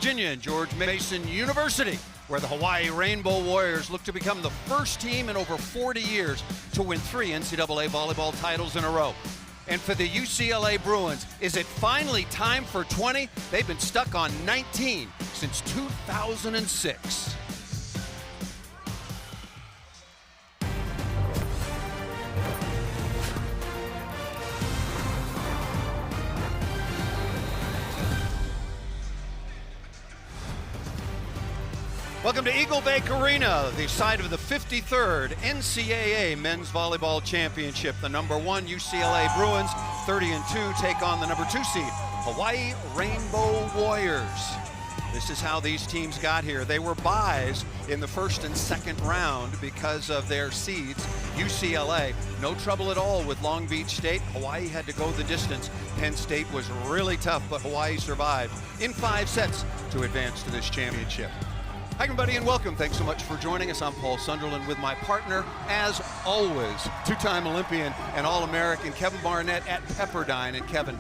Virginia and George Mason University, where the Hawaii Rainbow Warriors look to become the first team in over 40 years to win 3 NCAA volleyball titles in a row. And for the UCLA Bruins, is it finally time for 20? They've been stuck on 19 since 2006. Welcome to Eagle Bank Arena, the site of the 53rd NCAA Men's Volleyball Championship. The number 1 UCLA Bruins, 30-2, take on the number 2 seed, Hawaii Rainbow Warriors. This is how these teams got here. They were byes in the first and second round because of their seeds. UCLA, no trouble at all with Long Beach State. Hawaii had to go the distance. Penn State was really tough, but Hawaii survived in 5 sets to advance to this championship. Hi everybody and welcome. Thanks so much for joining us. I'm Paul Sunderland with my partner, as always, 2-time Olympian and All-American Kevin Barnett at Pepperdine. And Kevin,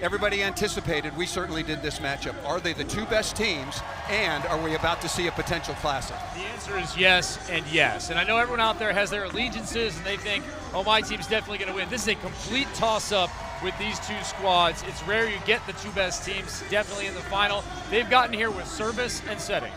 everybody anticipated, we certainly did this matchup. Are they the 2 best teams, and are we about to see a potential classic? The answer is yes and yes. And I know everyone out there has their allegiances and they think, oh, my team's definitely going to win. This is a complete toss-up with these 2 squads. It's rare you get the 2 best teams definitely in the final. They've gotten here with service and setting.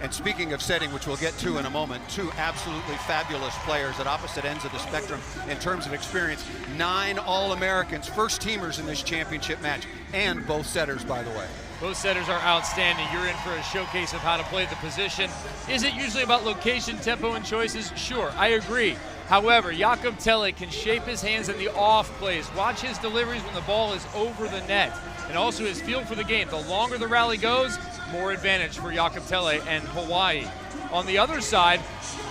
And speaking of setting, which we'll get to in a moment, 2 absolutely fabulous players at opposite ends of the spectrum in terms of experience. 9 All-Americans, first-teamers in this championship match, and both setters, by the way. Both setters are outstanding. You're in for a showcase of how to play the position. Is it usually about location, tempo, and choices? Sure, I agree. However, Jakob Telle can shape his hands in the off plays. Watch his deliveries when the ball is over the net. And also his feel for the game. The longer the rally goes, more advantage for Jakob Telle and Hawaii. On the other side,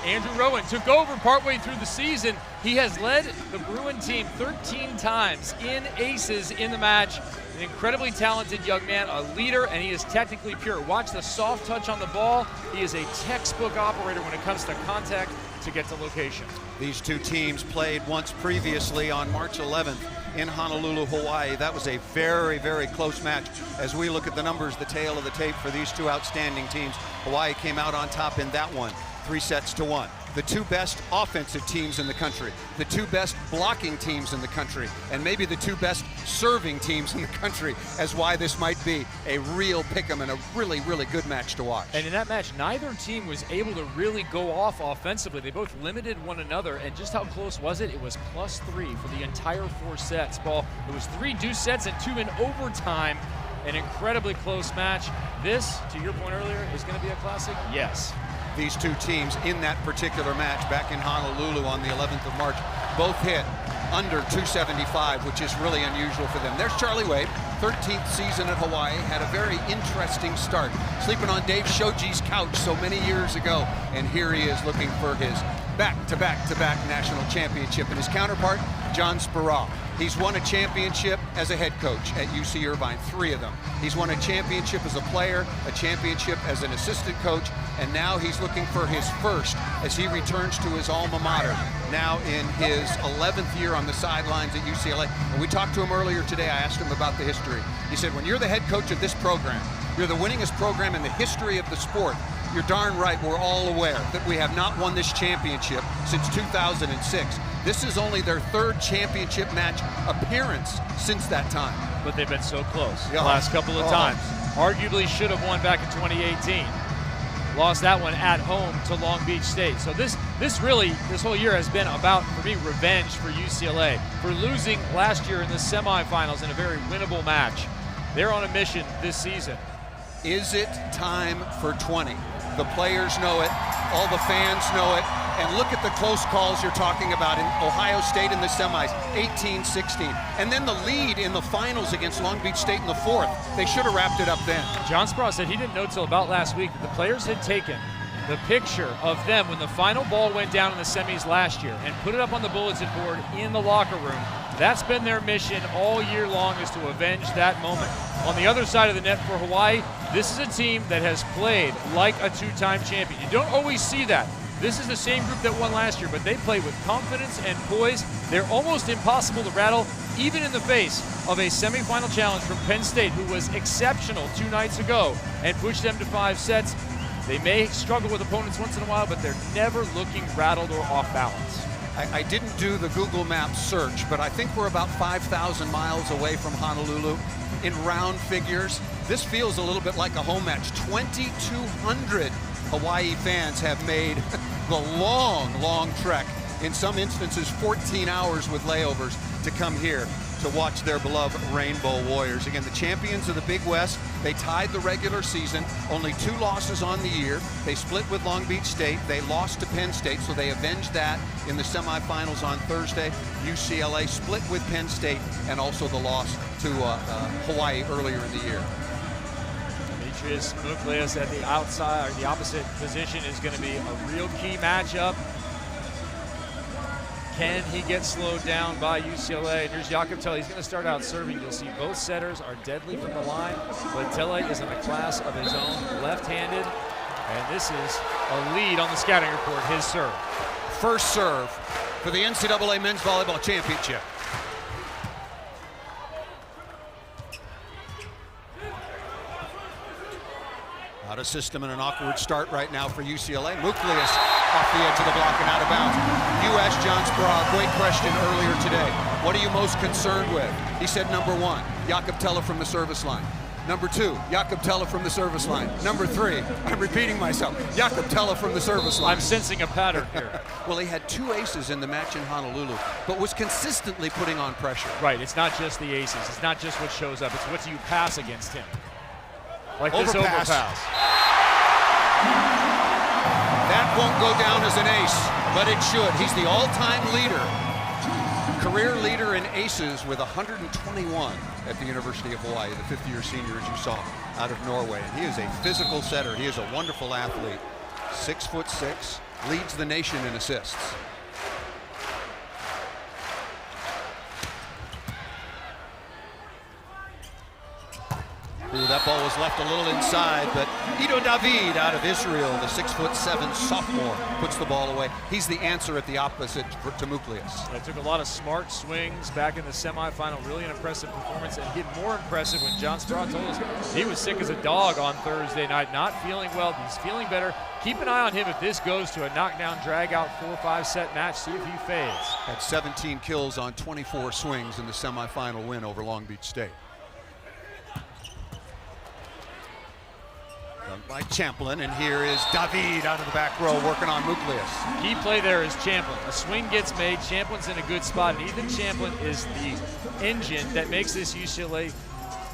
Andrew Rowan took over partway through the season. He has led the Bruin team 13 times in aces in the match. An incredibly talented young man, a leader, and he is technically pure. Watch the soft touch on the ball. He is a textbook operator when it comes to contact to get to location. These 2 teams played once previously on March 11th in Honolulu, Hawaii. That was a very, very close match. As we look at the numbers, the tail of the tape for these 2 outstanding teams, Hawaii came out on top in that one, 3-1. The 2 best offensive teams in the country, the 2 best blocking teams in the country, and maybe the 2 best serving teams in the country, as why this might be a real pick'em and a really, really good match to watch. And in that match, neither team was able to really go off offensively. They both limited one another, and just how close was it? It was +3 for the entire 4 sets, Paul. It was 3 deuce sets and 2 in overtime. An incredibly close match. This, to your point earlier, is going to be a classic? Yes. These 2 teams in that particular match back in Honolulu on the 11th of March both hit under 275, which is really unusual for them. There's Charlie Wade, 13th season at Hawaii, had a very interesting start, sleeping on Dave Shoji's couch so many years ago, and here he is looking for his back-to-back-to-back national championship. And his counterpart, John Spurall. He's won a championship as a head coach at UC Irvine, 3 of them. He's won a championship as a player, a championship as an assistant coach, and now he's looking for his first as he returns to his alma mater, now in his 11th year on the sidelines at UCLA. And we talked to him earlier today. I asked him about the history. He said, when you're the head coach of this program, you're the winningest program in the history of the sport. You're darn right we're all aware that we have not won this championship since 2006. This is only their 3rd championship match appearance since that time. But they've been so close the last couple of times. Arguably should have won back in 2018. Lost that one at home to Long Beach State. So this whole year has been about, for me, revenge for UCLA for losing last year in the semifinals in a very winnable match. They're on a mission this season. Is it time for 20? The players know it, all the fans know it, and look at the close calls you're talking about in Ohio State in the semis, 18-16. And then the lead in the finals against Long Beach State in the 4th. They should have wrapped it up then. John Spurall said he didn't know till about last week that the players had taken the picture of them when the final ball went down in the semis last year and put it up on the bulletin board in the locker room. That's been their mission all year long, is to avenge that moment. On the other side of the net for Hawaii, this is a team that has played like a 2-time champion. You don't always see that This is the same group that won last year, but they play with confidence and poise. They're almost impossible to rattle, even in the face of a semifinal challenge from Penn State, who was exceptional 2 nights ago and pushed them to 5 sets. They may struggle with opponents once in a while, but they're never looking rattled or off balance. I didn't do the Google Maps search, but I think we're about 5,000 miles away from Honolulu. In round figures, this feels a little bit like a home match. 2,200 Hawaii fans have made the long trek, in some instances 14 hours with layovers, to come here to watch their beloved Rainbow Warriors. Again, the champions of the Big West. They tied the regular season, only 2 losses on the year. They split with Long Beach State. They lost to Penn State, so they avenged that in the semifinals on Thursday. UCLA split with Penn State, and also the loss to Hawaii earlier in the year. Demetrius Muklias at the outside, or the opposite position, is going to be a real key matchup. Can he get slowed down by UCLA? And here's Jakob Telle. He's going to start out serving. You'll see both setters are deadly from the line, but Telle is in a class of his own, left-handed, and this is a lead on the scouting report, his serve. First serve for the NCAA Men's Volleyball Championship. Out of system and an awkward start right now for UCLA. Muklias off the edge of the block and out of bounds. You asked John Sproul, great question earlier today. What are you most concerned with? He said number 1, Jakob Telle from the service line. Number 2, Jakob Telle from the service line. Number 3, I'm repeating myself, Jakob Telle from the service line. I'm sensing a pattern here. Well, he had 2 aces in the match in Honolulu, but was consistently putting on pressure. Right, it's not just the aces. It's not just what shows up. It's what do you pass against him. Like this overpass. That won't go down as an ace, but it should. He's the all-time leader, career leader in aces with 121 at the University of Hawaii, the 5th-year senior, as you saw, out of Norway. And he is a physical setter. He is a wonderful athlete. 6'6", leads the nation in assists. Ooh, that ball was left a little inside, but Ido David out of Israel, the 6'7" sophomore, puts the ball away. He's the answer at the opposite to Muklias. It took a lot of smart swings back in the semifinal. Really an impressive performance, and get more impressive when John Sproul told us he was sick as a dog on Thursday night, not feeling well. He's feeling better. Keep an eye on him if this goes to a knockdown, drag-out 4-5 set match. See if he fades. Had 17 kills on 24 swings in the semifinal win over Long Beach State. By Champlin, and here is David out of the back row working on Muklias. Key play there is Champlin. A swing gets made, Champlin's in a good spot, and Ethan Champlin is the engine that makes this UCLA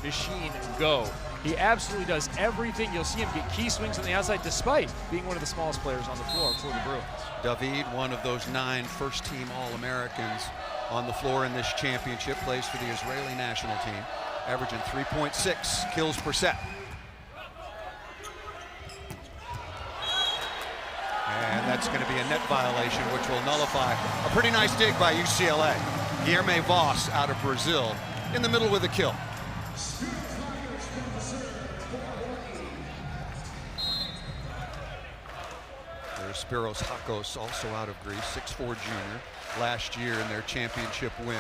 machine go. He absolutely does everything. You'll see him get key swings on the outside despite being one of the smallest players on the floor for the Bruins. David, one of those 9 first-team All-Americans on the floor in this championship, plays for the Israeli national team, averaging 3.6 kills per set. And that's going to be a net violation, which will nullify a pretty nice dig by UCLA. Guilherme Voss out of Brazil in the middle with a kill. There's Spiros Hakos, also out of Greece, 6'4" junior, last year in their championship win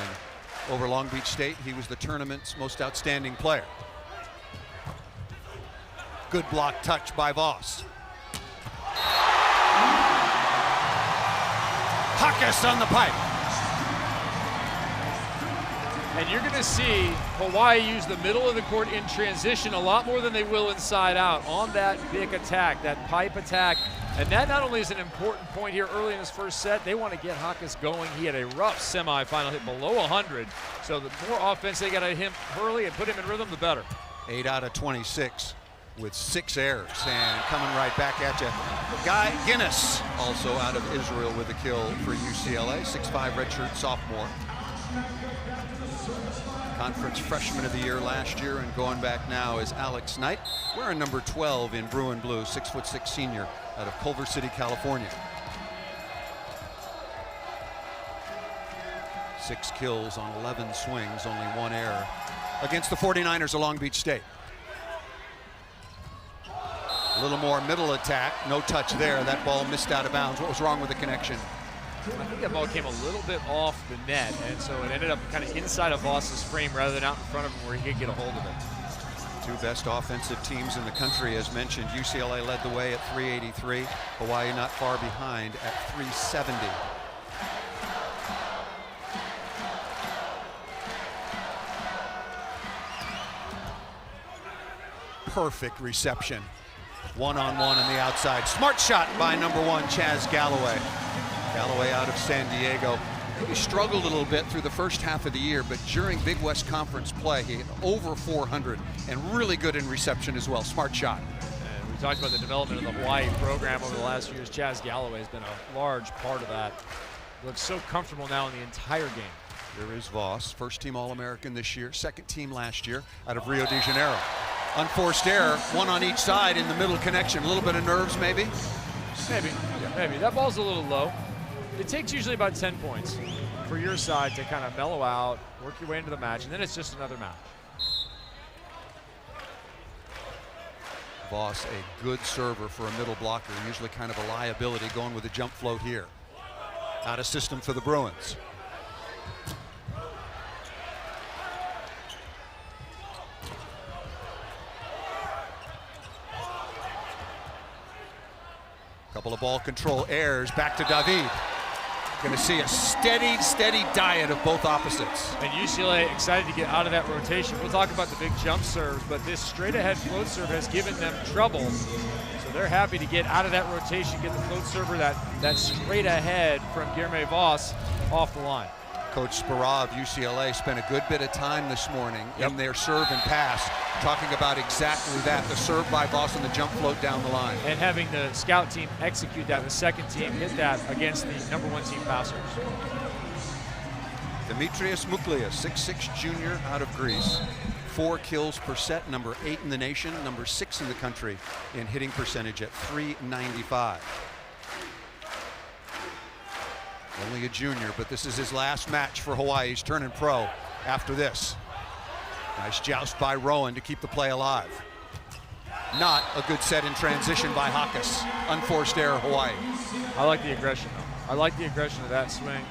over Long Beach State. He was the tournament's most outstanding player. Good block touch by Voss. Hakos on the pipe. And you're going to see Hawaii use the middle of the court in transition a lot more than they will inside out on that big attack, that pipe attack. And that not only is an important point here early in this first set, they want to get Hakos going. He had a rough semifinal, hit below 100. So the more offense they got at him early and put him in rhythm, the better. 8 out of 26 with 6 errors, and coming right back at you, Guy Guinness, also out of Israel with a kill for UCLA, 6'5" redshirt sophomore. Conference Freshman of the Year last year, and going back now is Alex Knight, wearing number 12 in Bruin Blue, 6'6" senior out of Culver City, California. 6 kills on 11 swings, only 1 error against the 49ers of Long Beach State. A little more middle attack, no touch there. That ball missed out of bounds. What was wrong with the connection? I think that ball came a little bit off the net, and so it ended up kind of inside of Voss's frame rather than out in front of him where he could get a hold of it. Two best offensive teams in the country, as mentioned. UCLA led the way at 383. Hawaii not far behind at 370. Perfect reception. One-on-one on the outside. Smart shot by number 1, Chaz Galloway. Galloway out of San Diego. He struggled a little bit through the first half of the year, but during Big West Conference play, he had over 400 and really good in reception as well. Smart shot. And we talked about the development of the Hawaii program over the last few years. Chaz Galloway has been a large part of that. Looks so comfortable now in the entire game. Here is Voss, first team All-American this year, second team last year out of Rio de Janeiro. Unforced error, one on each side in the middle connection. A little bit of nerves maybe? Maybe. That ball's a little low. It takes usually about 10 points for your side to kind of mellow out, work your way into the match, and then it's just another match. Voss, a good server for a middle blocker, usually kind of a liability, going with a jump float here. Out of system for the Bruins. Couple of ball control errors, back to David. Going to see a steady diet of both opposites. And UCLA excited to get out of that rotation. We'll talk about the big jump serves, but this straight ahead float serve has given them trouble. So they're happy to get out of that rotation, get the float server, that straight ahead from Guilherme Voss off the line. Coach Spera of UCLA spent a good bit of time this morning in their serve and pass, talking about exactly that, the serve by Voss and the jump float down the line. And having the scout team execute that, the second team hit that against the number 1 team passers. Demetrius Muklia, 6'6" junior out of Greece. 4 kills per set, number 8 in the nation, number 6 in the country in hitting percentage at .395. Only a junior, but this is his last match for Hawaii. He's turning pro after this. Nice joust by Rowan to keep the play alive. Not a good set in transition by Hakas. Unforced error, Hawaii. I like the aggression, though. I like the aggression of that swing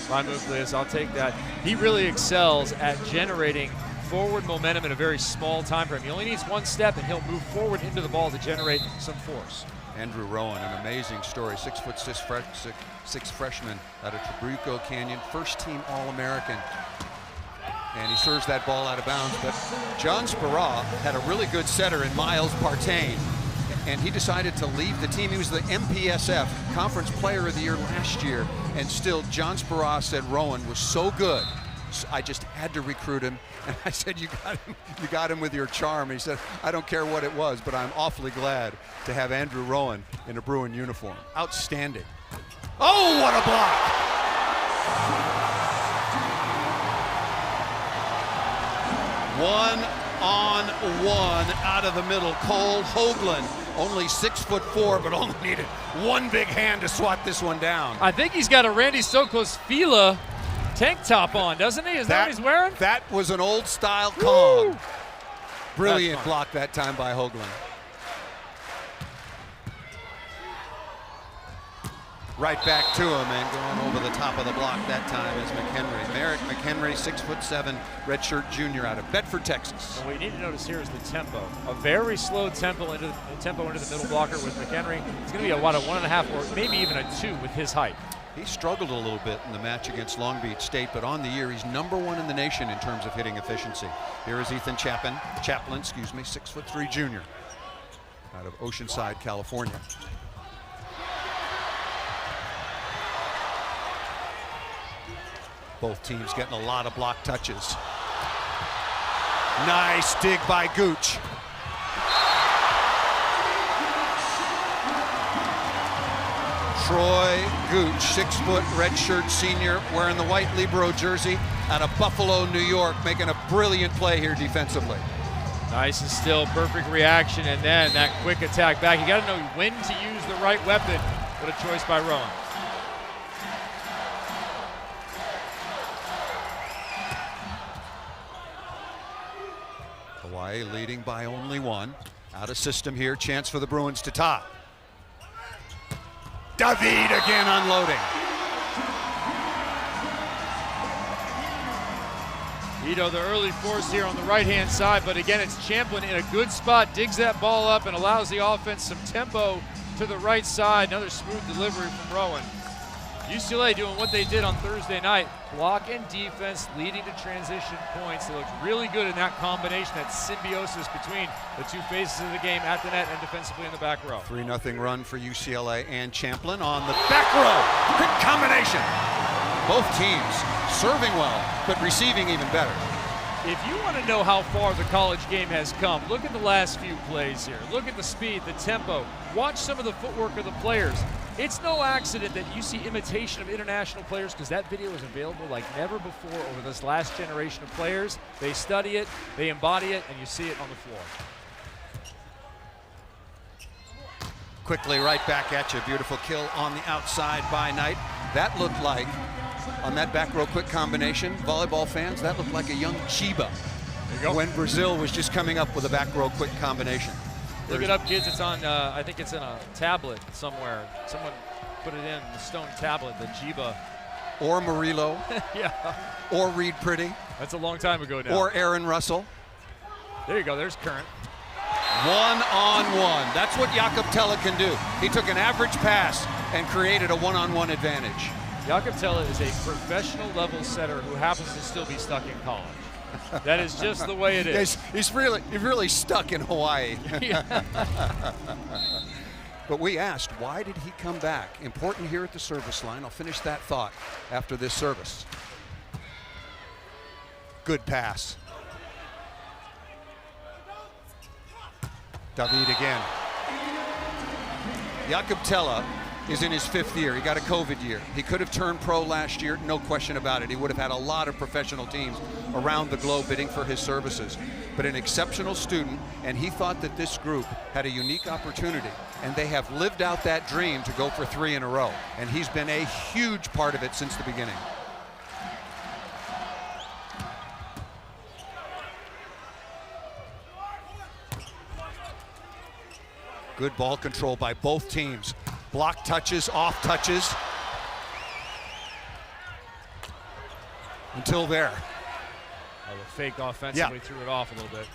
by Muklius. I'll take that. He really excels at generating forward momentum in a very small time frame. He only needs one step, and he'll move forward into the ball to generate some force. Andrew Rowan, an amazing story. 6'6" freshman out of Trabuco Canyon, first team All-American. And he serves that ball out of bounds, but John Spera had a really good setter in Miles Partain, and he decided to leave the team. He was the MPSF Conference Player of the Year last year, and still John Spera said Rowan was so good, I just had to recruit him. And I said, you got him with your charm. And he said, I don't care what it was, but I'm awfully glad to have Andrew Rowan in a Bruin uniform. Outstanding. Oh, what a block! One-on-one out of the middle. Cole Hoagland, only 6'4", but only needed one big hand to swat this one down. I think he's got a Randy Stokos Fila tank top on, doesn't he? Is that what he's wearing? That was an old style Kong. Brilliant block that time by Hoagland. Right back to him, and going over the top of the block that time is McHenry. Merrick McHenry, 6'7", redshirt junior out of Bedford, Texas. And what you need to notice here is the tempo. A very slow tempo into the middle blocker with McHenry. It's going to be a 1.5 or maybe even a 2 with his height. He struggled a little bit in the match against Long Beach State, but on the year, he's number 1 in the nation in terms of hitting efficiency. Here is Ethan Chaplin, 6'3" junior out of Oceanside, California. Both teams getting a lot of block touches. Nice dig by Gooch. Troy Gooch, 6-foot redshirt senior, wearing the white Libero jersey out of Buffalo, New York, making a brilliant play here defensively. Nice and still, perfect reaction, and then that quick attack back. You got to know when to use the right weapon. What a choice by Rowan. Hawaii leading by only 1. Out of system here, chance for the Bruins to tie. David again unloading. Ito, the early force here on the right-hand side, but again, it's Champlin in a good spot, digs that ball up and allows the offense some tempo to the right side. Another smooth delivery from Rowan. UCLA doing what they did on Thursday night, block and defense leading to transition points. They looked really good in that combination, that symbiosis between the two phases of the game, at the net and defensively in the back row. 3-0 run for UCLA and Champlin on the back row. Quick combination. Both teams serving well, but receiving even better. If you want to know how far the college game has come, look at the last few plays here. Look at the speed, the tempo. Watch some of the footwork of the players. It's no accident that you see imitation of international players, because that video is available like never before over this last generation of players. They study it, they embody it, and you see it on the floor. Quickly right back at you. Beautiful kill on the outside by Knight. That looked like, on that back row quick combination, volleyball fans, that looked like a young Chiba. There you go. When Brazil was just coming up with a back row quick combination. Look it up, kids. It's on, I think it's in a tablet somewhere. Someone put it in the stone tablet, the Jiba. Or Murillo. Yeah. Or Reed Pretty. That's a long time ago now. Or Aaron Russell. There you go. There's Current. One-on-one. That's what Jakob Tella can do. He took an average pass and created a one-on-one advantage. Jakob Tella is a professional level setter who happens to still be stuck in college. That is just the way it is. He's really stuck in Hawaii. But we asked, why did he come back? Important here at the service line. I'll finish that thought after this service. Good pass. David again. Jakob Tella is in his 5th year. He got a COVID year. He could have turned pro last year, no question about it. He would have had a lot of professional teams around the globe bidding for his services. But an exceptional student, and he thought that this group had a unique opportunity, and they have lived out that dream to go for 3 in a row. And he's been a huge part of it since the beginning. Good ball control by both teams. Block touches, off touches. Until there. Oh, the fake offensively threw it off a little bit.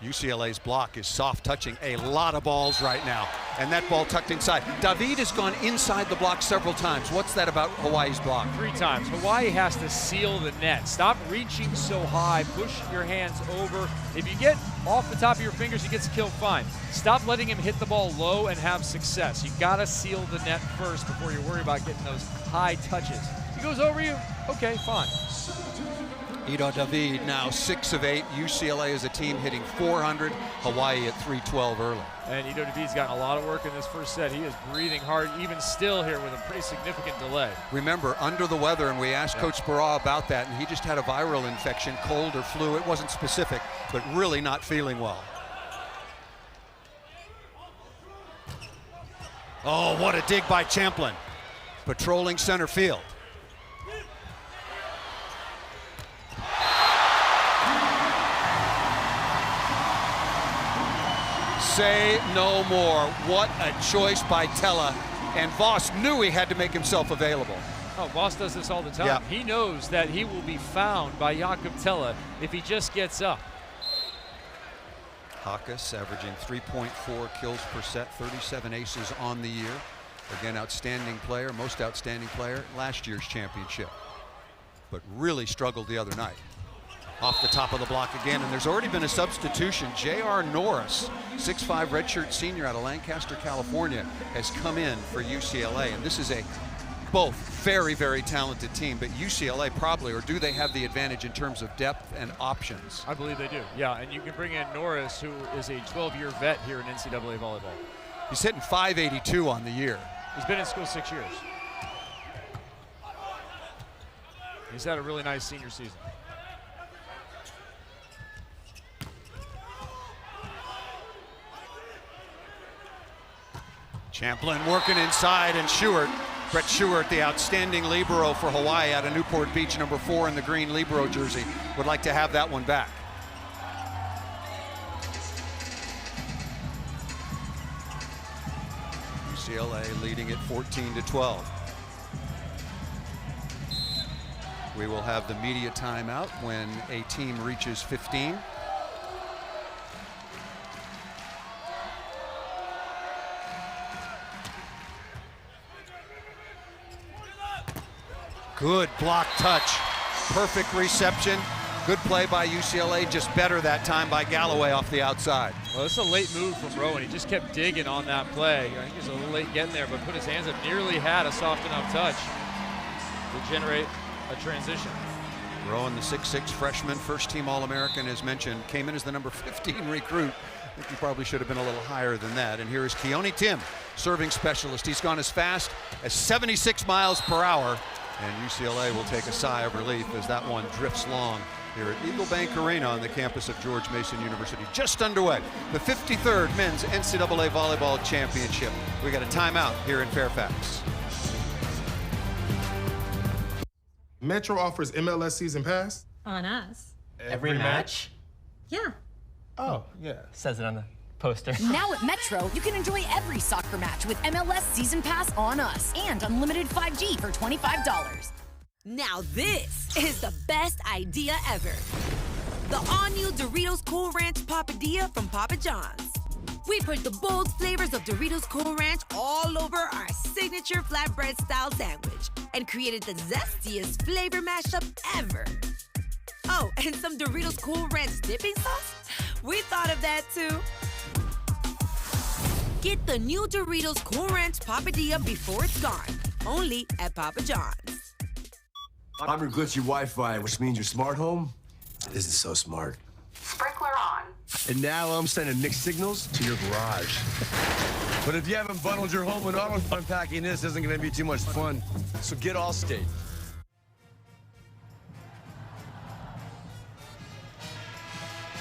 UCLA's block is soft touching a lot of balls right now. And that ball tucked inside. David has gone inside the block several times. What's that about Hawaii's block? 3 times. Hawaii has to seal the net. Stop reaching so high. Push your hands over. If you get off the top of your fingers, he gets killed, fine. Stop letting him hit the ball low and have success. You got to seal the net first before you worry about getting those high touches. If he goes over you, okay, fine. Ito David now 6 of 8. UCLA is a team hitting 400. Hawaii at 312 early. And Ito David's gotten a lot of work in this first set. He is breathing hard, even still here with a pretty significant delay. Remember, under the weather, and we asked Coach Barra about that, and he just had a viral infection, cold or flu. It wasn't specific, but really not feeling well. Oh, what a dig by Champlin. Patrolling center field. Say no more. What a choice by Tella. And Voss knew he had to make himself available. Oh, Voss does this all the time. Yeah. He knows that he will be found by Jakob Tella if he just gets up. Hakas averaging 3.4 kills per set, 37 aces on the year. Again, outstanding player, most outstanding player, last year's championship. But really struggled the other night. Off the top of the block again, and there's already been a substitution. J.R. Norris, 6'5" redshirt senior out of Lancaster, California, has come in for UCLA. And this is a both very, very talented team, but UCLA probably, or do they have the advantage in terms of depth and options? I believe they do, yeah. And you can bring in Norris, who is a 12-year vet here in NCAA volleyball. He's hitting 582 on the year. He's been in school 6 years. He's had a really nice senior season. Champlin working inside, and Stewart, Brett Stewart, the outstanding libero for Hawaii out of Newport Beach, number 4 in the green libero jersey, would like to have that one back. UCLA leading it 14-12. We will have the media timeout when a team reaches 15. Good block touch. Perfect reception. Good play by UCLA, just better that time by Galloway off the outside. Well, it's a late move from Rowan. He just kept digging on that play. I think he was a little late getting there, but put his hands up, nearly had a soft enough touch to generate a transition. Rowan, the 6'6" freshman, first-team All-American, as mentioned, came in as the number 15 recruit. I think he probably should have been a little higher than that. And here is Keone Tim, serving specialist. He's gone as fast as 76 miles per hour, and UCLA will take a sigh of relief as that one drifts long here at Eagle Bank Arena on the campus of George Mason University. Just underway, the 53rd Men's NCAA Volleyball Championship. We got a timeout here in Fairfax. Metro offers MLS season pass. On us. Every match? Yeah. Oh, yeah. Says it on the poster. Now at Metro, you can enjoy every soccer match with MLS Season Pass on us and unlimited 5G for $25. Now this is the best idea ever. The all-new Doritos Cool Ranch Papadilla from Papa John's. We put the bold flavors of Doritos Cool Ranch all over our signature flatbread-style sandwich and created the zestiest flavor mashup ever. Oh, and some Doritos Cool Ranch dipping sauce? We thought of that too. Get the new Doritos Cool Ranch Papadilla before it's gone. Only at Papa John's. I'm your glitchy Wi-Fi, which means your smart home isn't so smart. Sprinkler on. And now I'm sending mixed signals to your garage. But if you haven't bundled your home with auto, unpacking this isn't gonna be too much fun. So get Allstate.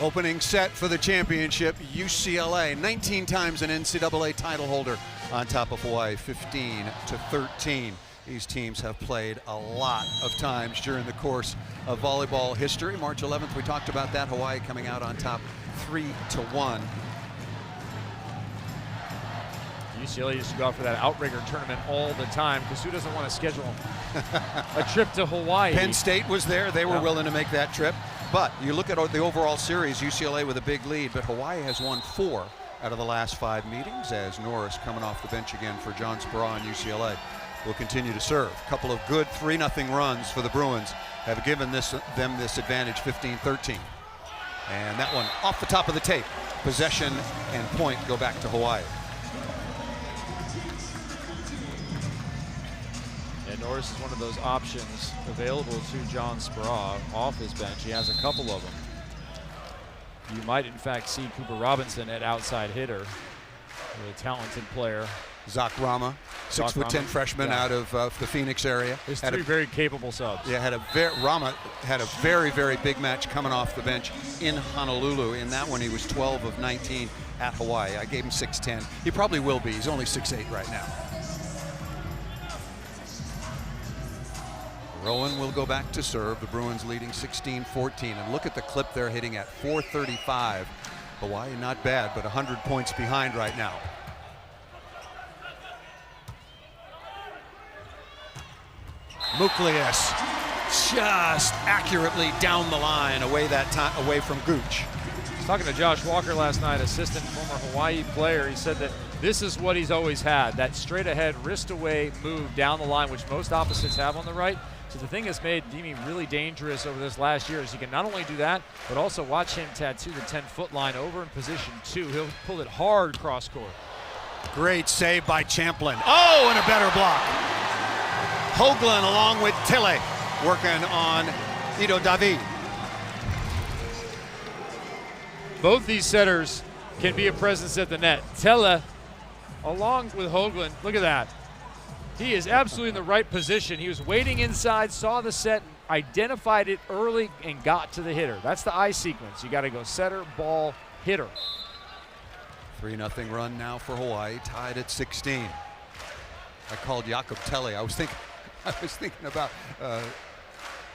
Opening set for the championship, UCLA, 19 times an NCAA title holder, on top of Hawaii, 15-13. These teams have played a lot of times during the course of volleyball history. March 11th, we talked about that. Hawaii coming out on top 3-1. UCLA used to go out for that outrigger tournament all the time because who doesn't want to schedule a trip to Hawaii? Penn State was there. They were willing to make that trip. But you look at the overall series, UCLA with a big lead, but Hawaii has won 4 out of the last 5 meetings as Norris coming off the bench again for John Speraw and UCLA will continue to serve. A couple of good 3-0 runs for the Bruins have given them this advantage, 15-13. And that one off the top of the tape. Possession and point go back to Hawaii. And Norris is one of those options available to John Speraw off his bench. He has a couple of them. You might, in fact, see Cooper Robinson at outside hitter, a talented player. Zach Rama, 6'10" freshman out of the Phoenix area. There's 3 very capable subs. Yeah, Rama had a very, very big match coming off the bench in Honolulu. In that one, he was 12 of 19 at Hawaii. I gave him 6'10". He probably will be. He's only 6'8" right now. Rowan will go back to serve. The Bruins leading 16-14. And look at the clip they're hitting at 435. Hawaii not bad, but 100 points behind right now. Muklias just accurately down the line, away from Gooch. I was talking to Josh Walker last night, assistant former Hawaii player. He said that this is what he's always had, that straight ahead, wrist away move down the line, which most opposites have on the right. So the thing that's made Dimi really dangerous over this last year is he can not only do that, but also watch him tattoo the 10-foot line over in position 2. He'll pull it hard cross court. Great save by Champlin. Oh, and a better block. Hoagland along with Tille working on Ido David. Both these setters can be a presence at the net. Tille along with Hoagland, look at that. He is absolutely in the right position. He was waiting inside, saw the set, identified it early, and got to the hitter. That's the I sequence. You got to go setter, ball, hitter. 3-0 run now for Hawaii, tied at 16. I called Jakob Tille. I was thinking about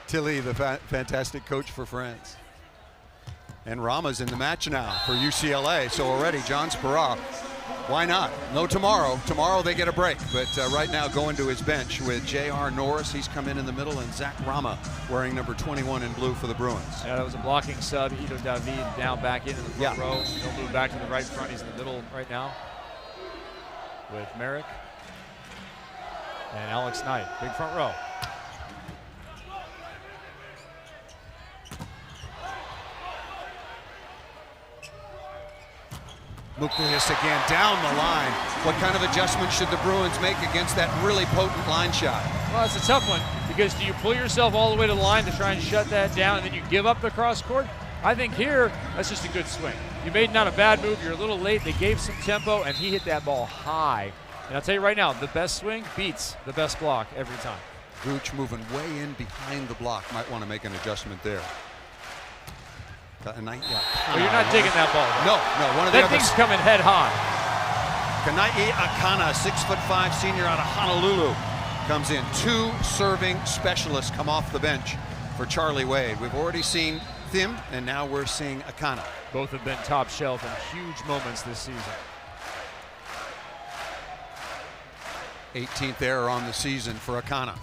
Tille, the fantastic coach for France. And Rama's in the match now for UCLA. So already John Speraw Why not? No tomorrow. Tomorrow they get a break, but right now going to his bench with J.R. Norris. He's come in the middle, and Zach Rama wearing number 21 in blue for the Bruins. Yeah, that was a blocking sub. Ido David down back into the front row. He'll move back to the right front. He's in the middle right now with Merrick and Alex Knight. Big front row. Muklius again down the line. What kind of adjustment should the Bruins make against that really potent line shot? Well, it's a tough one because do you pull yourself all the way to the line to try and shut that down and then you give up the cross court? I think here, that's just a good swing. You made not a bad move. You're a little late. They gave some tempo, and he hit that ball high. And I'll tell you right now, the best swing beats the best block every time. Gooch moving way in behind the block. Might want to make an adjustment there. Well, you're not digging that ball. No, one of the others. That thing's coming head high. Kanai Akana, 6'5" senior out of Honolulu, comes in. 2 serving specialists come off the bench for Charlie Wade. We've already seen Thim, and now we're seeing Akana. Both have been top shelf in huge moments this season. 18th error on the season for Akana.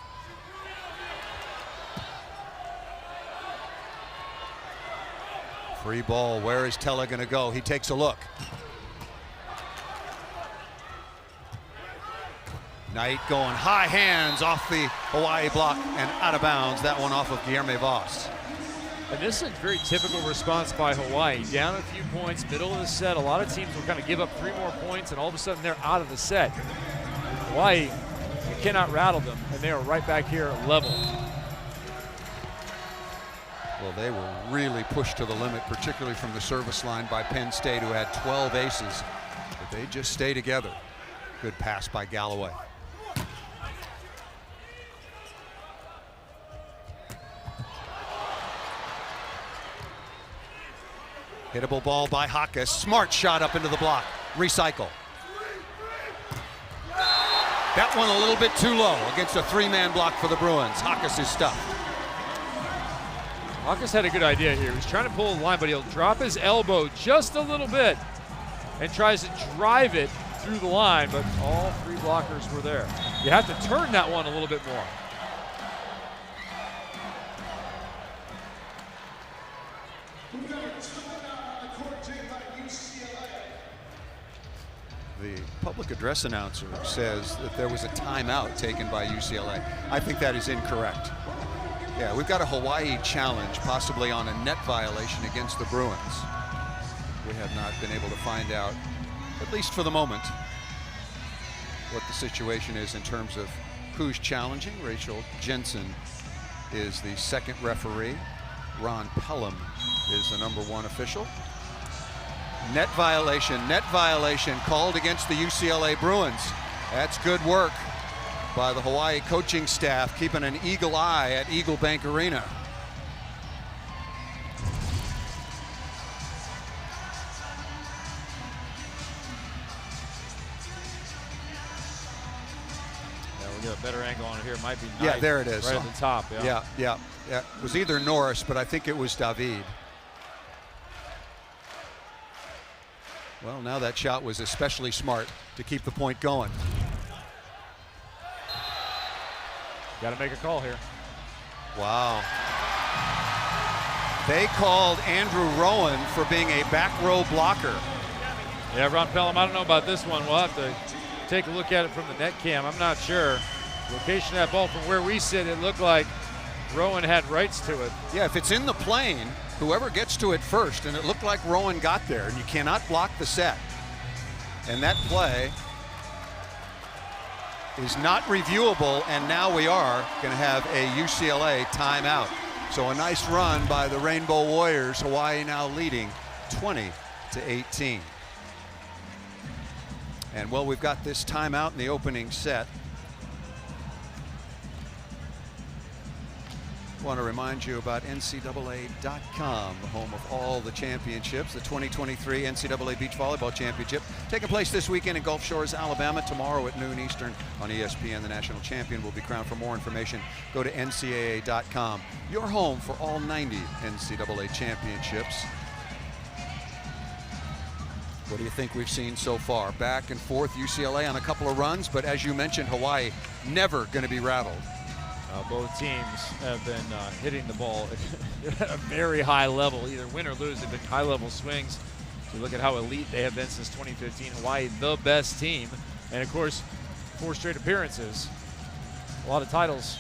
Free ball. Where is Tella going to go? He takes a look. Knight going high hands off the Hawaii block and out of bounds. That one off of Guilherme Voss. And this is a very typical response by Hawaii. Down a few points, middle of the set. A lot of teams will kind of give up 3 more points, and all of a sudden they're out of the set. Hawaii, you cannot rattle them, and they are right back here level. Well, they were really pushed to the limit, particularly from the service line by Penn State, who had 12 aces. But they just stay together. Good pass by Galloway. Hittable ball by Hawkes. Smart shot up into the block. Recycle. That one a little bit too low against a 3-man block for the Bruins. Hawkes is stuffed. Hawkes had a good idea here. He's trying to pull the line, but he'll drop his elbow just a little bit and tries to drive it through the line, but all 3 blockers were there. You have to turn that one a little bit more. The public address announcer says that there was a timeout taken by UCLA. I think that is incorrect. Yeah, we've got a Hawaii challenge, possibly on a net violation against the Bruins. We have not been able to find out, at least for the moment, what the situation is in terms of who's challenging. Rachel Jensen is the 2nd referee. Ron Pelham is the number 1 official. Net violation called against the UCLA Bruins. That's good work by the Hawaii coaching staff, keeping an eagle eye at Eagle Bank Arena. Yeah, we'll get a better angle on it here. It might be Knight. Yeah, there it is. Right at the top. Yeah. It was either Norris, but I think it was David. Well, now that shot was especially smart to keep the point going. Got to make a call here. Wow. They called Andrew Rowan for being a back row blocker. Yeah, Ron Pelham, I don't know about this one. We'll have to take a look at it from the net cam. I'm not sure. Location of that ball from where we sit, it looked like Rowan had rights to it. Yeah, if it's in the plane, whoever gets to it first, and it looked like Rowan got there, and you cannot block the set. And that play is not reviewable, and now we are going to have a UCLA timeout. So a nice run by the Rainbow Warriors. Hawaii now leading 20-18. And well, we've got this timeout in the opening set. I want to remind you about NCAA.com, the home of all the championships. The 2023 NCAA Beach Volleyball Championship taking place this weekend in Gulf Shores, Alabama. Tomorrow at noon Eastern on ESPN. The national champion will be crowned. For more information, go to NCAA.com. Your home for all 90 NCAA championships. What do you think we've seen so far? Back and forth, UCLA on a couple of runs, but as you mentioned, Hawaii never going to be rattled. Both teams have been hitting the ball at a very high level. Either win or lose, they've been high-level swings. So look at how elite they have been since 2015. Hawaii, the best team. And, of course, 4 straight appearances. A lot of titles.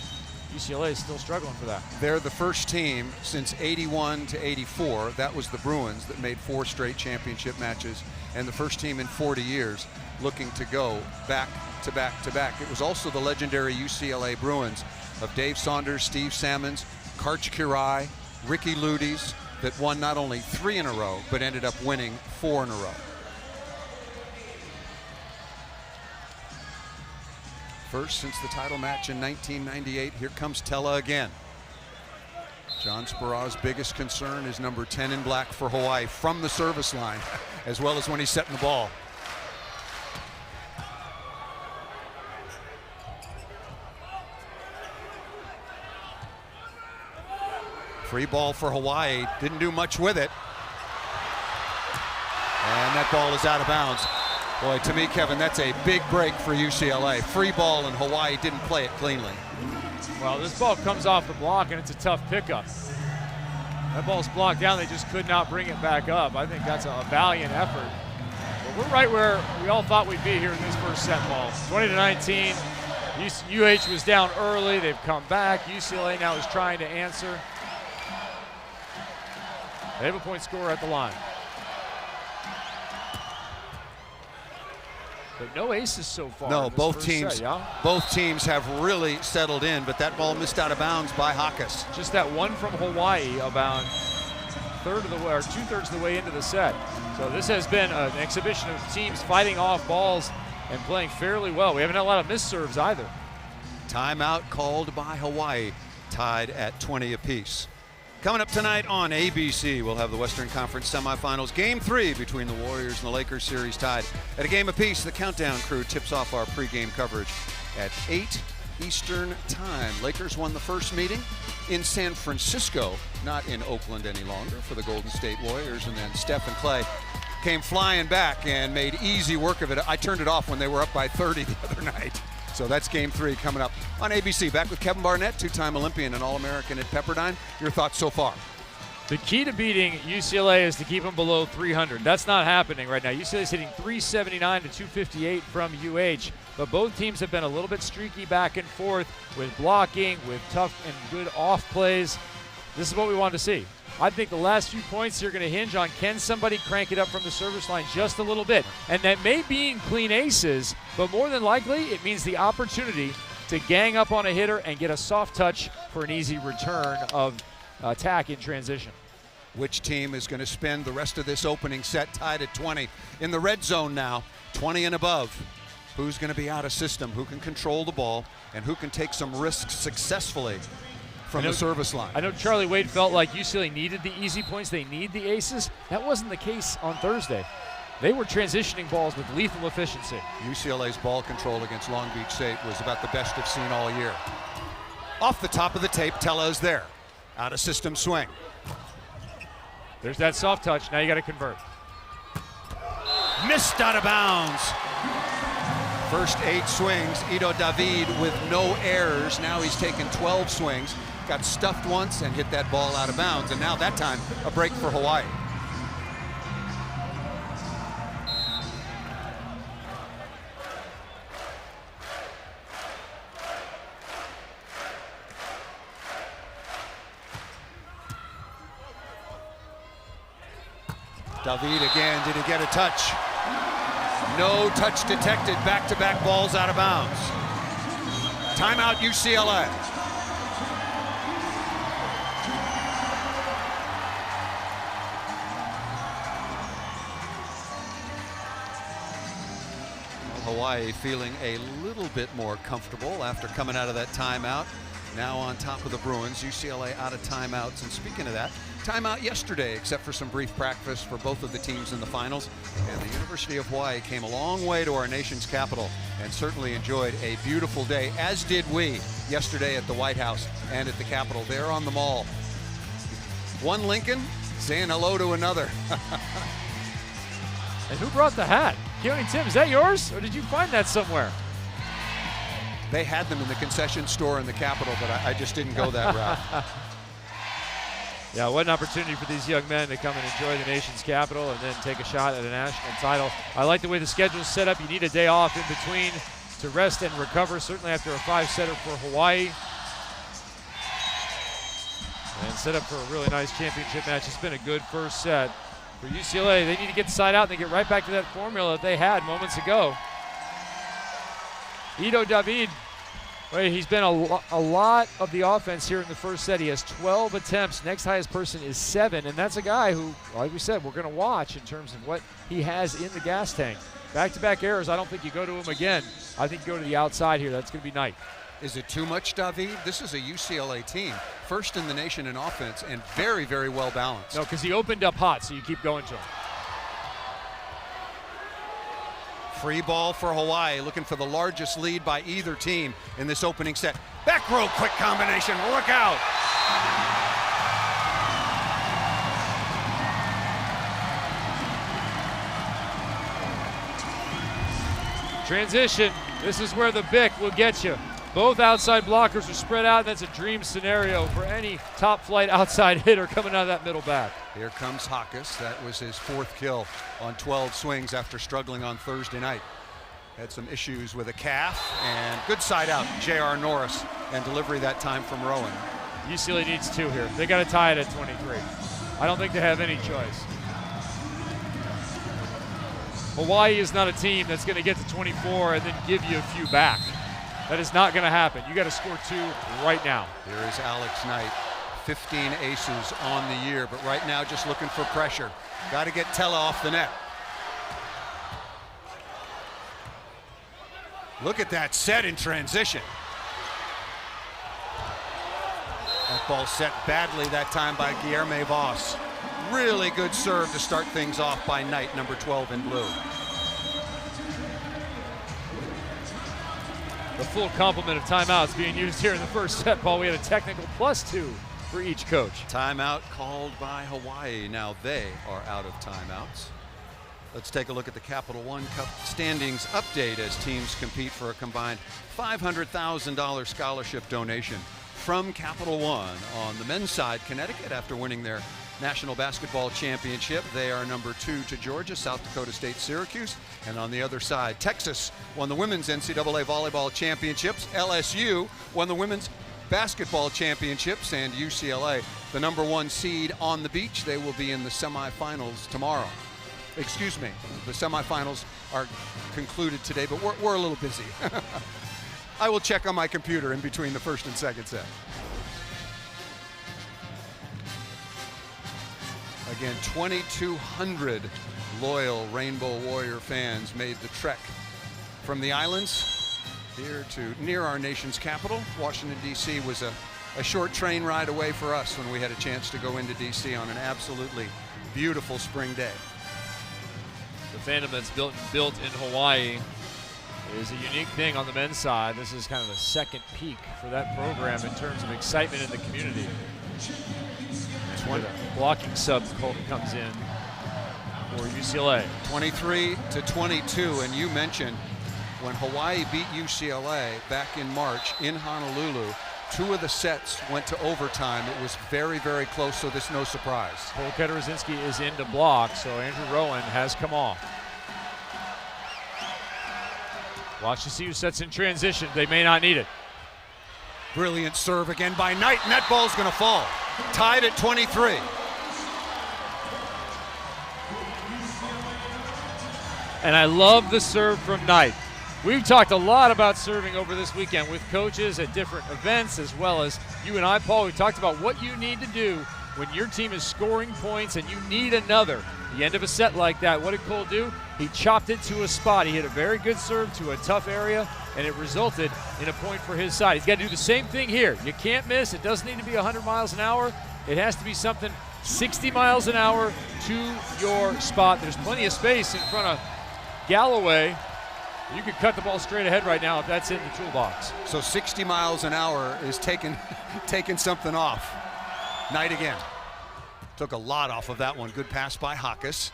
UCLA is still struggling for that. They're the first team since 81 to 84. That was the Bruins that made 4 straight championship matches. And the first team in 40 years looking to go back to back to back. It was also the legendary UCLA Bruins of Dave Saunders, Steve Salmons, Karch Kirai, Ricky Ludes that won not only 3 in a row, but ended up winning 4 in a row. First since the title match in 1998. Here comes Tella again. John Speragh's biggest concern is number 10 in black for Hawaii from the service line, as well as when he's setting the ball. Free ball for Hawaii, didn't do much with it. And that ball is out of bounds. Boy, to me, Kevin, that's a big break for UCLA. Free ball, and Hawaii didn't play it cleanly. Well, this ball comes off the block, and it's a tough pickup. That ball's blocked down. They just could not bring it back up. I think that's a valiant effort. But we're right where we all thought we'd be here in this first set ball. 20-19. UH was down early. They've come back. UCLA now is trying to answer. They have a point scorer at the line. But no aces so far. No, both teams. Set, yeah? Both teams have really settled in, but that ball missed out of bounds by Hakas. Just that one from Hawaii about two-thirds of the way into the set. So this has been an exhibition of teams fighting off balls and playing fairly well. We haven't had a lot of missed serves either. Timeout called by Hawaii, tied at 20 apiece. Coming up tonight on ABC, we'll have the Western Conference semifinals. Game 3 between the Warriors and the Lakers series tied at a game apiece. The Countdown crew tips off our pregame coverage at 8 Eastern time. Lakers won the first meeting in San Francisco, not in Oakland any longer, for the Golden State Warriors. And then Steph and Clay came flying back and made easy work of it. I turned it off when they were up by 30 the other night. So that's Game 3 coming up on ABC. Back with Kevin Barnett, 2-time Olympian and All-American at Pepperdine. Your thoughts so far? The key to beating UCLA is to keep them below 300. That's not happening right now. UCLA is hitting 379 to 258 from UH, but both teams have been a little bit streaky back and forth with blocking, with tough and good off plays. This is what we want to see. I think the last few points here are going to hinge on, can somebody crank it up from the service line just a little bit? And that may be in clean aces, but more than likely it means the opportunity to gang up on a hitter and get a soft touch for an easy return of attack in transition. Which team is going to spend the rest of this opening set tied at 20? In the red zone now, 20 and above. Who's going to be out of system? Who can control the ball? And who can take some risks successfully from the service line? I know Charlie Wade felt like UCLA needed the easy points. They need the aces. That wasn't the case on Thursday. They were transitioning balls with lethal efficiency. UCLA's ball control against Long Beach State was about the best I've seen all year. Off the top of the tape, Tella is there. Out of system swing. There's that soft touch. Now you got to convert. Missed out of bounds. First 8 swings, Ido David with no errors. Now he's taken 12 swings. Got stuffed once and hit that ball out of bounds. And now that time, a break for Hawaii. David again, did he get a touch? No touch detected, back-to-back balls out of bounds. Timeout UCLA. Hawaii feeling a little bit more comfortable after coming out of that timeout. Now on top of the Bruins, UCLA out of timeouts. And speaking of that, timeout yesterday, except for some brief practice for both of the teams in the finals. And the University of Hawaii came a long way to our nation's capital and certainly enjoyed a beautiful day, as did we yesterday at the White House and at the Capitol there on the Mall. One Lincoln saying hello to another. And who brought the hat? Keone Tim, is that yours? Or did you find that somewhere? They had them in the concession store in the Capitol, but I just didn't go that route. Yeah, what an opportunity for these young men to come and enjoy the nation's capital and then take a shot at a national title. I like the way the schedule's set up. You need a day off in between to rest and recover, certainly after a 5-setter for Hawaii. And set up for a really nice championship match. It's been a good first set for UCLA. They need to get the side out and they get right back to that formula that they had moments ago. Ido David, well, he's been a lot of the offense here in the first set. He has 12 attempts. Next highest person is 7, and that's a guy who, like we said, we're going to watch in terms of what he has in the gas tank. Back-to-back errors, I don't think you go to him again. I think you go to the outside here. That's going to be Knight. Is it too much, David? This is a UCLA team, first in the nation in offense and very, very well balanced. No, because he opened up hot, so you keep going to him. Free ball for Hawaii, looking for the largest lead by either team in this opening set. Back row quick combination, look out! Transition, this is where the Bic will get you. Both outside blockers are spread out. That's a dream scenario for any top flight outside hitter coming out of that middle back. Here comes Hawkes. That was his 4th kill on 12 swings after struggling on Thursday night. Had some issues with a calf, and good side out, J.R. Norris, and delivery that time from Rowan. UCLA needs 2 here. They got to tie it at 23. I don't think they have any choice. Hawaii is not a team that's going to get to 24 and then give you a few back. That is not going to happen. You got to score 2 right now. Here is Alex Knight, 15 aces on the year, but right now just looking for pressure. Got to get Tella off the net. Look at that set in transition. That ball set badly that time by Guilherme Voss. Really good serve to start things off by Knight, number 12 in blue. The full complement of timeouts being used here in the first set, Paul. We had a technical +2 for each coach. Timeout called by Hawaii. Now they are out of timeouts. Let's take a look at the Capital One Cup standings update as teams compete for a combined $500,000 scholarship donation from Capital One. On the men's side, Connecticut, after winning their National Basketball Championship, they are number 2 to Georgia, South Dakota State, Syracuse. And on the other side, Texas won the women's NCAA volleyball championships. LSU won the women's basketball championships, and UCLA, the number 1 seed on the beach. They will be in the semifinals tomorrow. Excuse me, the semifinals are concluded today, but we're a little busy. I will check on my computer in between the first and second set. Again, 2,200 loyal Rainbow Warrior fans made the trek from the islands here to near our nation's capital. Washington, D.C. was a short train ride away for us when we had a chance to go into D.C. on an absolutely beautiful spring day. The fandom that's built in Hawaii is a unique thing on the men's side. This is kind of the second peak for that program in terms of excitement in the community. When the blocking sub comes in for UCLA. 23-22, and you mentioned when Hawaii beat UCLA back in March in Honolulu, 2 of the sets went to overtime. It was very, very close, so there's no surprise. Cole Keterosinski is in to block, so Andrew Rowan has come off. Watch to see who sets in transition. They may not need it. Brilliant serve again by Knight, and that ball's going to fall. Tied at 23. And I love the serve from Knight. We've talked a lot about serving over this weekend with coaches at different events, as well as you and I, Paul. We talked about what you need to do when your team is scoring points and you need another. The end of a set like that, what did Cole do? He chopped it to a spot. He hit a very good serve to a tough area, and it resulted in a point for his side. He's got to do the same thing here. You can't miss. It doesn't need to be 100 miles an hour. It has to be something 60 miles an hour to your spot. There's plenty of space in front of Galloway. You could cut the ball straight ahead right now if that's in the toolbox. So 60 miles an hour is taking something off. Knight again. Took a lot off of that one. Good pass by Hawkes.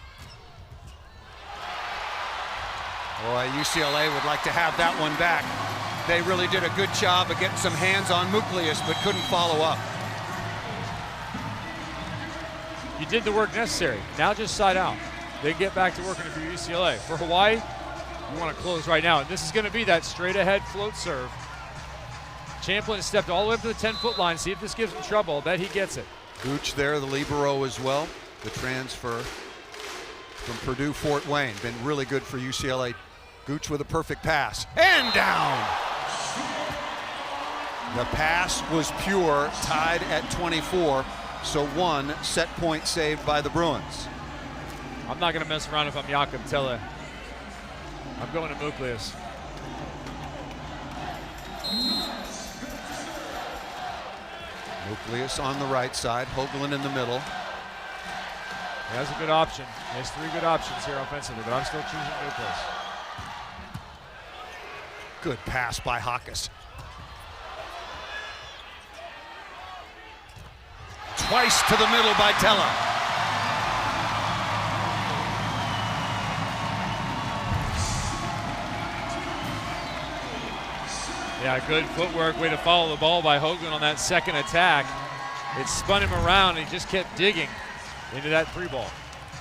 Boy, UCLA would like to have that one back. They really did a good job of getting some hands on Muklius, but couldn't follow up. You did the work necessary. Now just side out. They get back to working for UCLA. For Hawaii, you want to close right now. And this is going to be that straight ahead float serve. Champlin has stepped all the way up to the 10-foot line. See if this gives him trouble. I bet he gets it. Gooch there, the libero as well. The transfer from Purdue Fort Wayne. Been really good for UCLA. Gooch with a perfect pass. And down! The pass was pure, tied at 24. So one set point saved by the Bruins. I'm not going to mess around if I'm Jakob Telle. I'm going to Muklius. Muklius on the right side, Hoagland in the middle. He has a good option. He has 3 good options here offensively, but I'm still choosing Muklius. Good pass by Hawkes. Twice to the middle by Tella. Yeah, good footwork, way to follow the ball by Hoagland on that second attack. It spun him around, and he just kept digging into that 3 ball.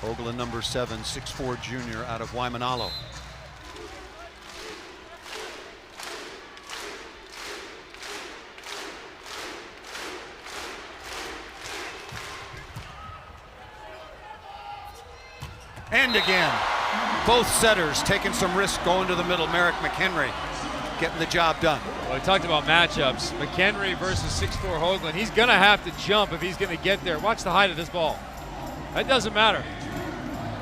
Hoagland, number 7, 6'4" junior out of Waimanalo. And again, both setters taking some risk going to the middle. Merrick McHenry getting the job done. Well, we talked about matchups. McHenry versus 6'4" Hoagland. He's going to have to jump if he's going to get there. Watch the height of this ball. That doesn't matter.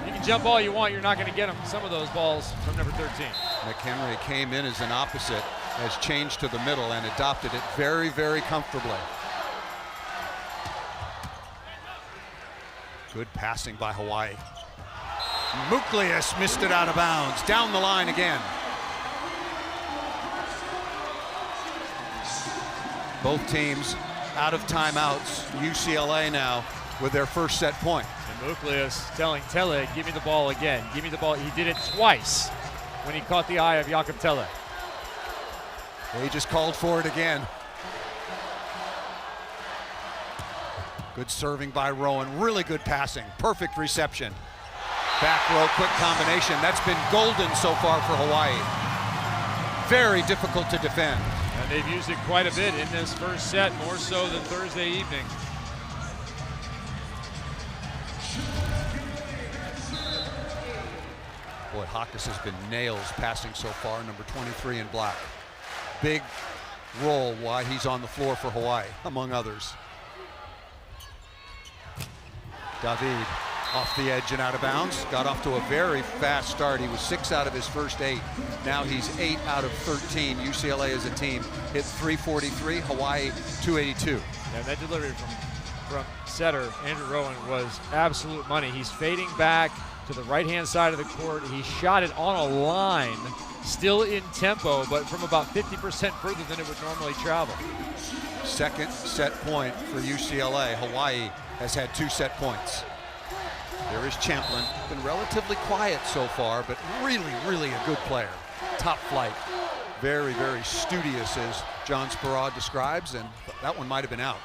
You can jump all you want. You're not going to get him some of those balls from number 13. McHenry came in as an opposite, has changed to the middle and adopted it very, very comfortably. Good passing by Hawaii. Muklius missed it out of bounds. Down the line again. Both teams out of timeouts. UCLA now with their first set point. And Muklius telling Telle, give me the ball again. Give me the ball. He did it twice when he caught the eye of Jakob Telle. They just called for it again. Good serving by Rowan. Really good passing. Perfect reception. Back row, quick combination. That's been golden so far for Hawaii. Very difficult to defend. And they've used it quite a bit in this first set, more so than Thursday evening. Boy, Hawkes has been nails passing so far, number 23 in black. Big role why he's on the floor for Hawaii, among others. David off the edge and out of bounds. Got off to a very fast start. He was 6 out of his first 8. Now he's 8 out of 13. UCLA as a team hit 343, Hawaii 282. Yeah, that delivery from setter Andrew Rowan was absolute money. He's fading back to the right-hand side of the court. He shot it on a line, still in tempo, but from about 50% further than it would normally travel. Second set point for UCLA. Hawaii has had 2 set points. There is Champlin. Been relatively quiet so far, but really, really a good player. Top flight. Very, very studious, as John Sparod describes, and that one might have been out.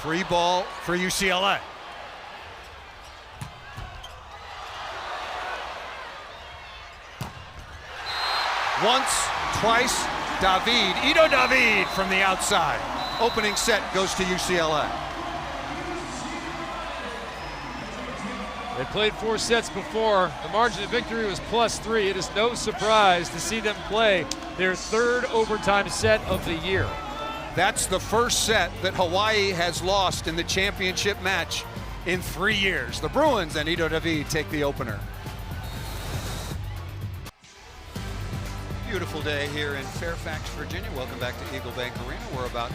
Free ball for UCLA. Once, twice, David. Ito David from the outside. Opening set goes to UCLA. They played 4 sets before. The margin of victory was +3. It is no surprise to see them play their 3rd overtime set of the year. That's the first set that Hawaii has lost in the championship match in 3 years. The Bruins and Ito David take the opener. Beautiful day here in Fairfax, Virginia. Welcome back to Eagle Bank Arena. We're about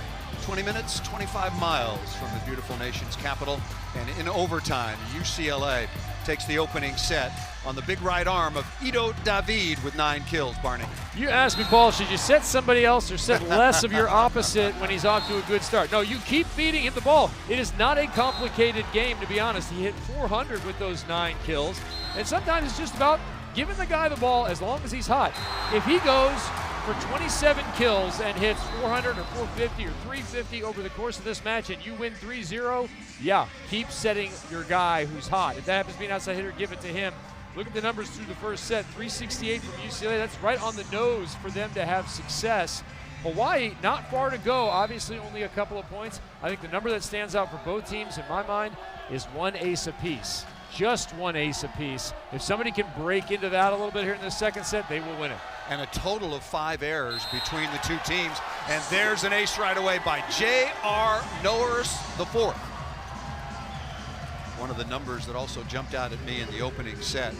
20 minutes, 25 miles from the beautiful nation's capital. And in overtime, UCLA takes the opening set on the big right arm of Ito David with 9 kills, Barney. You asked me, Paul, should you set somebody else or set less of your opposite when he's off to a good start? No, you keep feeding him the ball. It is not a complicated game, to be honest. He hit 400 with those 9 kills. And sometimes it's just about giving the guy the ball as long as he's hot. If he goes for 27 kills and hits 400 or 450 or 350 over the course of this match and you win 3-0, yeah, keep setting your guy who's hot. If that happens to be an outside hitter, give it to him. Look at the numbers through the first set, 368 from UCLA. That's right on the nose for them to have success. Hawaii, not far to go, obviously only a couple of points. I think the number that stands out for both teams in my mind is 1 ace apiece. Just 1 ace apiece. If somebody can break into that a little bit here in the second set, they will win it. And a total of 5 errors between the two teams. And there's an ace right away by J.R. Norris IV. One of the numbers that also jumped out at me in the opening set.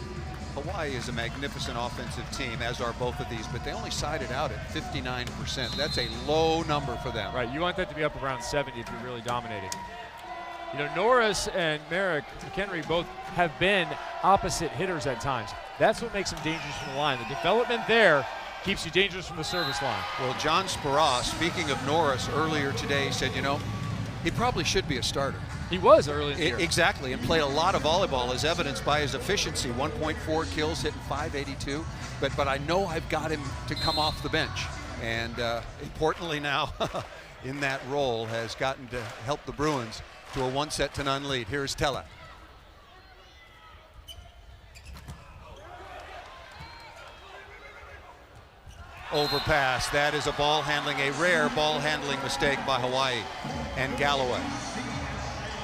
Hawaii is a magnificent offensive team, as are both of these, but they only sided out at 59%. That's a low number for them. Right, you want that to be up around 70 if you're really dominating. You know, Norris and Merrick McHenry both have been opposite hitters at times. That's what makes them dangerous from the line. The development there keeps you dangerous from the service line. Well, John Spara, speaking of Norris earlier today, said, you know, he probably should be a starter. He was early in the year. Exactly, and played a lot of volleyball as evidenced by his efficiency. 1.4 kills, hitting 582. But I know I've got him to come off the bench. And importantly now, in that role, has gotten to help the Bruins to a 1-0 lead. Here's Tella. Overpass. That is a rare ball handling mistake by Hawaii and Galloway.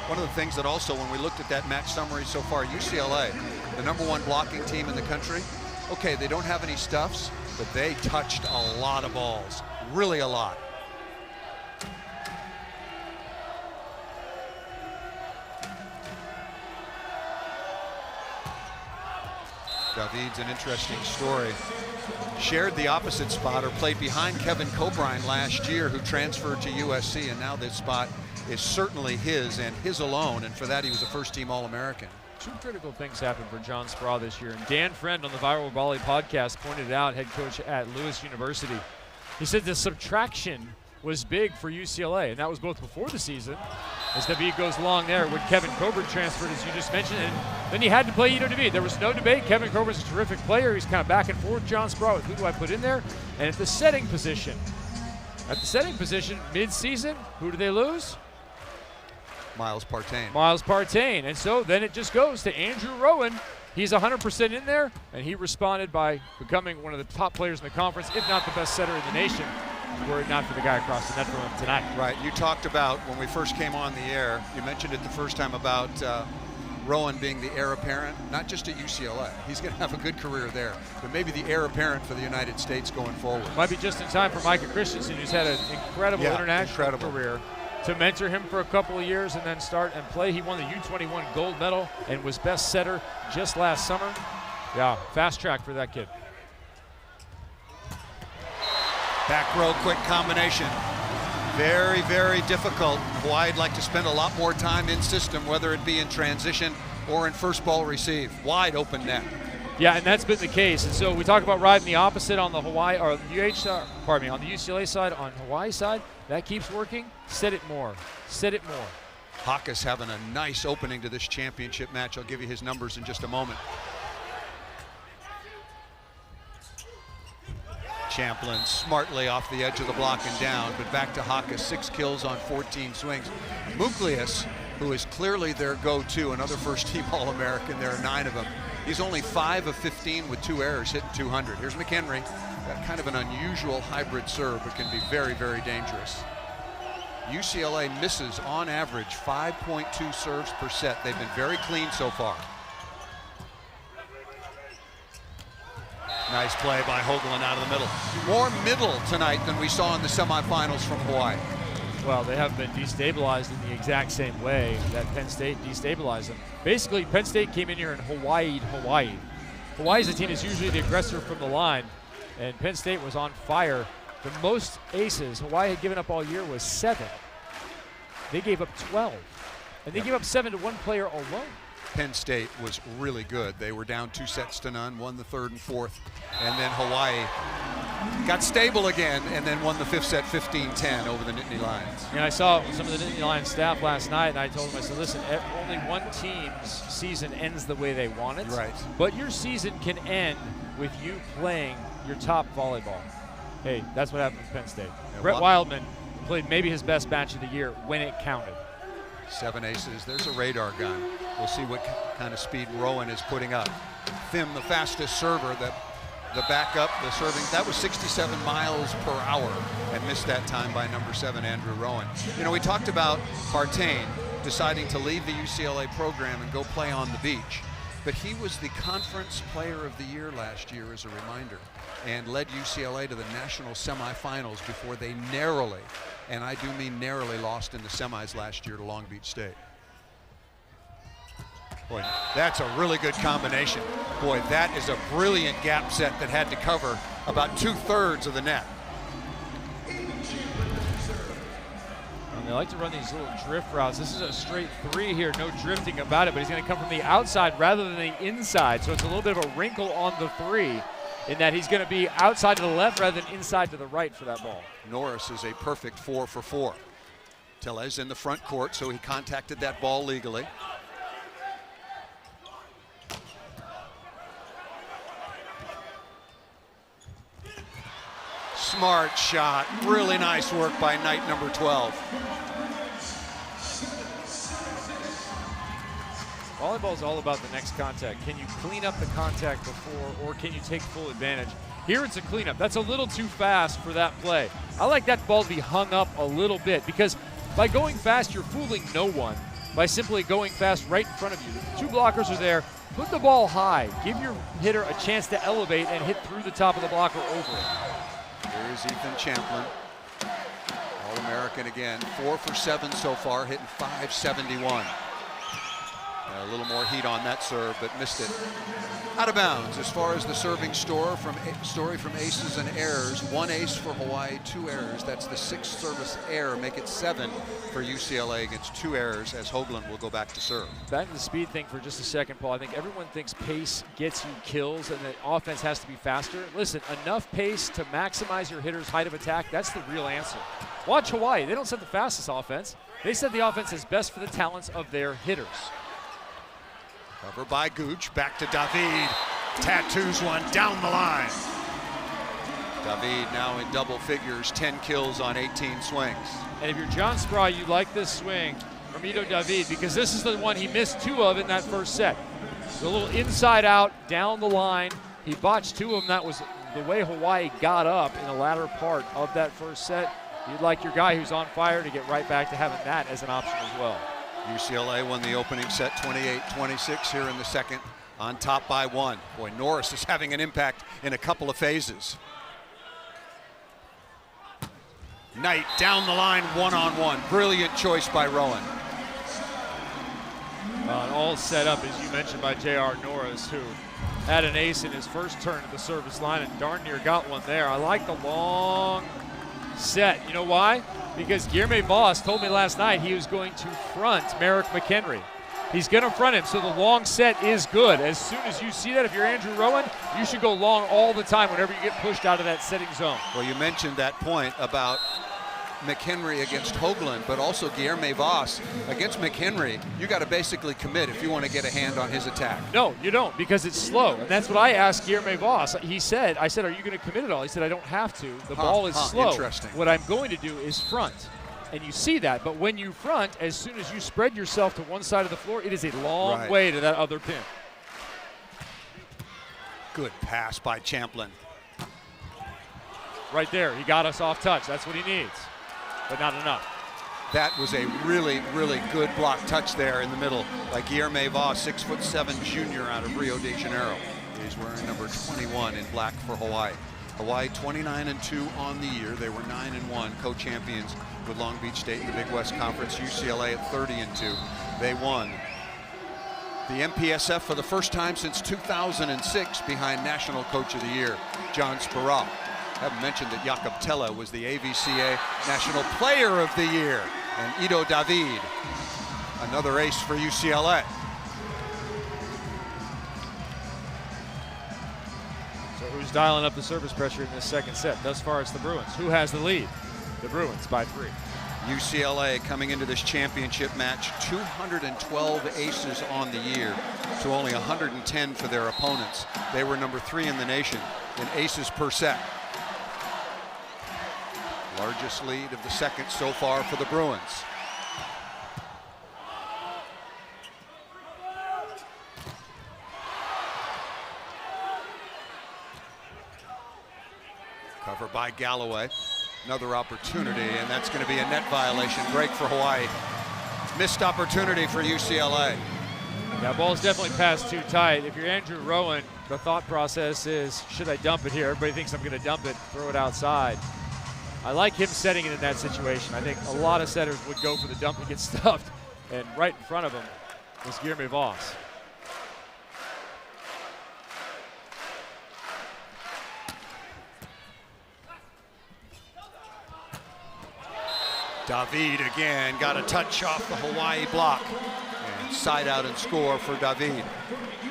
One of the things that also, when we looked at that match summary so far, UCLA, the #1 blocking team in the country, okay, they don't have any stuffs, but they touched a lot of balls, really a lot. David's an interesting story. Shared the opposite spot, or played behind Kevin Cobrine last year, who transferred to USC, and now this spot is certainly his and his alone, and for that he was a first-team All-American. 2 critical things happened for John Spara this year, and Dan Friend on the Viral Volley podcast pointed it out, head coach at Lewis University. He said the subtraction was big for UCLA, and that was both before the season, as David goes long there when Kevin Coburn transferred, as you just mentioned, and then he had to play Ito David. There was no debate. Kevin Coburn's a terrific player. He's kind of back and forth. John Spara with who do I put in there? And at the setting position, mid-season, who do they lose? Miles Partain. Miles Partain. And so then it just goes to Andrew Rowan. He's 100% in there, and he responded by becoming one of the top players in the conference, if not the best setter in the nation, were it not for the guy across the net from him tonight. Right. You talked about, when we first came on the air, you mentioned it the first time about Rowan being the heir apparent, not just at UCLA. He's going to have a good career there, but maybe the heir apparent for the United States going forward. Might be just in time for Micah Christensen, who's had an incredible international career, to mentor him for a couple of years and then start and play. He won the U21 gold medal and was best setter just last summer. Yeah, fast track for that kid. Back row quick combination. Very, very difficult. Hawaii'd like to spend a lot more time in system, whether it be in transition or in first ball receive. Wide open net. Yeah, and that's been the case. And so we talk about riding the opposite on the Hawaii, or on the UCLA side. On Hawaii side, that keeps working. Set it more. Set it more. Hawkes having a nice opening to this championship match. I'll give you his numbers in just a moment. Champlin smartly off the edge of the block and down, but back to Hawkes, 6 kills on 14 swings. Muklius, who is clearly their go-to, another first-team All-American. There are 9 of them. He's only 5 of 15 with 2 errors, hitting 200. Here's McHenry, got kind of an unusual hybrid serve, but can be very, very dangerous. UCLA misses, on average, 5.2 serves per set. They've been very clean so far. Nice play by Hoagland out of the middle. More middle tonight than we saw in the semifinals from Hawaii. Well, they have been destabilized in the exact same way that Penn State destabilized them. Basically, Penn State came in here and Hawaii'd Hawaii. Hawaii's a team that's usually the aggressor from the line, and Penn State was on fire. The most aces Hawaii had given up all year was 7. they gave up 12. And they gave up 7 to one player alone. Penn State was really good. They were down 2-0, won the third and fourth, and then Hawaii got stable again and then won the fifth set 15-10 over the Nittany Lions. And I saw some of the Nittany Lions staff last night, and I told them, I said, listen, only one team's season ends the way they want it. Right. But your season can end with you playing your top volleyball. Hey, that's what happened with Penn State. Yeah, Brett Wildman played maybe his best match of the year when it counted. 7 aces. There's a radar gun. We'll see what kind of speed Rowan is putting up. Thim, the fastest server, the backup, the serving, that was 67 miles per hour and missed that time by number 7, Andrew Rowan. You know, we talked about Partain deciding to leave the UCLA program and go play on the beach, but he was the conference player of the year last year, as a reminder, and led UCLA to the national semifinals before they narrowly, and I do mean narrowly, lost in the semis last year to Long Beach State. Boy, that's a really good combination. Boy, that is a brilliant gap set that had to cover about 2/3 of the net. And they like to run these little drift routes. This is a straight 3 here, no drifting about it, but he's going to come from the outside rather than the inside, so it's a little bit of a wrinkle on the 3 in that he's going to be outside to the left rather than inside to the right for that ball. Norris is a perfect 4 for 4. Tellez in the front court, so he contacted that ball legally. Smart shot. Really nice work by Knight, number 12. Volleyball is all about the next contact. Can you clean up the contact before, or can you take full advantage? Here it's a cleanup. That's a little too fast for that play. I like that ball to be hung up a little bit, because by going fast, you're fooling no one by simply going fast right in front of you. The 2 blockers are there. Put the ball high. Give your hitter a chance to elevate and hit through the top of the blocker over it. Here's Ethan Champlin, All-American again, 4 for 7 so far, hitting .571. A little more heat on that serve, but missed it. Out of bounds as far as the serving story from aces and errors. 1 ace for Hawaii, 2 errors. That's the 6th service error. Make it 7 for UCLA against 2 errors, as Hoagland will go back to serve. Back to the speed thing for just a second, Paul. I think everyone thinks pace gets you kills and that offense has to be faster. Listen, enough pace to maximize your hitter's height of attack, that's the real answer. Watch Hawaii. They don't set the fastest offense. They set the offense is best for the talents of their hitters. Cover by Gooch, back to David. Tattoos one down the line. David now in double figures, 10 kills on 18 swings. And if you're John Spry, you like this swing from Ito David, because this is the one he missed 2 of in that first set. The little inside out, down the line. He botched 2 of them. That was the way Hawaii got up in the latter part of that first set. You'd like your guy who's on fire to get right back to having that as an option as well. UCLA won the opening set 28-26 here in the second, on top by 1. Boy, Norris is having an impact in a couple of phases. Knight down the line, 1-on-1. Brilliant choice by Rowan. All set up, as you mentioned, by J.R. Norris, who had an ace in his first turn at the service line and darn near got one there. I like the long set. You know why? Because Guilherme Voss told me last night he was going to front Merrick McHenry. He's going to front him, so the long set is good. As soon as you see that, if you're Andrew Rowan, you should go long all the time whenever you get pushed out of that setting zone. Well, you mentioned that point about McHenry against Hoagland, but also Guilherme Voss against McHenry. You got to basically commit if you want to get a hand on his attack. No, you don't, because it's slow, and that's what I asked Guilherme Voss. I said, are you going to commit it all? He said, I don't have to. The ball is slow. Interesting. What I'm going to do is front, and you see that. But when you front, as soon as you spread yourself to one side of the floor, it is a long way to that other pin. Good pass by Champlin. Right there, he got us off touch. That's what he needs, but not enough. That was a really, really good block touch there in the middle by Guilherme Voss, 6'7" junior out of Rio de Janeiro. He's wearing number 21 in black for Hawaii. Hawaii 29-2 on the year. They were 9-1, co-champions with Long Beach State in the Big West Conference. UCLA at 30-2. They won the MPSF for the first time since 2006 behind National Coach of the Year, John Spurall. I haven't mentioned that Jakob Tella was the AVCA National Player of the Year. And Ido David, another ace for UCLA. So who's dialing up the service pressure in this second set? Thus far, it's the Bruins. Who has the lead? The Bruins by 3. UCLA coming into this championship match, 212 aces on the year to only 110 for their opponents. They were number 3 in the nation in aces per set. Largest lead of the second so far for the Bruins. Cover by Galloway. Another opportunity, and that's going to be a net violation. Break for Hawaii. Missed opportunity for UCLA. Yeah, ball's definitely passed too tight. If you're Andrew Rowan, the thought process is, should I dump it here? Everybody thinks I'm going to dump it, throw it outside. I like him setting it in that situation. I think a lot of setters would go for the dump and get stuffed, and right in front of him was Guilherme Voss. David again got a touch off the Hawaii block. And side out and score for David.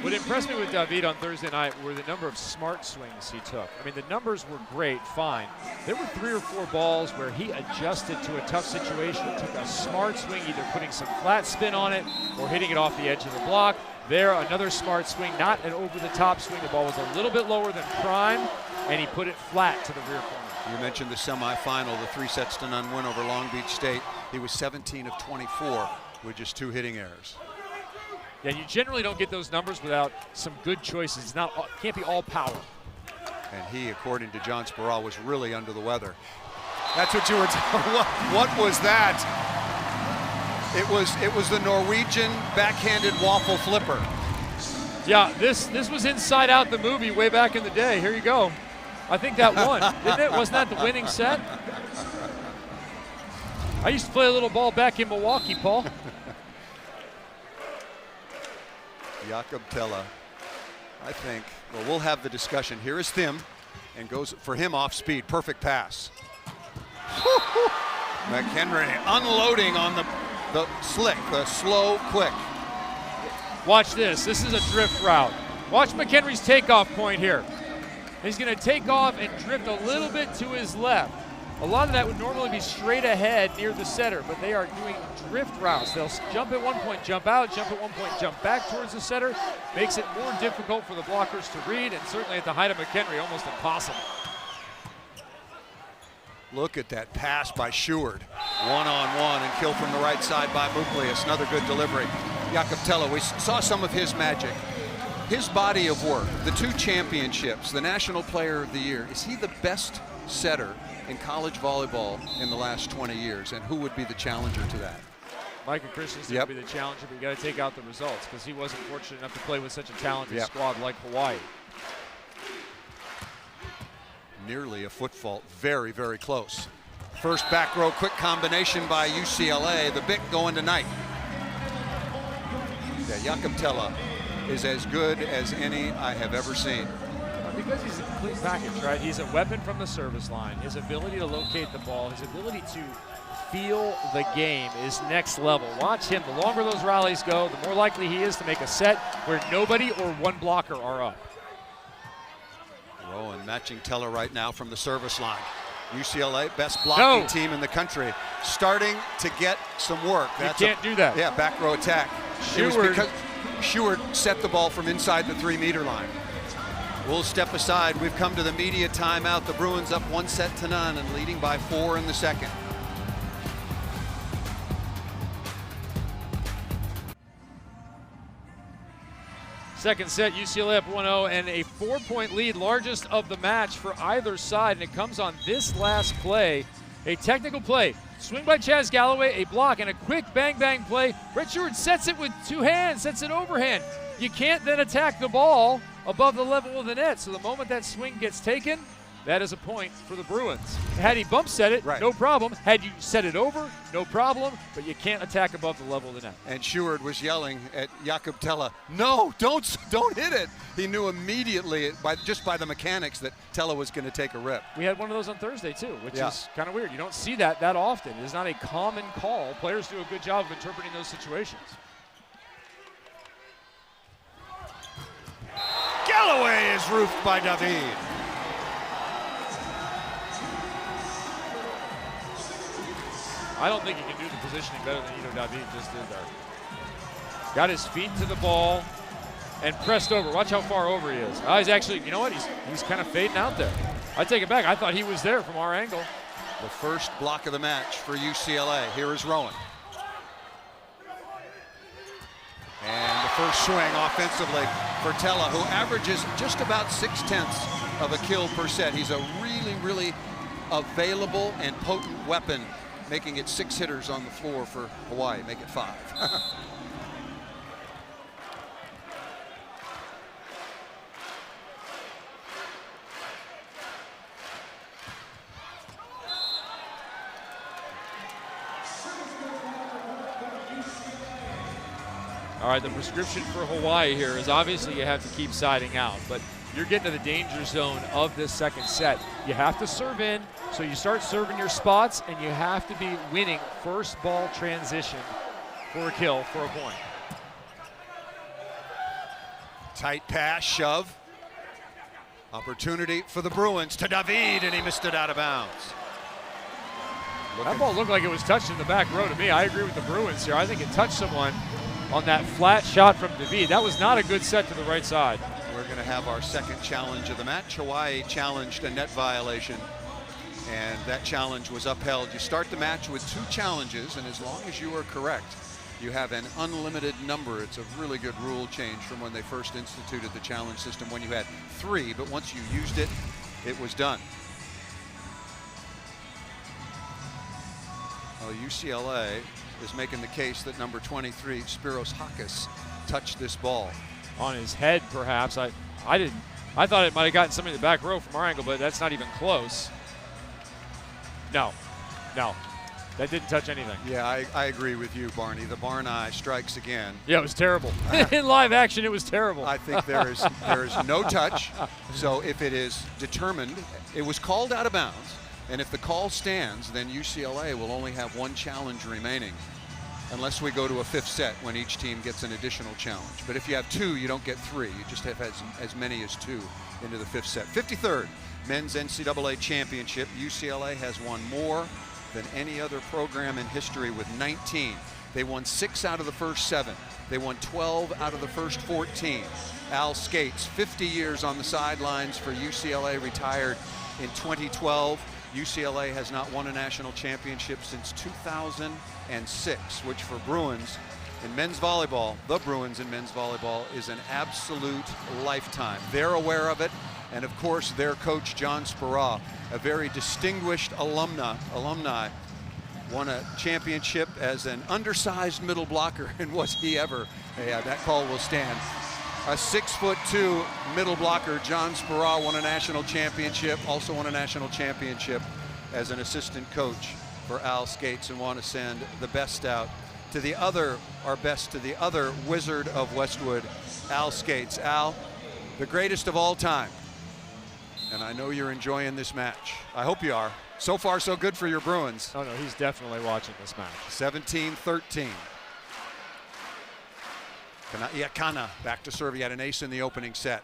What impressed me with David on Thursday night were the number of smart swings he took. I mean, the numbers were great, fine. There were 3 or 4 balls where he adjusted to a tough situation, took a smart swing, either putting some flat spin on it or hitting it off the edge of the block. There, another smart swing, not an over-the-top swing. The ball was a little bit lower than prime, and he put it flat to the rear corner. You mentioned the semifinal, the 3-0 win over Long Beach State. He was 17 of 24 with just 2 hitting errors. Yeah, you generally don't get those numbers without some good choices. It's not, can't be all power. And he, according to John Sparrow, was really under the weather. That's what you were what was that? It was the Norwegian backhanded waffle flipper. Yeah, this was Inside Out, the movie, way back in the day. Here you go. I think that won, didn't it? Wasn't that the winning set? I used to play a little ball back in Milwaukee, Paul. Jakob Tella, I think, well, we'll have the discussion. Here is Thim, and goes for him off speed. Perfect pass. McHenry unloading on the slick, the slow, quick. Watch this. This is a drift route. Watch McHenry's takeoff point here. He's going to take off and drift a little bit to his left. A lot of that would normally be straight ahead near the setter, but they are doing drift routes. They'll jump at one point, jump out, jump at one point, jump back towards the setter. Makes it more difficult for the blockers to read, and certainly at the height of McHenry, almost impossible. Look at that pass by Seward. One-on-one and kill from the right side by Muklius. Another good delivery. Jakob Tella, we saw some of his magic. His body of work, the 2 championships, the National Player of the Year. Is he the best setter in college volleyball in the last 20 years? And who would be the challenger to that? Micah Christensen would be the challenger, but you got to take out the results because he wasn't fortunate enough to play with such a talented squad like Hawaii. Nearly a foot fault, very, very close. First back row quick combination by UCLA, the big going tonight. Yeah, Jakob Tella is as good as any I have ever seen. Because he's a complete package, right? He's a weapon from the service line. His ability to locate the ball, his ability to feel the game is next level. Watch him. The longer those rallies go, the more likely he is to make a set where nobody or one blocker are up. Rowan matching Tella right now from the service line. UCLA, best blocking team in the country, starting to get some work. That's you can't do that. Yeah, back row attack. It was because Seward set the ball from inside the 3-meter line. We'll step aside. We've come to the media timeout. The Bruins up 1-0 and leading by 4 in the second. Second set, UCLA up 1-0 and a 4-point lead, largest of the match for either side, and it comes on this last play. A technical play. Swing by Chaz Galloway, a block, and a quick bang-bang play. Brett Seward sets it with 2 hands, sets it overhand. You can't then attack the ball above the level of the net. So the moment that swing gets taken, that is a point for the Bruins. Had he bump set it, Right. no problem. Had you set it over, no problem. But you can't attack above the level of the net. And Seward was yelling at Jakob Tella, no, don't hit it. He knew immediately, just by the mechanics, that Tella was going to take a rip. We had one of those on Thursday, too, which Yeah. is kind of weird. You don't see that often. It is not a common call. Players do a good job of interpreting those situations. Galloway is roofed by David. I don't think he can do the positioning better than David just did there. Got his feet to the ball and pressed over. Watch how far over he is. Oh, he's actually, you know what? He's kind of fading out there. I take it back. I thought he was there from our angle. The first block of the match for UCLA. Here is Rowan. And the first swing offensively for Tella, who averages just about 0.6 of a kill per set. He's a really, really available and potent weapon, making it 6 hitters on the floor for Hawaii, make it 5. All right, the prescription for Hawaii here is obviously you have to keep siding out, but you're getting to the danger zone of this second set. You have to serve in, so you start serving your spots, and you have to be winning first ball transition for a kill, for a point. Tight pass, shove. Opportunity for the Bruins to David, and he missed it out of bounds. That ball looked like it was touched in the back row to me. I agree with the Bruins here. I think it touched someone on that flat shot from David. That was not a good set to the right side. We're going to have our second challenge of the match. Hawaii challenged a net violation, and that challenge was upheld. You start the match with 2 challenges, and as long as you are correct, you have an unlimited number. It's a really good rule change from when they first instituted the challenge system, when you had 3, but once you used it, it was done. Well, UCLA is making the case that number 23, Spiros Hakis, touched this ball. On his head, perhaps. I thought it might have gotten somebody in the back row from our angle, but that's not even close. No. That didn't touch anything. Yeah, I agree with you, Barney. The barn eye strikes again. Yeah, it was terrible. In live action, it was terrible. I think there is no touch. So if it is determined, it was called out of bounds. And if the call stands, then UCLA will only have 1 challenge remaining, unless we go to a 5th set when each team gets an additional challenge. But if you have 2, you don't get 3. You just have as many as 2 into the 5th set. 53rd Men's NCAA Championship. UCLA has won more than any other program in history with 19. They won 6 out of the first 7. They won 12 out of the first 14. Al Skates, 50 years on the sidelines for UCLA, retired in 2012. UCLA has not won a national championship since 2006, which for Bruins in men's volleyball, the Bruins in men's volleyball, is an absolute lifetime. They're aware of it, and of course their coach John Speraw, a very distinguished alumni, won a championship as an undersized middle blocker, and was he ever. Yeah, that call will stand. A 6'2" middle blocker, John Speraw, won a national championship, also won a national championship as an assistant coach for Al Skates, and want to send the best out to the other, our best to the other Wizard of Westwood, Al Skates. Al, the greatest of all time. And I know you're enjoying this match. I hope you are. So far, so good for your Bruins. Oh no, he's definitely watching this match. 17-13. Kana back to serve. He had an ace in the opening set.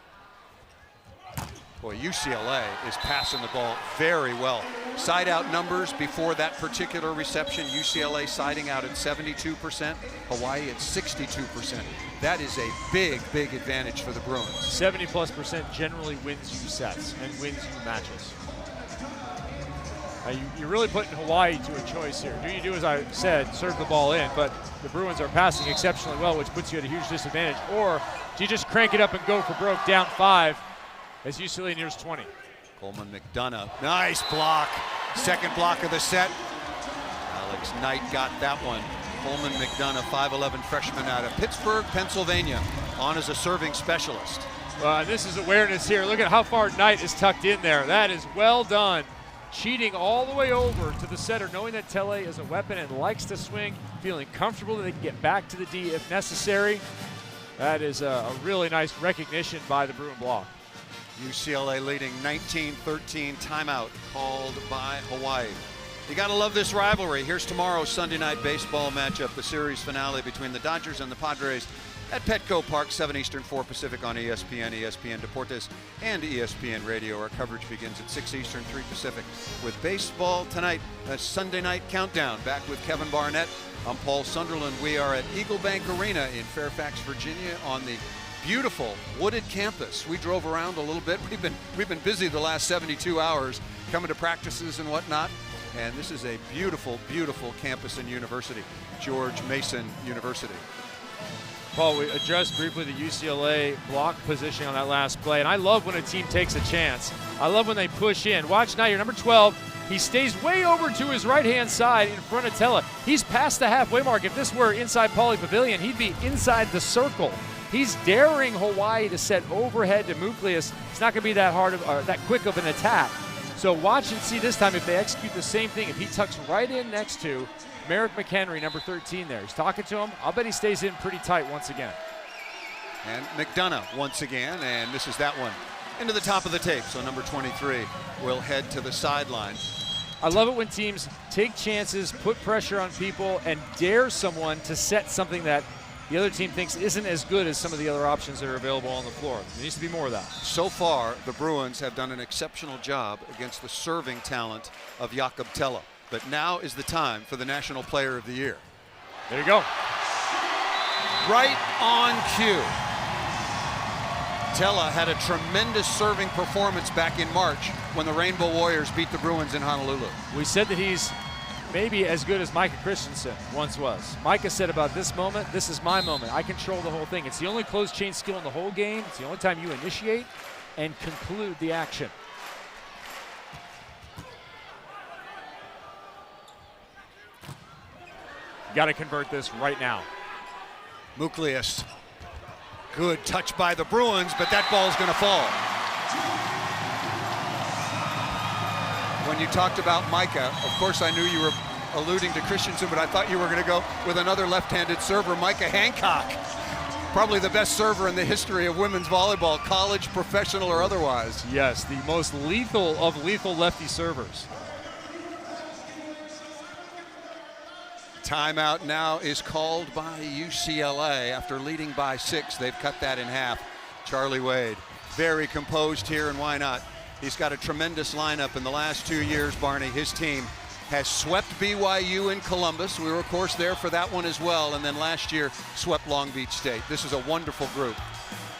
Boy, UCLA is passing the ball very well. Side out numbers before that particular reception, UCLA siding out at 72%, Hawaii at 62%. That is a big, big advantage for the Bruins. 70+% generally wins you sets and wins you matches. You're really putting Hawaii to a choice here. Do you do, as I said, serve the ball in, but the Bruins are passing exceptionally well, which puts you at a huge disadvantage, or do you just crank it up and go for broke down 5 as UCLA nears 20? Coleman McDonough, nice block. Second block of the set. Alex Knight got that one. Coleman McDonough, 5'11" freshman out of Pittsburgh, Pennsylvania, on as a serving specialist. This is awareness here. Look at how far Knight is tucked in there. That is well done. Cheating all the way over to the setter, knowing that Tele is a weapon and likes to swing, feeling comfortable that they can get back to the D if necessary. That is a really nice recognition by the Bruin block. UCLA leading 19-13, timeout called by Hawaii. You gotta love this rivalry. Here's tomorrow's Sunday night baseball matchup, the series finale between the Dodgers and the Padres at Petco Park, 7 Eastern, 4 Pacific on ESPN, ESPN Deportes, and ESPN Radio. Our coverage begins at 6 Eastern, 3 Pacific. With baseball tonight, a Sunday night countdown. Back with Kevin Barnett. I'm Paul Sunderland. We are at Eagle Bank Arena in Fairfax, Virginia, on the beautiful wooded campus. We drove around a little bit. We've been busy the last 72 hours coming to practices and whatnot. And this is a beautiful, beautiful campus and university, George Mason University. Paul, we addressed briefly the UCLA block position on that last play, and I love when a team takes a chance. I love when they push in. Watch now, your number 12. He stays way over to his right-hand side in front of Tella. He's past the halfway mark. If this were inside Pauley Pavilion, he'd be inside the circle. He's daring Hawaii to set overhead to Muklius. It's not going to be that hard of, that quick of an attack. So watch and see this time if they execute the same thing. If he tucks right in next to Merrick McHenry, number 13 there. He's talking to him. I'll bet he stays in pretty tight once again. And McDonough once again, and misses that one into the top of the tape. So number 23 will head to the sideline. I love it when teams take chances, put pressure on people, and dare someone to set something that the other team thinks isn't as good as some of the other options that are available on the floor. There needs to be more of that. So far, the Bruins have done an exceptional job against the serving talent of Jakob Tella. But now is the time for the National Player of the Year. There you go. Right on cue. Tella had a tremendous serving performance back in March when the Rainbow Warriors beat the Bruins in Honolulu. We said that he's maybe as good as Micah Christensen once was. Micah said about this moment, this is my moment. I control the whole thing. It's the only closed chain skill in the whole game. It's the only time you initiate and conclude the action. Got to convert this right now. Muklius. Good touch by the Bruins, but that ball's going to fall. When you talked about Micah, of course I knew you were alluding to Christensen, but I thought you were going to go with another left-handed server, Micah Hancock. Probably the best server in the history of women's volleyball, college, professional, or otherwise. Yes, the most lethal of lethal lefty servers. Timeout now is called by UCLA after leading by 6. They've cut that in half. Charlie Wade, very composed here, and why not? He's got a tremendous lineup. In the last 2 years, Barney, his team has swept BYU in Columbus. We were, of course, there for that one as well. And then last year, swept Long Beach State. This is a wonderful group.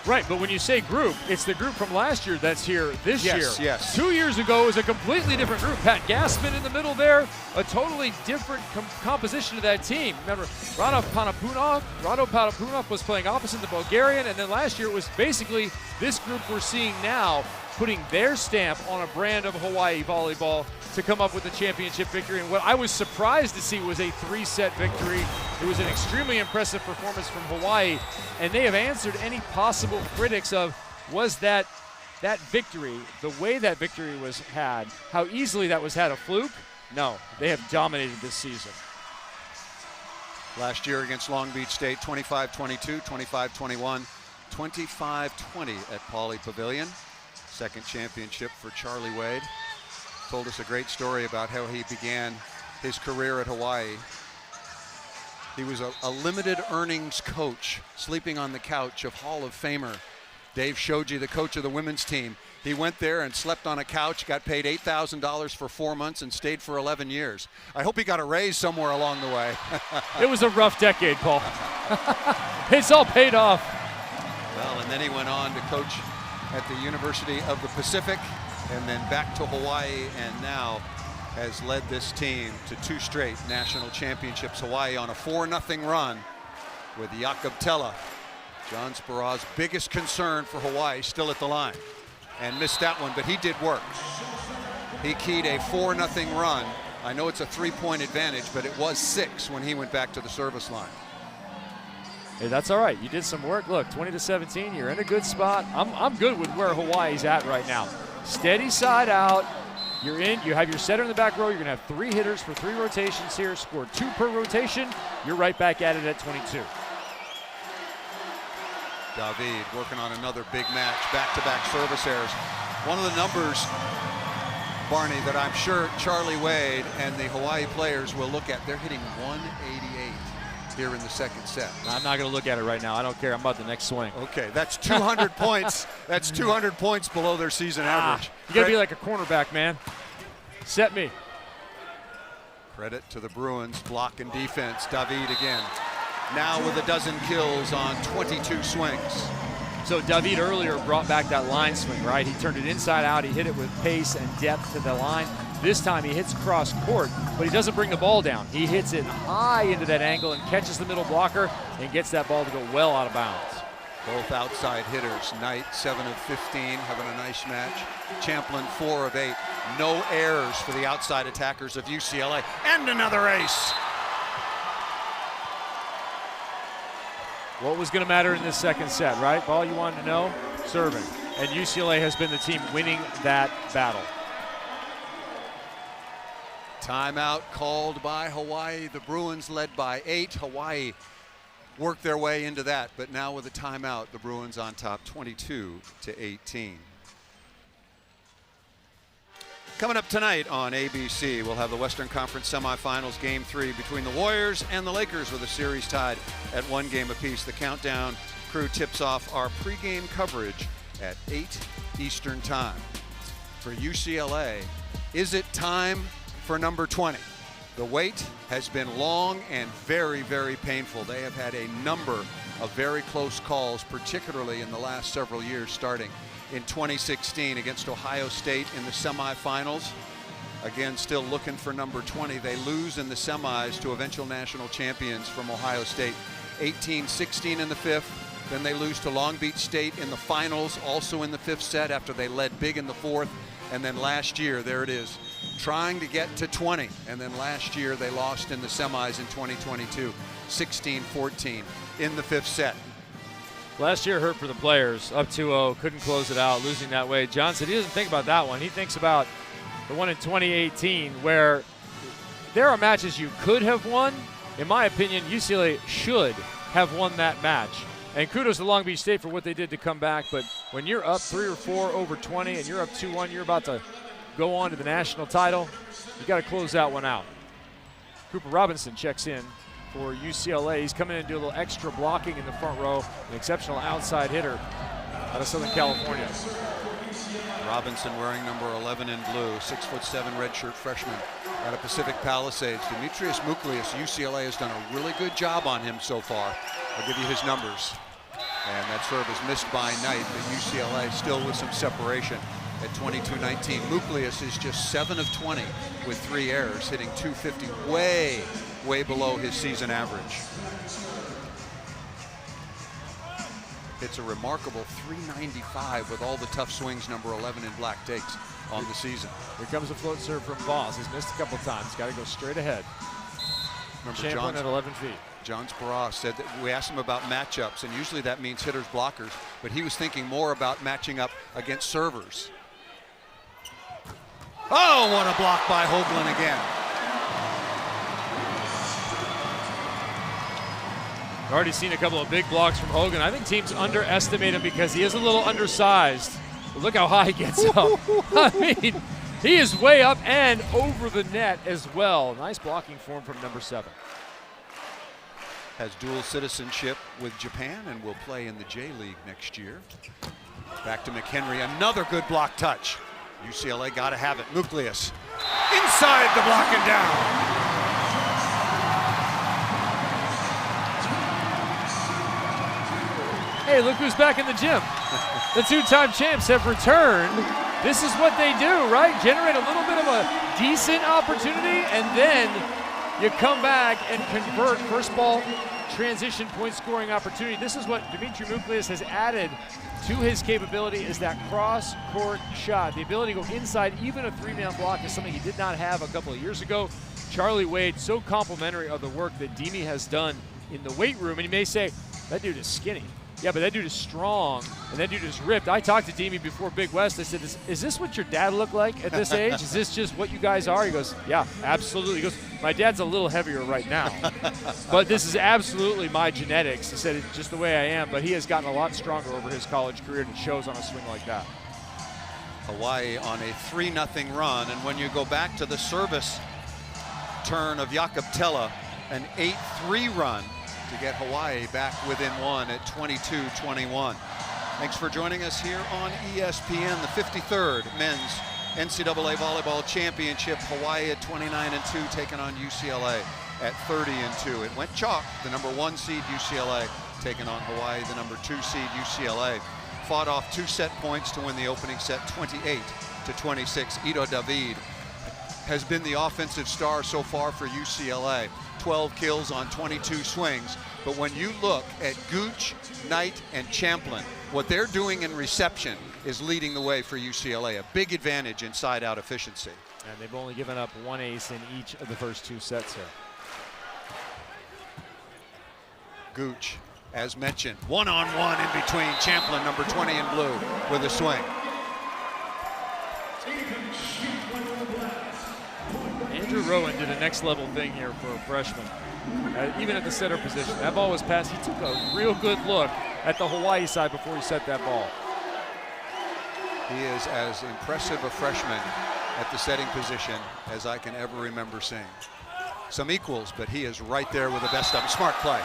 Right, but when you say group, it's the group from last year that's here this year. Yes. 2 years ago was a completely different group. Pat Gassman in the middle there, a totally different composition of that team. Remember, Rado Panapunov was playing opposite the Bulgarian, and then last year it was basically this group we're seeing now putting their stamp on a brand of Hawaii volleyball to come up with the championship victory. And what I was surprised to see was a 3-set victory. It was an extremely impressive performance from Hawaii, and they have answered any possible critics of, was that victory, the way that victory was had, how easily that was had, a fluke? No, they have dominated this season. Last year against Long Beach State, 25-22, 25-21, 25-20 at Pauley Pavilion. Second championship for Charlie Wade. Told us a great story about how he began his career at Hawaii. He was a limited earnings coach, sleeping on the couch of Hall of Famer Dave Shoji, the coach of the women's team. He went there and slept on a couch, got paid $8,000 for 4 months, and stayed for 11 years. I hope he got a raise somewhere along the way. It was a rough decade, Paul. It's all paid off. Well, and then he went on to coach at the University of the Pacific, and then back to Hawaii, and now has led this team to 2 straight national championships. Hawaii on a 4-0 run with Jakob Tella, John Spera's biggest concern for Hawaii, still at the line, and missed that one, but he did work. He keyed a 4-0 run. I know it's a 3-point advantage, but it was 6 when he went back to the service line. Hey, that's all right. You did some work. Look, 20-17. You're in a good spot. I'm good with where Hawaii's at right now. Steady side out. You're in. You have your setter in the back row. You're going to have 3 hitters for 3 rotations here. Score 2 per rotation. You're right back at it at 22. David working on another big match. Back-to-back service errors. One of the numbers, Barney, that I'm sure Charlie Wade and the Hawaii players will look at. They're hitting 188 here in the second set. I'm not going to look at it right now. I don't care. I'm about the next swing. Okay, that's 200 points. That's 200 points below their season average. You got to be like a cornerback, man. Set me. Credit to the Bruins, block and defense. David again. Now with a dozen kills on 22 swings. So David earlier brought back that line swing, right? He turned it inside out. He hit it with pace and depth to the line. This time he hits cross court, but he doesn't bring the ball down. He hits it high into that angle and catches the middle blocker and gets that ball to go well out of bounds. Both outside hitters. Knight 7 of 15, having a nice match. Champlin 4 of 8. No errors for the outside attackers of UCLA. And another ace. What was going to matter in this second set, right? All you wanted to know? Serving. And UCLA has been the team winning that battle. Timeout called by Hawaii. The Bruins led by 8. Hawaii worked their way into that, but now with a timeout, the Bruins on top 22-18. Coming up tonight on ABC, we'll have the Western Conference semifinals game 3 between the Warriors and the Lakers with a series tied at 1 game apiece. The Countdown crew tips off our pregame coverage at 8 Eastern time. For UCLA, is it time for number 20? The wait has been long and very, very painful. They have had a number of very close calls, particularly in the last several years, starting in 2016 against Ohio State in the semifinals. Again, still looking for number 20. They lose in the semis to eventual national champions from Ohio State, 18-16 in the 5th. Then they lose to Long Beach State in the finals, also in the 5th set after they led big in the 4th. And then last year, there it is, trying to get to 20. And then last year, they lost in the semis in 2022, 16-14 in the 5th set. Last year hurt for the players, up 2-0, couldn't close it out, losing that way. Johnson, he doesn't think about that one. He thinks about the one in 2018 where there are matches you could have won. In my opinion, UCLA should have won that match. And kudos to Long Beach State for what they did to come back. But when you're up 3 or 4 over 20 and you're up 2-1, you're about to go on to the national title, you got to close that one out. Cooper Robinson checks in for UCLA. He's coming in to do a little extra blocking in the front row, an exceptional outside hitter out of Southern California. Robinson wearing number 11 in blue, 6'7" redshirt freshman out of Pacific Palisades. Demetrius Muklius, UCLA has done a really good job on him so far. I'll give you his numbers. And that serve is missed by Knight, but UCLA still with some separation at 22-19. Muklius is just 7 of 20 with 3 errors, hitting .250, way below his season average. It's a remarkable .395 with all the tough swings number 11 in black takes on the season. Here comes a float serve from Voss. He's missed a couple times. Got to go straight ahead. Remember, Champlin at 11 feet. John Spara said that we asked him about matchups, and usually that means hitters, blockers, but he was thinking more about matching up against servers. Oh, what a block by Hoagland again. Already seen a couple of big blocks from Hogan. I think teams underestimate him because he is a little undersized. But look how high he gets up. I mean, he is way up and over the net as well. Nice blocking form from number 7. Has dual citizenship with Japan and will play in the J-League next year. Back to McHenry, another good block touch. UCLA got to have it. Muklius inside the block and down. Hey, look who's back in the gym. The 2-time champs have returned. This is what they do, right? Generate a little bit of a decent opportunity, and then you come back and convert first ball transition point scoring opportunity. This is what Dimitri Muklius has added to his capability, is that cross court shot. The ability to go inside even a 3-man block is something he did not have a couple of years ago. Charlie Wade, so complimentary of the work that Dimi has done in the weight room. And you may say, That dude is skinny. Yeah, but that dude is strong, and that dude is ripped. I talked to Demi before Big West. I said, is this what your dad looked like at this age? Is this just what you guys are? He goes, yeah, absolutely. He goes, my dad's a little heavier right now, but this is absolutely my genetics. He said, it's just the way I am, but he has gotten a lot stronger over his college career, and it shows on a swing like that. Hawaii on a 3-0 run, and when you go back to the service turn of Jakob Tella, an 8-3 run to get Hawaii back within one at 22-21. Thanks for joining us here on ESPN. The 53rd Men's NCAA Volleyball Championship. Hawaii at 29-2, taking on UCLA at 30-2. It went chalk. The number 1 seed UCLA taking on Hawaii, the number 2 seed UCLA. Fought off 2 set points to win the opening set, 28-26. Ido David has been the offensive star so far for UCLA. 12 kills on 22 swings. But when you look at Gooch, Knight, and Champlin, what they're doing in reception is leading the way for UCLA. A big advantage in side-out efficiency. And they've only given up 1 ace in each of the first 2 sets here. Gooch, as mentioned, one-on-one in between Champlin, number 20 in blue, with a swing. Andrew Rowan did a next level thing here for a freshman, even at the center position. That ball was passed. He took a real good look at the Hawaii side before he set that ball. He is as impressive a freshman at the setting position as I can ever remember seeing. Some equals, but he is right there with the best of them. Smart play.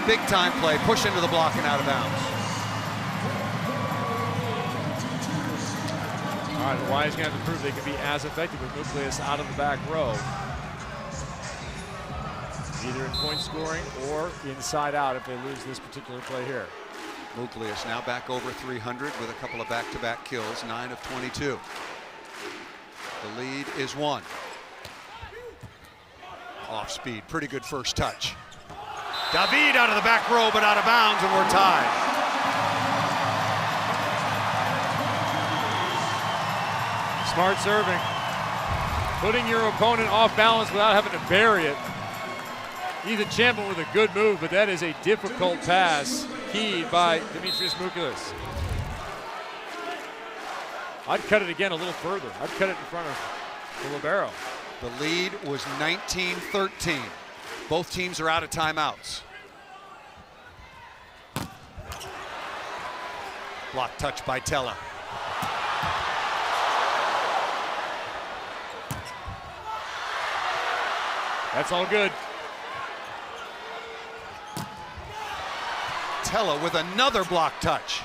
Big time play. Push into the block and out of bounds. All right, Hawaii's going to have to prove they can be as effective with Nucleus out of the back row. Either in point scoring or inside out if they lose this particular play here. Nucleus now back over 300 with a couple of back-to-back kills, 9 of 22. The lead is 1. Off speed, pretty good first touch. David out of the back row, but out of bounds, and we're tied. Smart serving. Putting your opponent off balance without having to bury it. Ethan Champlin with a good move, but that is a difficult pass keyed by Demetrius Nucleus. I'd cut it again a little further. I'd cut it in front of the libero. The lead was 19-13. Both teams are out of timeouts. Block touch by Tella. That's all good. Tella with another block touch.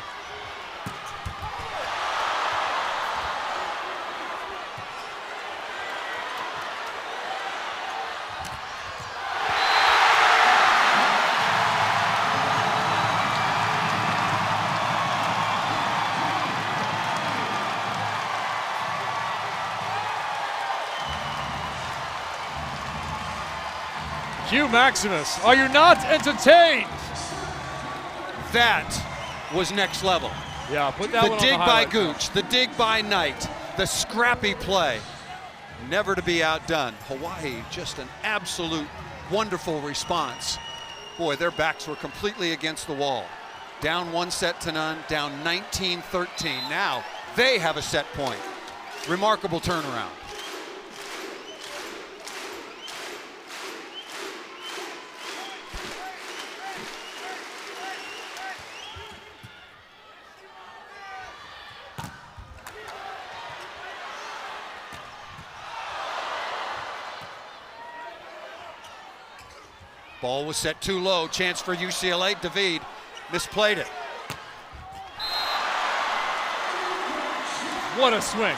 Hugh Maximus, are you not entertained? That was next level. Yeah, put that The one dig on the by highlight. Gooch, the dig by Knight, the scrappy play, never to be outdone. Hawaii, just an absolute wonderful response. Boy, their backs were completely against the wall. Down 1-0, down 19-13. Now they have a set point. Remarkable turnaround. Ball was set too low. Chance for UCLA. David misplayed it. What a swing.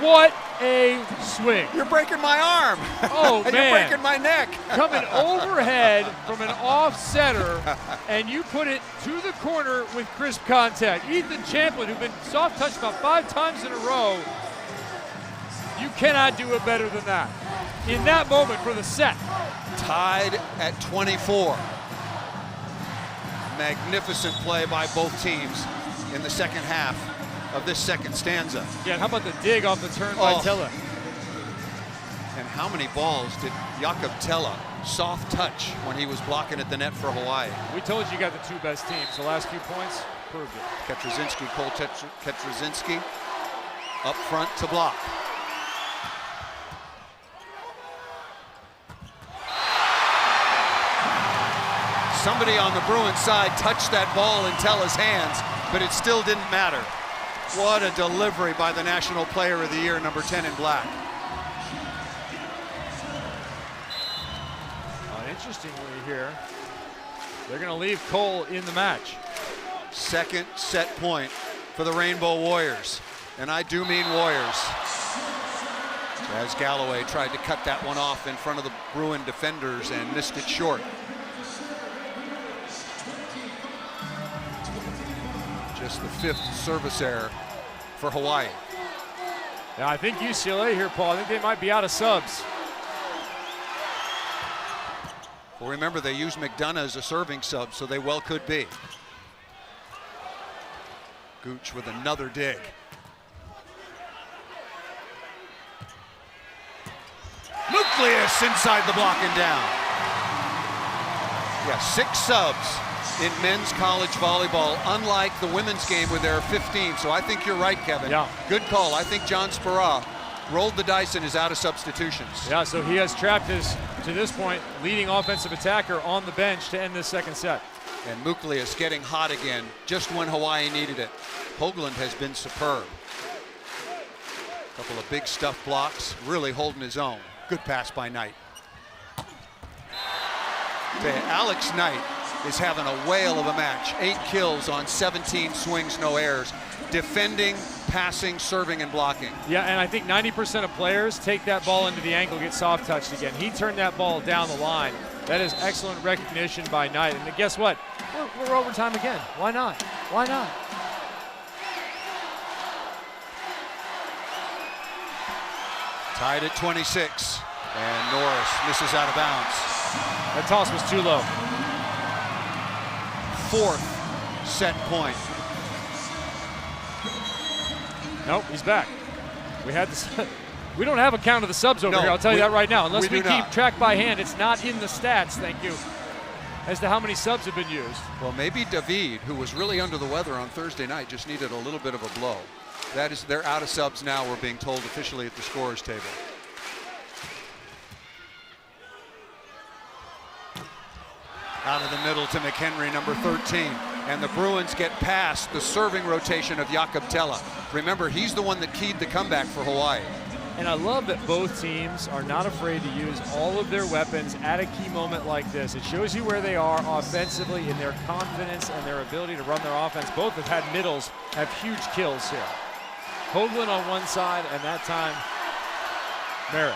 What a swing. You're breaking my arm. Oh, man. You're breaking my neck. Coming overhead from an off-center, and you put it to the corner with crisp contact. Ethan Champlin, who's been soft-touched about 5 times in a row, you cannot do it better than that. In that moment for the set. Tied at 24. Magnificent play by both teams in the second half of this second stanza. Yeah, and how about the dig off the turn by Tella? And how many balls did Jakob Tella soft touch when he was blocking at the net for Hawaii? We told you got the two best teams. The last few points proved it. Ketrzinski, Cole Ketrzinski up front to block. Somebody on the Bruins side touched that ball in Tella's hands, but it still didn't matter. What a delivery by the National Player of the Year, number 10 in black. Interestingly here, they're going to leave Cole in the match. Second set point for the Rainbow Warriors, and I do mean Warriors. As Galloway tried to cut that one off in front of the Bruin defenders and missed it short. Just the 5th service error for Hawaii. Now I think UCLA here, Paul, I think they might be out of subs. Well, remember, they use McDonough as a serving sub, so they well could be. Gooch with another dig. Nucleus inside the block and down. Yeah, 6 subs in men's college volleyball, unlike the women's game where there are 15. So I think you're right, Kevin. Yeah. Good call. I think John Spera rolled the dice and is out of substitutions. Yeah, so he has trapped his, to this point, leading offensive attacker on the bench to end this second set. And Nucleus getting hot again just when Hawaii needed it. Hoagland has been superb. A couple of big stuff blocks, really holding his own. Good pass by Knight. Alex Knight is having a whale of a match. 8 kills on 17 swings, no errors. Defending, passing, serving, and blocking. Yeah, and I think 90% of players take that ball into the ankle, get soft touched again. He turned that ball down the line. That is excellent recognition by Knight. And guess what? We're overtime again. Why not? Why not? Tied at 26. And Norris misses out of bounds. That toss was too low. 4th set point. Nope, he's back. We had this. We don't have a count of the subs over here, I'll tell you that right now. Unless we keep track by hand, it's not in the stats, thank you, as to how many subs have been used. Well, maybe David, who was really under the weather on Thursday night, just needed a little bit of a blow. That is, they're out of subs now, we're being told officially at the scorers table. Out of the middle to McHenry, number 13. And the Bruins get past the serving rotation of Jakob Tella. Remember, he's the one that keyed the comeback for Hawaii. And I love that both teams are not afraid to use all of their weapons at a key moment like this. It shows you where they are offensively in their confidence and their ability to run their offense. Both have had middles, have huge kills here. Hoagland on one side, and that time, Merritt.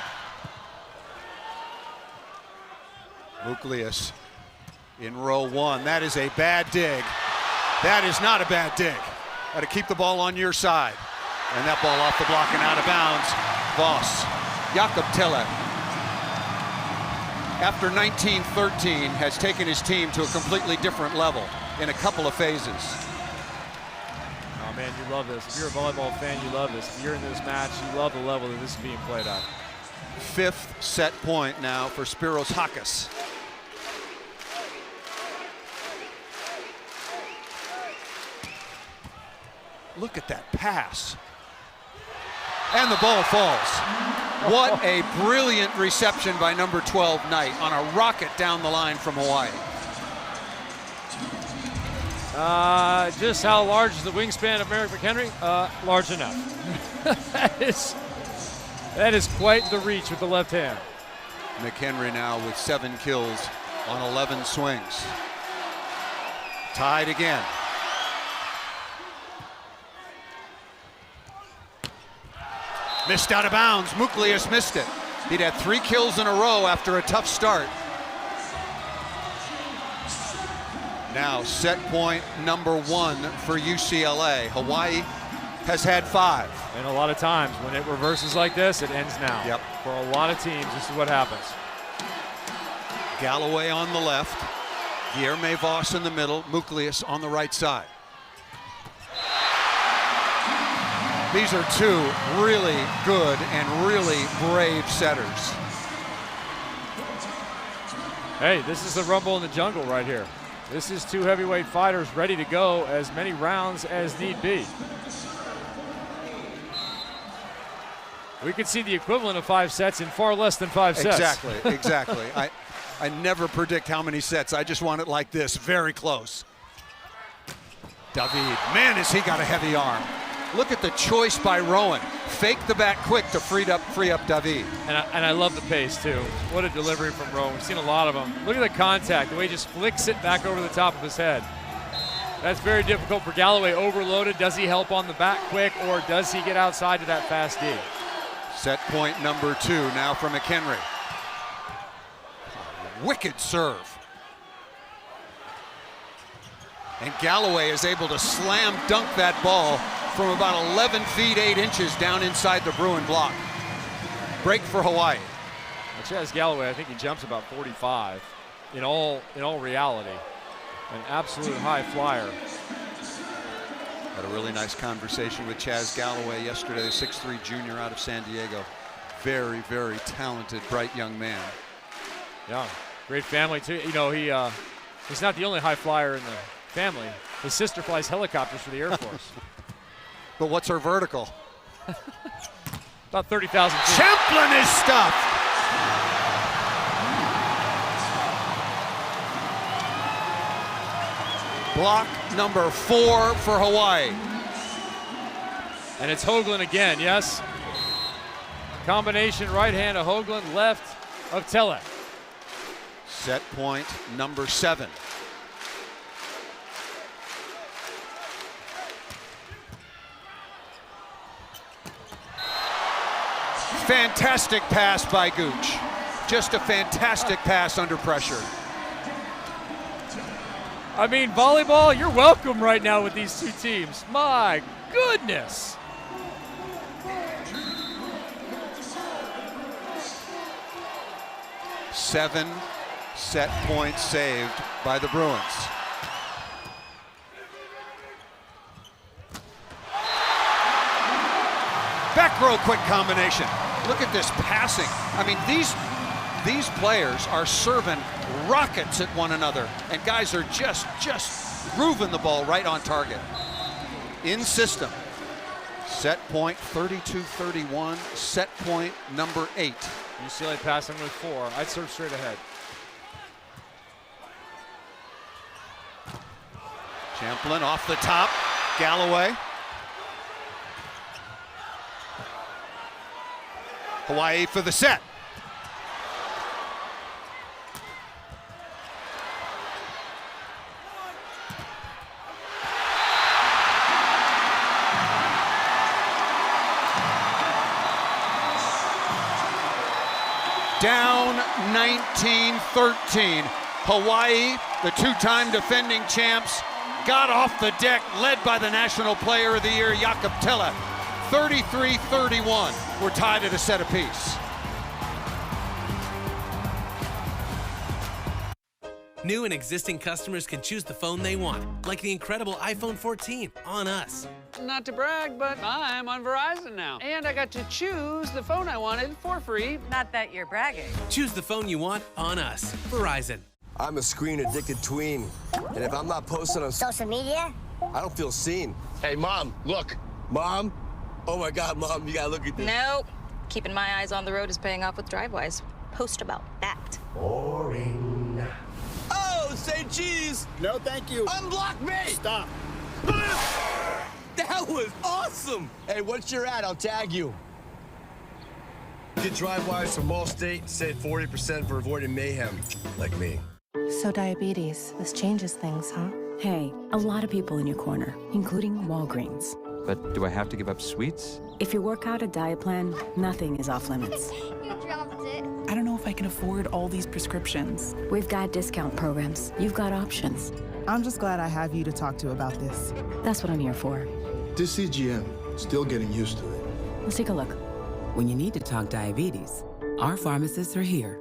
Nucleus in row 1. That is a bad dig. That is not a bad dig. Got to keep the ball on your side. And that ball off the block and out of bounds. Voss. Jakob Tella, after 1913, has taken his team to a completely different level in a couple of phases. Oh man, you love this. If you're a volleyball fan, you love this. If you're in this match, you love the level that this is being played at. 5th set point now for Spiros Hakas. Look at that pass. And the ball falls. What a brilliant reception by number 12, Knight, on a rocket down the line from Hawaii. Just how large is the wingspan of Merrick McHenry? Large enough. that is quite the reach with the left hand. McHenry now with 7 kills on 11 swings. Tied again. Missed out of bounds. Nucleus missed it. He'd had 3 kills in a row after a tough start. Now set point number 1 for UCLA. Hawaii has had 5. And a lot of times when it reverses like this, it ends now. Yep. For a lot of teams, this is what happens. Galloway on the left. Guilherme Voss in the middle. Nucleus on the right side. These are two really good and really brave setters. Hey, this is the rumble in the jungle right here. This is two heavyweight fighters ready to go as many rounds as need be. We could see the equivalent of 5 sets in far less than 5 sets. Exactly. I never predict how many sets. I just want it like this, very close. David, man, has he got a heavy arm. Look at the choice by Rowan. Fake the back quick to free up David. And I love the pace, too. What a delivery from Rowan. We've seen a lot of them. Look at the contact, the way he just flicks it back over the top of his head. That's very difficult for Galloway. Overloaded. Does he help on the back quick, or does he get outside to that fast D? Set point number 2 now for McHenry. Wicked serve. And Galloway is able to slam dunk that ball from about 11 feet 8 inches down inside the Bruin block. Break for Hawaii. Well, Chaz Galloway, I think he jumps about 45 in all reality. An absolute high flyer. Had a really nice conversation with Chaz Galloway yesterday, the 6'3" junior out of San Diego. Very, very talented, bright young man. Yeah, great family too. You know, he's not the only high flyer in the family. His sister flies helicopters for the Air Force. But what's her vertical? About 30,000 feet. Champlin is stuffed. Block number 4 for Hawaii. And it's Hoagland again, yes? Combination right hand of Hoagland, left of Telek. Set point number 7. Fantastic pass by Gooch. Just a fantastic pass under pressure. I mean, volleyball, you're welcome right now with these two teams. My goodness. Seven set points saved by the Bruins. Back row quick combination. Look at this passing. I mean, these players are serving rockets at one another, and guys are just grooving the ball right on target. In system. Set point 32-31. Set point number 8. UCLA passing with 4. I'd serve straight ahead. Champlin off the top. Galloway. Hawaii for the set. Down 19-13. Hawaii, the 2-time defending champs, got off the deck, led by the National Player of the Year, Jakob Tella. 33-31. We're tied at a set apiece. New and existing customers can choose the phone they want, like the incredible iPhone 14 on us. Not to brag, but I'm on Verizon now. And I got to choose the phone I wanted for free. Not that you're bragging. Choose the phone you want on us. Verizon. I'm a screen-addicted tween, and if I'm not posted on Social media? I don't feel seen. Hey, Mom, look. Mom? Oh, my God, Mom, you gotta look at this. Nope. Keeping my eyes on the road is paying off with Drivewise. Post about that. Boring. Oh, say cheese. No, thank you. Unblock me. Stop. That was awesome. Hey, what's your ad? I'll tag you. Get Drivewise from Allstate, save 40% for avoiding mayhem, like me. So diabetes, this changes things, huh? Hey, a lot of people in your corner, including Walgreens. But do I have to give up sweets? If you work out a diet plan, nothing is off limits. You dropped it. I don't know if I can afford all these prescriptions. We've got discount programs. You've got options. I'm just glad I have you to talk to about this. That's what I'm here for. This CGM, still getting used to it. Let's take a look. When you need to talk diabetes, our pharmacists are here.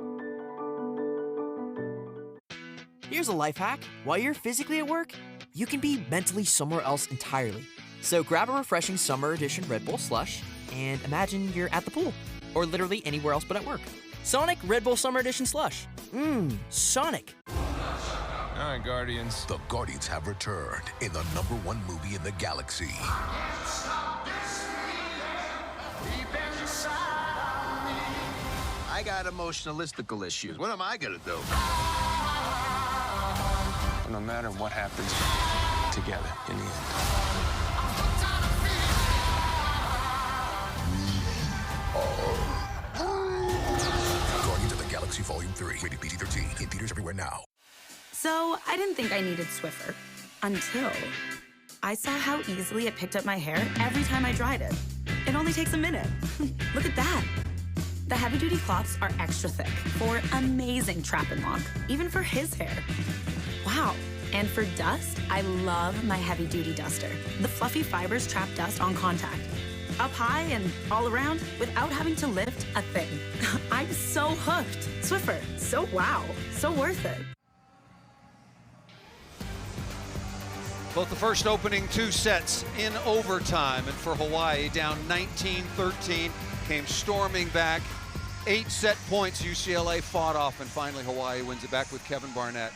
Here's a life hack. While you're physically at work, you can be mentally somewhere else entirely. So grab a refreshing summer edition Red Bull Slush and imagine you're at the pool or literally anywhere else but at work. Sonic Red Bull Summer Edition Slush. Sonic. All right, Guardians. The Guardians have returned in the #1 movie in the galaxy. I got emotionalistical issues. What am I gonna do? No matter what happens, together in the end. Guardians of the Galaxy Volume 3. Rated PG-13. In theaters everywhere now. So I didn't think I needed Swiffer until I saw how easily it picked up my hair every time I dried it. It only takes a minute. Look at that. The heavy-duty cloths are extra thick for amazing trap and lock, even for his hair. Wow. And for dust, I love my heavy-duty duster. The fluffy fibers trap dust on contact, up high and all around without having to lift a thing. I'm so hooked. Swiffer, so wow, so worth it. Both the first opening 2 sets in overtime, and for Hawaii, down 19-13, came storming back. 8 set points UCLA fought off, and finally Hawaii wins it back with Kevin Barnett.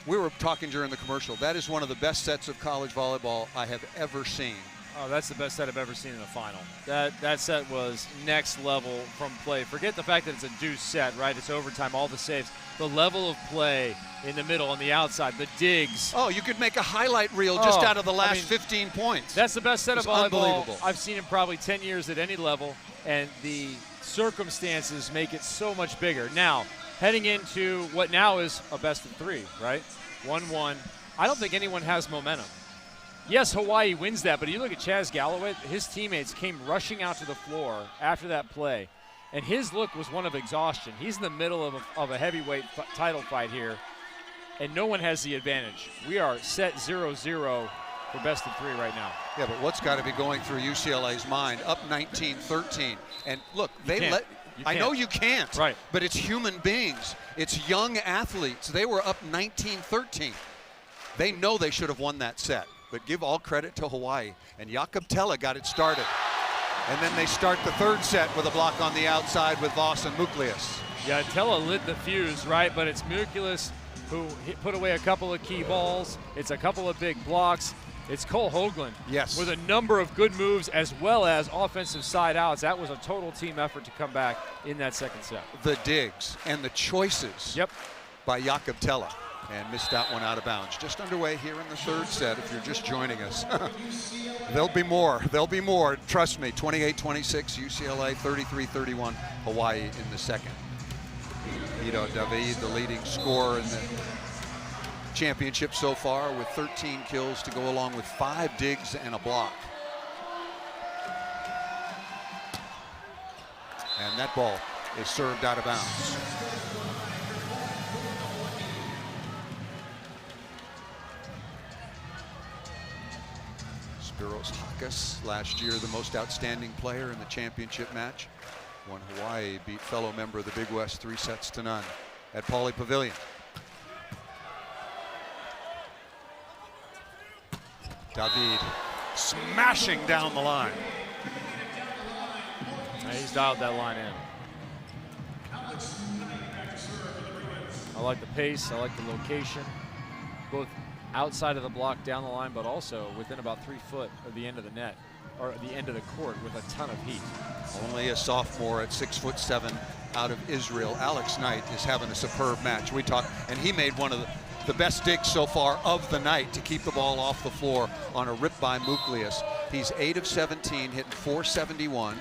We were talking during the commercial. That is one of the best sets of college volleyball I have ever seen. Oh, that's the best set I've ever seen in a final. That set was next level from play. Forget the fact that it's a deuce set, right? It's overtime, all the saves. The level of play in the middle, on the outside, the digs. Oh, you could make a highlight reel just out of the last 15 points. That's the best set of volleyball unbelievable. I've seen in probably 10 years at any level, and the circumstances make it so much bigger. Now, heading into what now is a best of 3, right? 1-1. I don't think anyone has momentum. Yes, Hawaii wins that, but you look at Chaz Galloway, his teammates came rushing out to the floor after that play, and his look was one of exhaustion. He's in the middle of a heavyweight title fight here, and no one has the advantage. We are set 0-0 for best of 3 right now. Yeah, but what's got to be going through UCLA's mind? Up 19-13, and look, I know you can't, right? But it's human beings. It's young athletes. They were up 19-13. They know they should have won that set. But give all credit to Hawaii. And Jakob Tella got it started. And then they start the 3rd set with a block on the outside with Voss and Muklius. Yeah, Tella lit the fuse, right? But it's Muklius who put away a couple of key balls. It's a couple of big blocks. It's Cole Hoagland with a number of good moves as well as offensive side outs. That was a total team effort to come back in that 2nd set. The digs and the choices by Jakob Tella. And missed that one out of bounds. Just underway here in the 3rd set if you're just joining us. There'll be more. There'll be more. Trust me. 28-26 UCLA, 33-31 Hawaii in the 2nd. Ido David, the leading scorer in the championship so far, with 13 kills to go along with 5 digs and a block. And that ball is served out of bounds. Spiros Hakas, last year the most outstanding player in the championship match, when Hawaii beat fellow member of the Big West 3-0 at Pauley Pavilion. David smashing down the line. He's dialed that line in. I like the pace, I like the location, both outside of the block down the line, but also within about 3 foot of the end of the net, or the end of the court with a ton of heat. Only a sophomore at 6'7" out of Israel. Alex Knight is having a superb match. We talked, and he made one of the best digs so far of the night to keep the ball off the floor on a rip by Muklius. He's 8 of 17, hitting .471.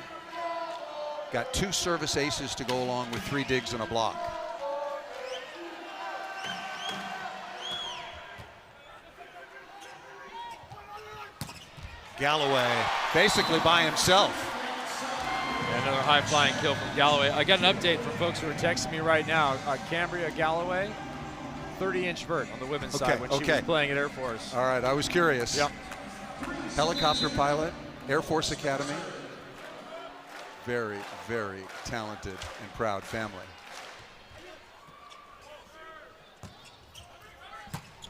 Got 2 service aces to go along with 3 digs and a block. Galloway basically by himself. Yeah, another high-flying kill from Galloway. I got an update from folks who are texting me right now. Cambria Galloway, 30-inch vert on the women's side when she was playing at Air Force. All right, I was curious. Yep. Helicopter pilot, Air Force Academy. Very, very talented and proud family.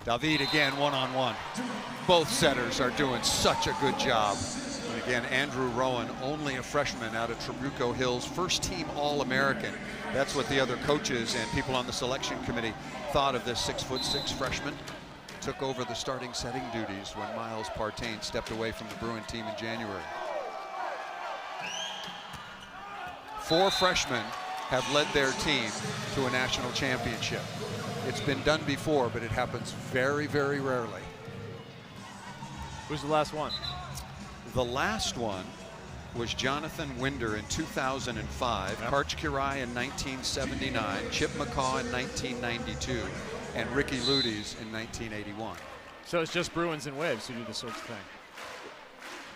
David again, one-on-one. Both setters are doing such a good job. And again, Andrew Rowan, only a freshman out of Trabuco Hills, first team All-American. That's what the other coaches and people on the selection committee thought of this 6'6" freshman. Took over the starting setting duties when Miles Partain stepped away from the Bruin team in January. 4 freshmen have led their team to a national championship. It's been done before, but it happens very, very rarely. Who's the last one? The last one was Jonathan Winder in 2005, Yep. Karch Kirai in 1979, Chip McCaw in 1992, and Ricky Ludes in 1981. So it's just Bruins and Waves who do this sort of thing.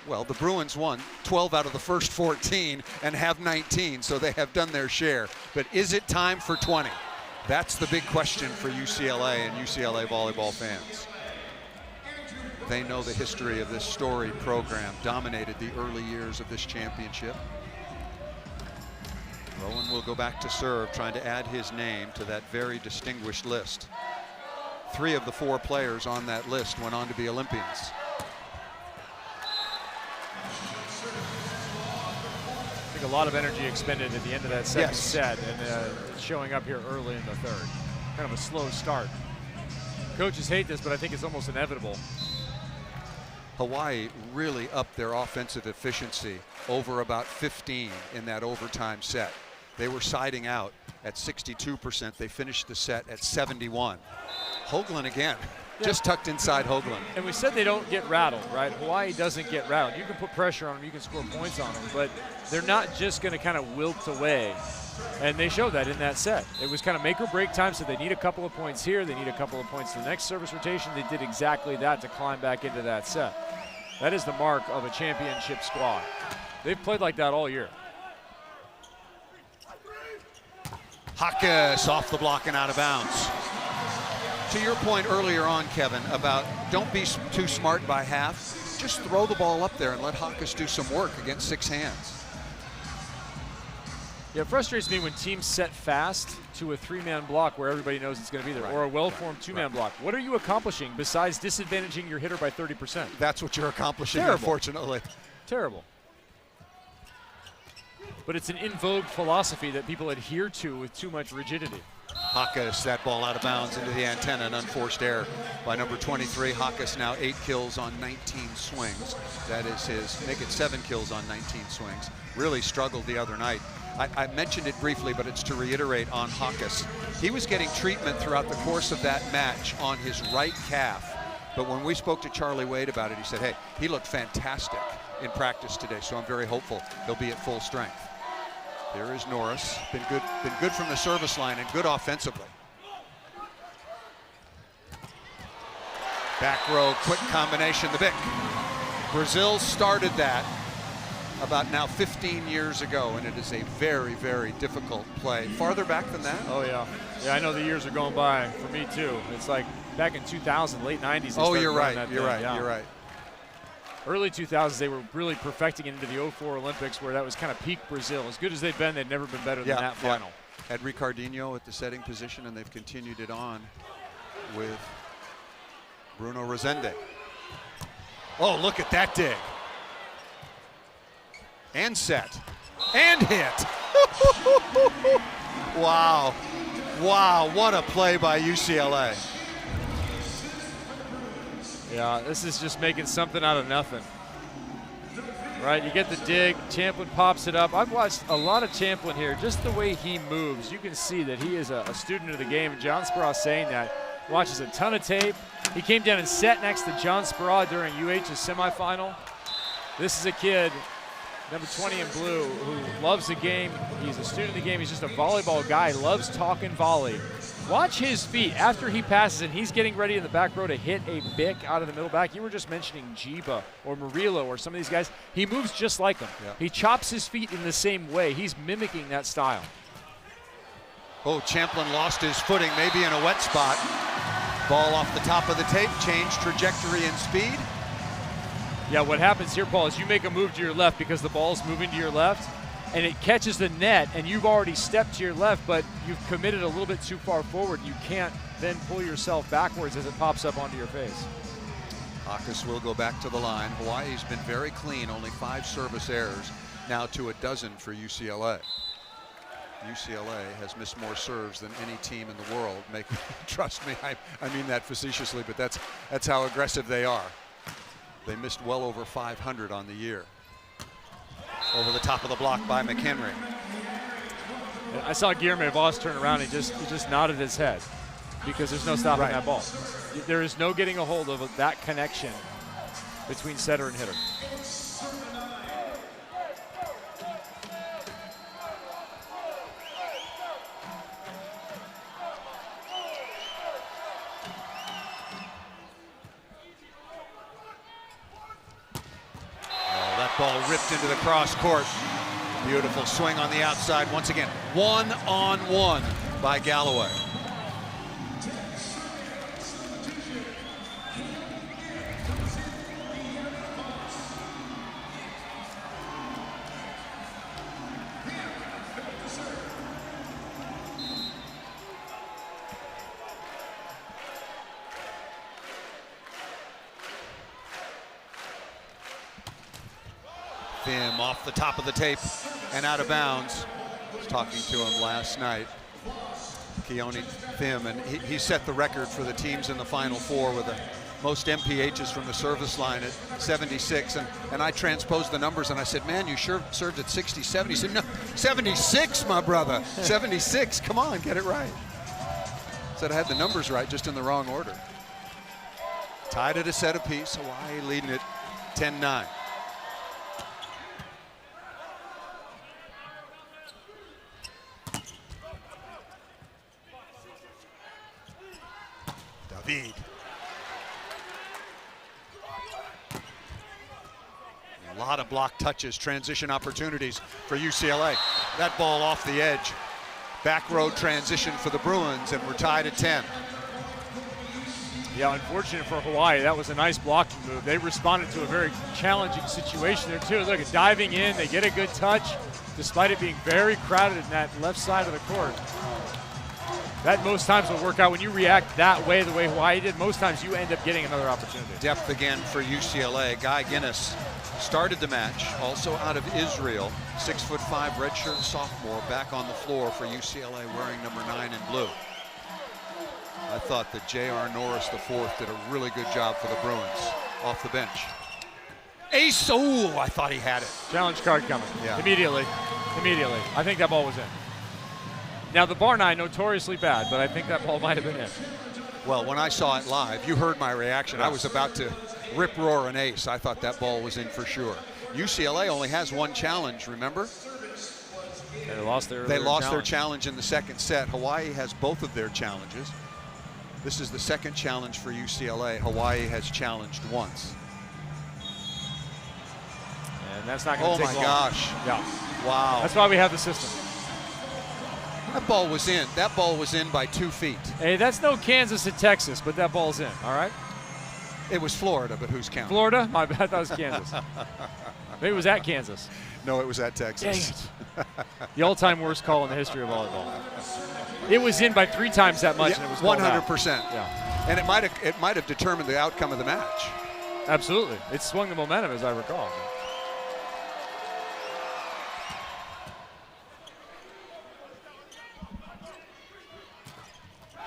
Well, the Bruins won 12 out of the first 14 and have 19, so they have done their share. But is it time for 20? That's the big question for UCLA and UCLA volleyball fans. They know the history of this storied program, dominated the early years of this championship. Rowan will go back to serve, trying to add his name to that very distinguished list. 3 of the 4 players on that list went on to be Olympians. I think a lot of energy expended at the end of that second set, and showing up here early in the third. Kind of a slow start. Coaches hate this, but I think it's almost inevitable. Hawaii really upped their offensive efficiency over about 15 in that overtime set. They were siding out at 62%. They finished the set at 71. Hoagland again, just tucked inside Hoagland. And we said they don't get rattled, right? Hawaii doesn't get rattled. You can put pressure on them, you can score points on them, but they're not just going to kind of wilt away. And they showed that in that set. It was kind of make or break time, so they need a couple of points here, they need a couple of points in the next service rotation. They did exactly that to climb back into that set. That is the mark of a championship squad. They've played like that all year. Hakas off the block and out of bounds. To your point earlier on, Kevin, about don't be too smart by half. Just throw the ball up there and let Hakas do some work against 6 hands. Yeah, it frustrates me when teams set fast to a 3-man block where everybody knows it's going to be there, or a well-formed 2-man block. What are you accomplishing besides disadvantaging your hitter by 30%? That's what you're accomplishing, Terrible. Unfortunately. Terrible. But it's an in vogue philosophy that people adhere to with too much rigidity. Hakas, that ball out of bounds into the antenna, an unforced error by number 23. Hakas now 8 kills on 19 swings. That is his, make it 7 kills on 19 swings. Really struggled the other night. I mentioned it briefly, but it's to reiterate on Hakas. He was getting treatment throughout the course of that match on his right calf. But when we spoke to Charlie Wade about it, he said, hey, he looked fantastic in practice today, so I'm very hopeful he'll be at full strength. There is Norris, been good from the service line and good offensively. Back row, quick combination, the Bic. Brazil started that about now 15 years ago, and it is a very, very difficult play. Farther back than that? Oh, yeah. Yeah, I know the years are going by for me, too. It's like back in 2000, late 90s. Oh, you're right, you're right, you're right. Early 2000s, they were really perfecting it into the 04 Olympics, where that was kind of peak Brazil. As good as they've been, they've never been better than that final. Had Ricardinho at the setting position, and they've continued it on with Bruno Rezende. Oh, look at that dig. And set. And hit. Wow. Wow, what a play by UCLA. Yeah, this is just making something out of nothing. Right, you get the dig, Champlin pops it up. I've watched a lot of Champlin here, just the way he moves. You can see that he is a student of the game, and John Speraw saying that. Watches a ton of tape. He came down and sat next to John Speraw during UH's semifinal. This is a kid, number 20 in blue, who loves the game. He's a student of the game. He's just a volleyball guy, loves talking volley. Watch his feet after he passes, and he's getting ready in the back row to hit a Bic out of the middle back. You were just mentioning Jiba or Murillo or some of these guys. He moves just like them. Yeah. He chops his feet in the same way. He's mimicking that style. Oh, Champlin lost his footing, maybe in a wet spot. Ball off the top of the tape, change trajectory and speed. Yeah, what happens here, Paul, is you make a move to your left because the ball's moving to your left, and it catches the net, and you've already stepped to your left, but you've committed a little bit too far forward. You can't then pull yourself backwards as it pops up onto your face. Akas will go back to the line. Hawaii's been very clean, only 5 service errors, now to a dozen for UCLA. UCLA has missed more serves than any team in the world. Trust me, I mean that facetiously, but that's how aggressive they are. They missed well over 500 on the year. Over the top of the block by McHenry. I saw Guillermo Voss turn around and he just nodded his head because there's no stopping that ball. There is no getting a hold of that connection between setter and hitter. Ball ripped into the cross court. Beautiful swing on the outside. Once again, 1-on-1 by Galloway. Thim off the top of the tape and out of bounds. I was talking to him last night, Keone Thim, and he set the record for the teams in the Final Four with the most MPHs from the service line at 76. And I transposed the numbers and I said, man, you sure served at 67. He said, no, 76, my brother. 76, come on, get it right. Said I had the numbers right, just in the wrong order. Tied at a set apiece, Hawaii leading it 10-9. David. A lot of block touches, transition opportunities for UCLA. That ball off the edge. Back row transition for the Bruins, and we're tied at 10. Yeah, unfortunate for Hawaii. That was a nice blocking move. They responded to a very challenging situation there too. Look at diving in, they get a good touch, despite it being very crowded in that left side of the court. That most times will work out when you react that way, the way Hawaii did. Most times you end up getting another opportunity. Depth again for UCLA. Guy Guinness started the match, also out of Israel. 6'5" redshirt sophomore, back on the floor for UCLA, wearing number 9 in blue. I thought that J.R. Norris IV did a really good job for the Bruins off the bench. Ace, oh, I thought he had it. Challenge card coming. Yeah. Immediately. I think that ball was in. Now the bar 9, notoriously bad, but I think that ball might have been in. Well, when I saw it live, you heard my reaction. I was about to rip-roar an ace. I thought that ball was in for sure. UCLA only has one challenge, remember? They lost their challenge in the second set. Hawaii has both of their challenges. This is the second challenge for UCLA. Hawaii has challenged once. And that's not going to take long. Oh my gosh. Yeah. Wow. That's why we have the system. That ball was in. That ball was in by 2 feet. Hey, that's no Kansas and Texas, but that ball's in, all right? It was Florida, but who's counting? Florida? My bad, that was Kansas. Maybe it was at Kansas. No, it was at Texas. Dang it. The all-time worst call in the history of volleyball. It was in by 3 times that much, and it was 100%. Yeah. And it might have determined the outcome of the match. Absolutely. It swung the momentum, as I recall.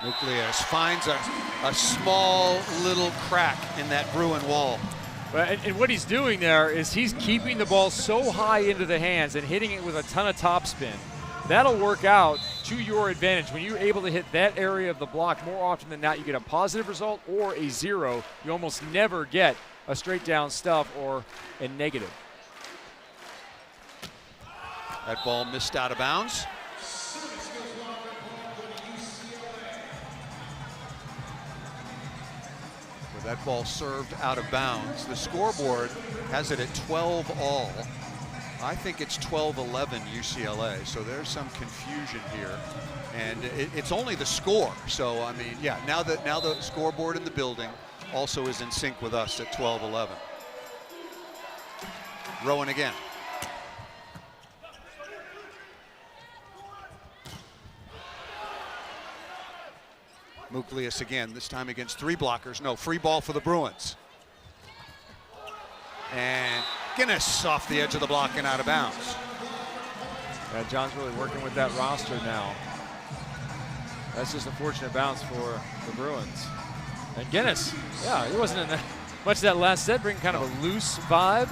Nucleus finds a small little crack in that Bruin wall. And what he's doing there is he's keeping the ball so high into the hands and hitting it with a ton of topspin. That'll work out to your advantage. When you're able to hit that area of the block more often than not, you get a positive result or a 0. You almost never get a straight down stuff or a negative. That ball missed out of bounds. That ball served out of bounds. The scoreboard has it at 12 all. I think it's 12-11 UCLA, so there's some confusion here. And it's only the score. So, I mean, yeah, now the scoreboard in the building also is in sync with us at 12-11. Rowan again. Muklius again, this time against 3 blockers. No, free ball for the Bruins. And Guinness off the edge of the block and out of bounds. Yeah, John's really working with that roster now. That's just a fortunate bounce for the Bruins. And Guinness, yeah, he wasn't in that much of that last set, bringing kind of a loose vibe.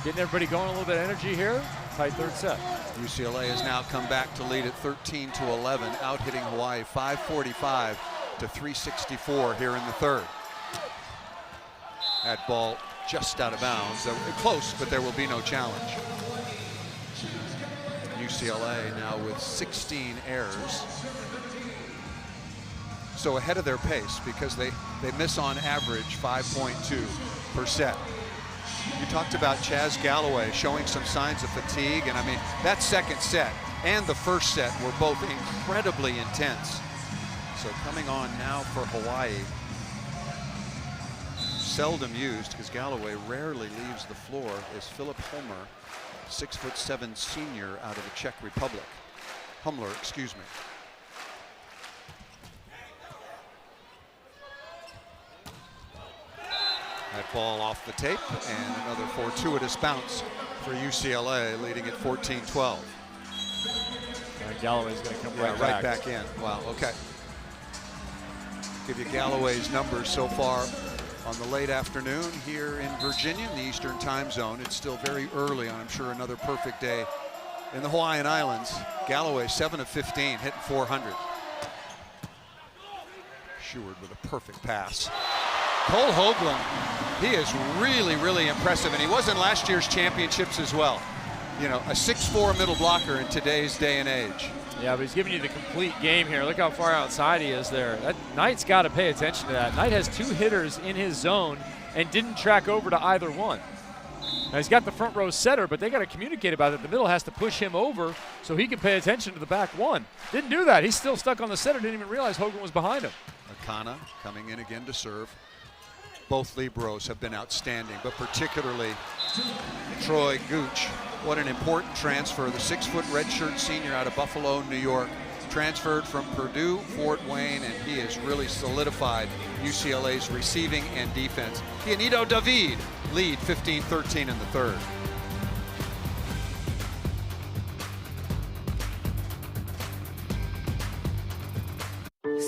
Getting everybody going, a little bit of energy here. Tight third set. UCLA has now come back to lead at 13-11, out hitting Hawaii 545 to 364 here in the third. That ball just out of bounds. Close, but there will be no challenge. UCLA now with 16 errors. So ahead of their pace because they miss on average 5.2 per set. You talked about Chaz Galloway showing some signs of fatigue, and I mean, that second set and the first set were both incredibly intense. So coming on now for Hawaii, seldom used because Galloway rarely leaves the floor, is Philip Humler, 6'7" senior out of the Czech Republic. Humler, excuse me. That ball off the tape and another fortuitous bounce for UCLA, leading at 14-12. Galloway's going to come right back in. Wow, okay. Give you Galloway's numbers so far on the late afternoon here in Virginia in the Eastern time zone. It's still very early on, I'm sure, another perfect day in the Hawaiian Islands. Galloway 7 of 15, hitting 400. Sheward with a perfect pass. Cole Hoagland, he is really, really impressive, and he was in last year's championships as well. You know, a 6'4" middle blocker in today's day and age. Yeah, but he's giving you the complete game here. Look how far outside he is there. That Knight's got to pay attention to that. Knight has 2 hitters in his zone and didn't track over to either one. Now he's got the front row setter, but they got to communicate about it. The middle has to push him over so he can pay attention to the back one. Didn't do that. He's still stuck on the setter. Didn't even realize Hoagland was behind him. Akana coming in again to serve. Both Libros have been outstanding, but particularly Troy Gooch. What an important transfer. The 6-foot redshirt senior out of Buffalo, New York, transferred from Purdue, Fort Wayne, and he has really solidified UCLA's receiving and defense. Gianito David lead 15-13 in the third.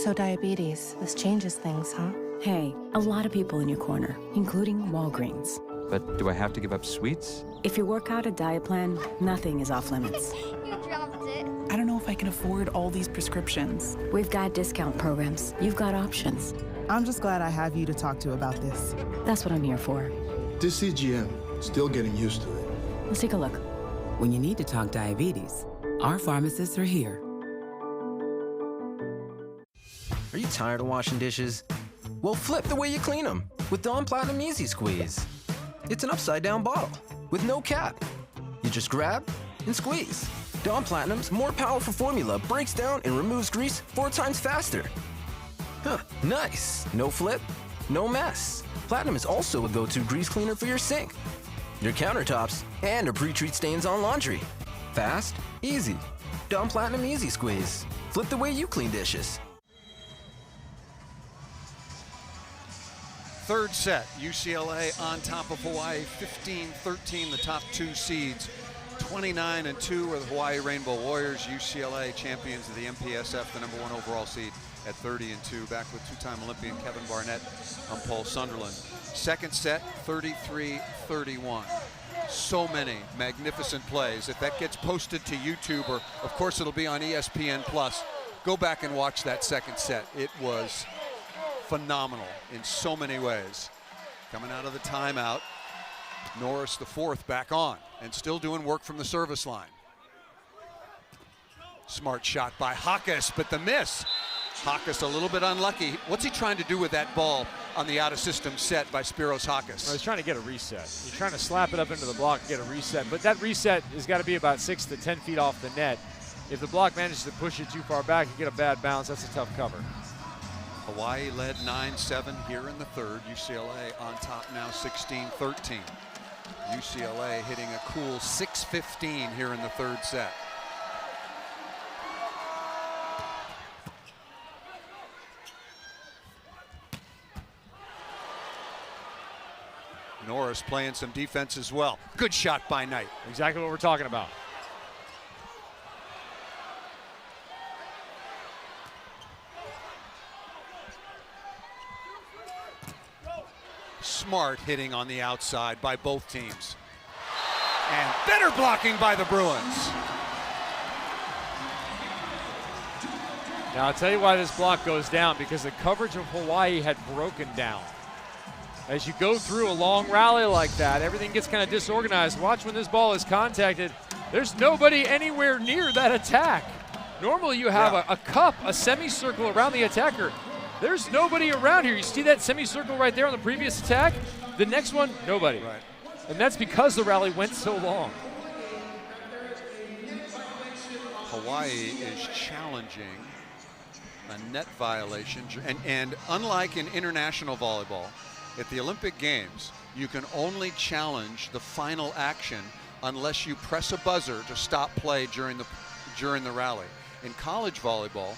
So diabetes, this changes things, huh? Hey, a lot of people in your corner, including Walgreens. But do I have to give up sweets? If you work out a diet plan, nothing is off limits. You dropped it. I don't know if I can afford all these prescriptions. We've got discount programs. You've got options. I'm just glad I have you to talk to about this. That's what I'm here for. This CGM, still getting used to it. Let's take a look. When you need to talk diabetes, our pharmacists are here. Are you tired of washing dishes? Well, flip the way you clean them with Dawn Platinum Easy Squeeze. It's an upside-down bottle with no cap. You just grab and squeeze. Dawn Platinum's more powerful formula breaks down and removes grease 4 times faster. Huh, nice. No flip, no mess. Platinum is also a go-to grease cleaner for your sink, your countertops, and to pre-treat stains on laundry. Fast, easy. Dawn Platinum Easy Squeeze. Flip the way you clean dishes. Third set, UCLA on top of Hawaii, 15-13, the top 2 seeds. 29-2 are the Hawaii Rainbow Warriors. UCLA champions of the MPSF, the #1 overall seed at 30-2, back with 2-time Olympian Kevin Barnett on Paul Sunderland. Second set, 33-31. So many magnificent plays. If that gets posted to YouTube, or of course it'll be on ESPN Plus, go back and watch that second set. It was phenomenal in so many ways. Coming out of the timeout, Norris the 4th back on and still doing work from the service line. Smart shot by Hawkes, but the miss. Hawkes a little bit unlucky. What's he trying to do with that ball on the out-of-system set by Spiros Hawkes? Well, he's trying to get a reset. He's trying to slap it up into the block and get a reset, but that reset has got to be about 6 to 10 feet off the net. If the block manages to push it too far back and get a bad bounce, that's a tough cover. Hawaii led 9-7 here in the third. UCLA on top now 16-13. UCLA hitting a cool 6:15 here in the third set. Norris playing some defense as well. Good shot by Knight. Exactly what we're talking about. Smart hitting on the outside by both teams. And better blocking by the Bruins. Now, I'll tell you why this block goes down, because the coverage of Hawaii had broken down. As you go through a long rally like that, everything gets kind of disorganized. Watch when this ball is contacted. There's nobody anywhere near that attack. Normally you have a cup, a semicircle around the attacker. There's nobody around here. You see that semicircle right there on the previous attack? The next one, nobody. Right. And that's because the rally went so long. Hawaii is challenging a net violation. And unlike in international volleyball, at the Olympic Games, you can only challenge the final action unless you press a buzzer to stop play during the rally. In college volleyball,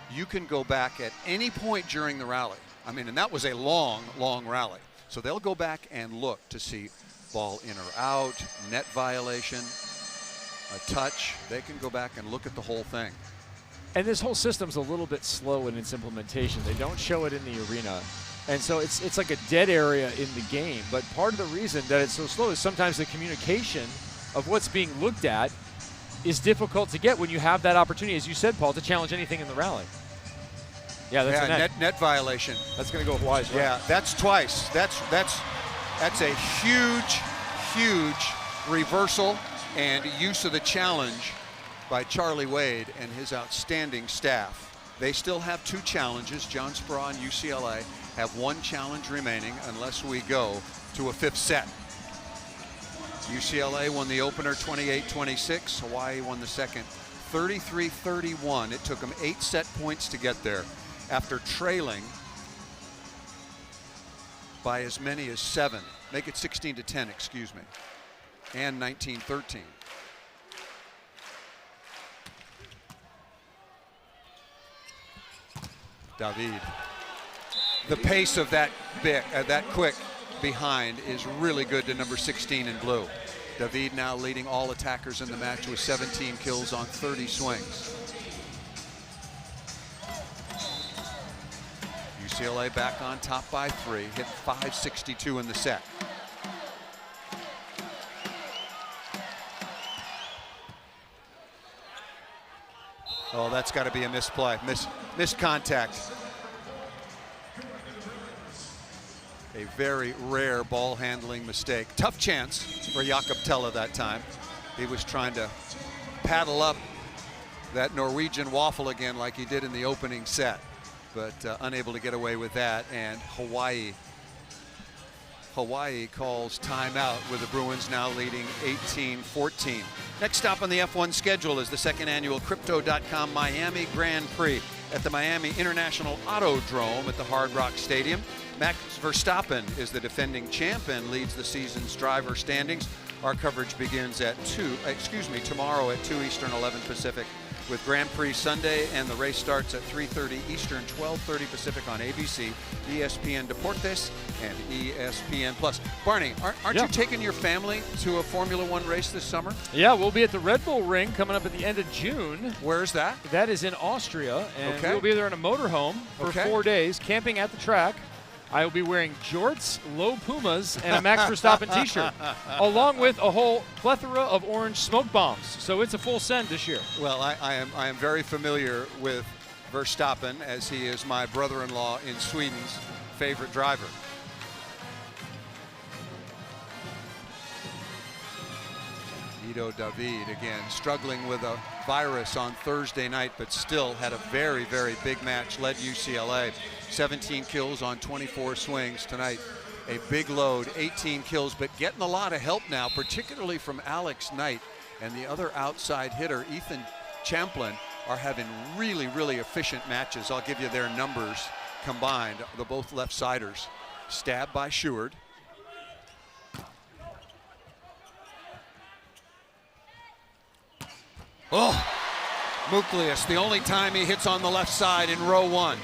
you can go back at any point during the rally. I mean, and that was a long, long rally. So they'll go back and look to see ball in or out, net violation, a touch. They can go back and look at the whole thing. And this whole system's a little bit slow in its implementation. They don't show it in the arena. And so it's like a dead area in the game. But part of the reason that it's so slow is sometimes the communication of what's being looked at is difficult to get when you have that opportunity, as you said, Paul, to challenge anything in the rally. Yeah, that's a net violation. That's going to go Hawaii's way. Yeah, that's twice. That's a huge reversal and use of the challenge by Charlie Wade and his outstanding staff. They still have 2 challenges. John Speraw and UCLA have 1 challenge remaining unless we go to a 5th set. UCLA won the opener 28-26. Hawaii won the second 33-31. It took them 8 set points to get there after trailing by as many as 7. Make it 16-10, excuse me, and 19-13. David. The pace of that quick behind is really good to number 16 in blue. David now leading all attackers in the match with 17 kills on 30 swings. UCLA back on top by 3, hit 562 in the set. Oh, that's got to be a misplay, missed contact. A very rare ball handling mistake. Tough chance for Jakob Tella that time. He was trying to paddle up that Norwegian waffle again like he did in the opening set, but unable to get away with that. And Hawaii calls timeout with the Bruins now leading 18-14. Next stop on the F1 schedule is the 2nd annual Crypto.com Miami Grand Prix at the Miami International Autodrome at the Hard Rock Stadium. Max Verstappen is the defending champ and leads the season's driver standings. Our coverage begins at tomorrow at 2 Eastern, 11 Pacific, with Grand Prix Sunday, and the race starts at 3:30 Eastern, 12:30 Pacific on ABC, ESPN Deportes, and ESPN Plus. Barney, aren't you taking your family to a Formula One race this summer? Yeah, we'll be at the Red Bull Ring coming up at the end of June. Where's that? That is in Austria, and we'll be there in a motorhome for 4 days, camping at the track. I will be wearing jorts, low Pumas, and a Max Verstappen t-shirt, along with a whole plethora of orange smoke bombs. So it's a full send this year. Well, I am very familiar with Verstappen, as he is my brother-in-law in Sweden's favorite driver. Ido David again struggling with a virus on Thursday night, but still had a very, very big match, led UCLA. 17 kills on 24 swings tonight. A big load, 18 kills, but getting a lot of help now, particularly from Alex Knight and the other outside hitter, Ethan Champlin, are having really, really efficient matches. I'll give you their numbers combined. The both left-siders. Stabbed by Schuard. Oh, Muklius, the only time he hits on the left side in row 1.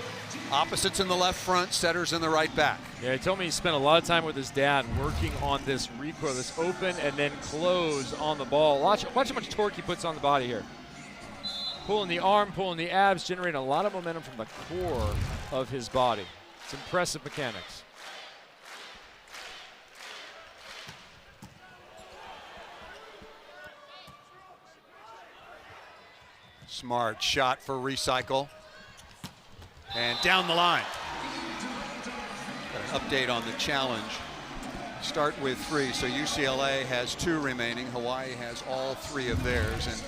Opposites in the left front, setters in the right back. Yeah, he told me he spent a lot of time with his dad working on this recoil, this open and then close on the ball. Watch how much torque he puts on the body here. Pulling the arm, pulling the abs, generating a lot of momentum from the core of his body. It's impressive mechanics. Smart shot for recycle. And down the line. Got an update on the challenge. Start with 3, so UCLA has 2 remaining. Hawaii has all 3 of theirs, and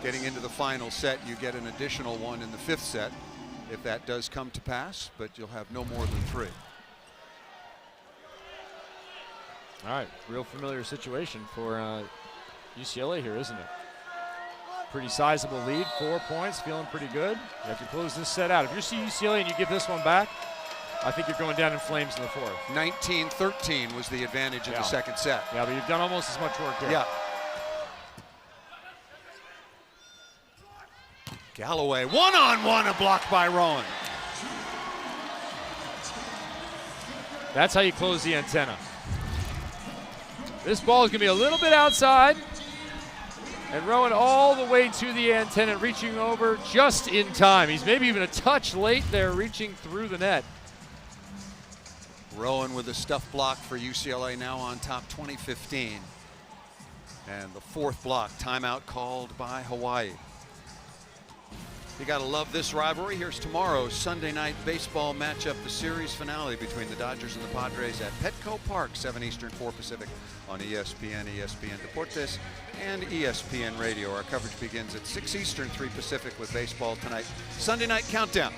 getting into the final set, you get an additional one in the 5th set, if that does come to pass, but you'll have no more than 3. All right, real familiar situation for UCLA here, isn't it? Pretty sizable lead, 4 points, feeling pretty good. You have to close this set out. If you're UCLA and you give this one back, I think you're going down in flames in the 4th. 19-13 was the advantage in the 2nd set. Yeah, but you've done almost as much work here. Yeah. Galloway, one-on-one, a block by Rowan. That's how you close the antenna. This ball is going to be a little bit outside. And Rowan all the way to the antenna, reaching over just in time. He's maybe even a touch late there, reaching through the net. Rowan with a stuff block for UCLA, now on top 20-15. And the 4th block, timeout called by Hawaii. You gotta love this rivalry. Here's tomorrow's Sunday night baseball matchup, the series finale between the Dodgers and the Padres at Petco Park, 7 Eastern, 4 Pacific on ESPN, ESPN Deportes, and ESPN Radio. Our coverage begins at 6 Eastern, 3 Pacific with baseball tonight. Sunday night countdown.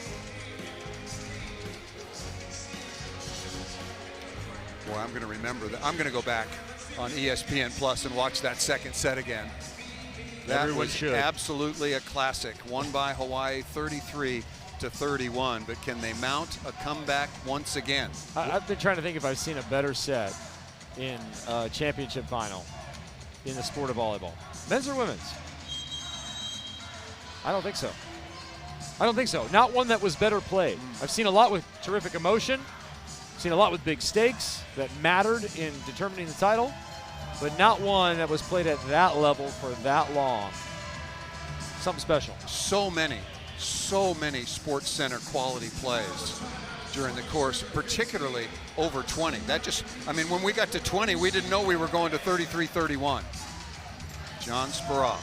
Boy, I'm gonna remember that. I'm gonna go back on ESPN Plus and watch that 2nd set again. That Everyone was should. Absolutely a classic. Won by Hawaii 33-31, but can they mount a comeback once again? I've been trying to think if I've seen a better set in a championship final in the sport of volleyball. Men's or women's? I don't think so. I don't think so. Not one that was better played. I've seen a lot with terrific emotion, seen a lot with big stakes that mattered in determining the title, but not one that was played at that level for that long. Something special. So many Sports Center quality plays during the course, particularly over 20. That just, I mean, when we got to 20, we didn't know we were going to 33-31. John Speraw,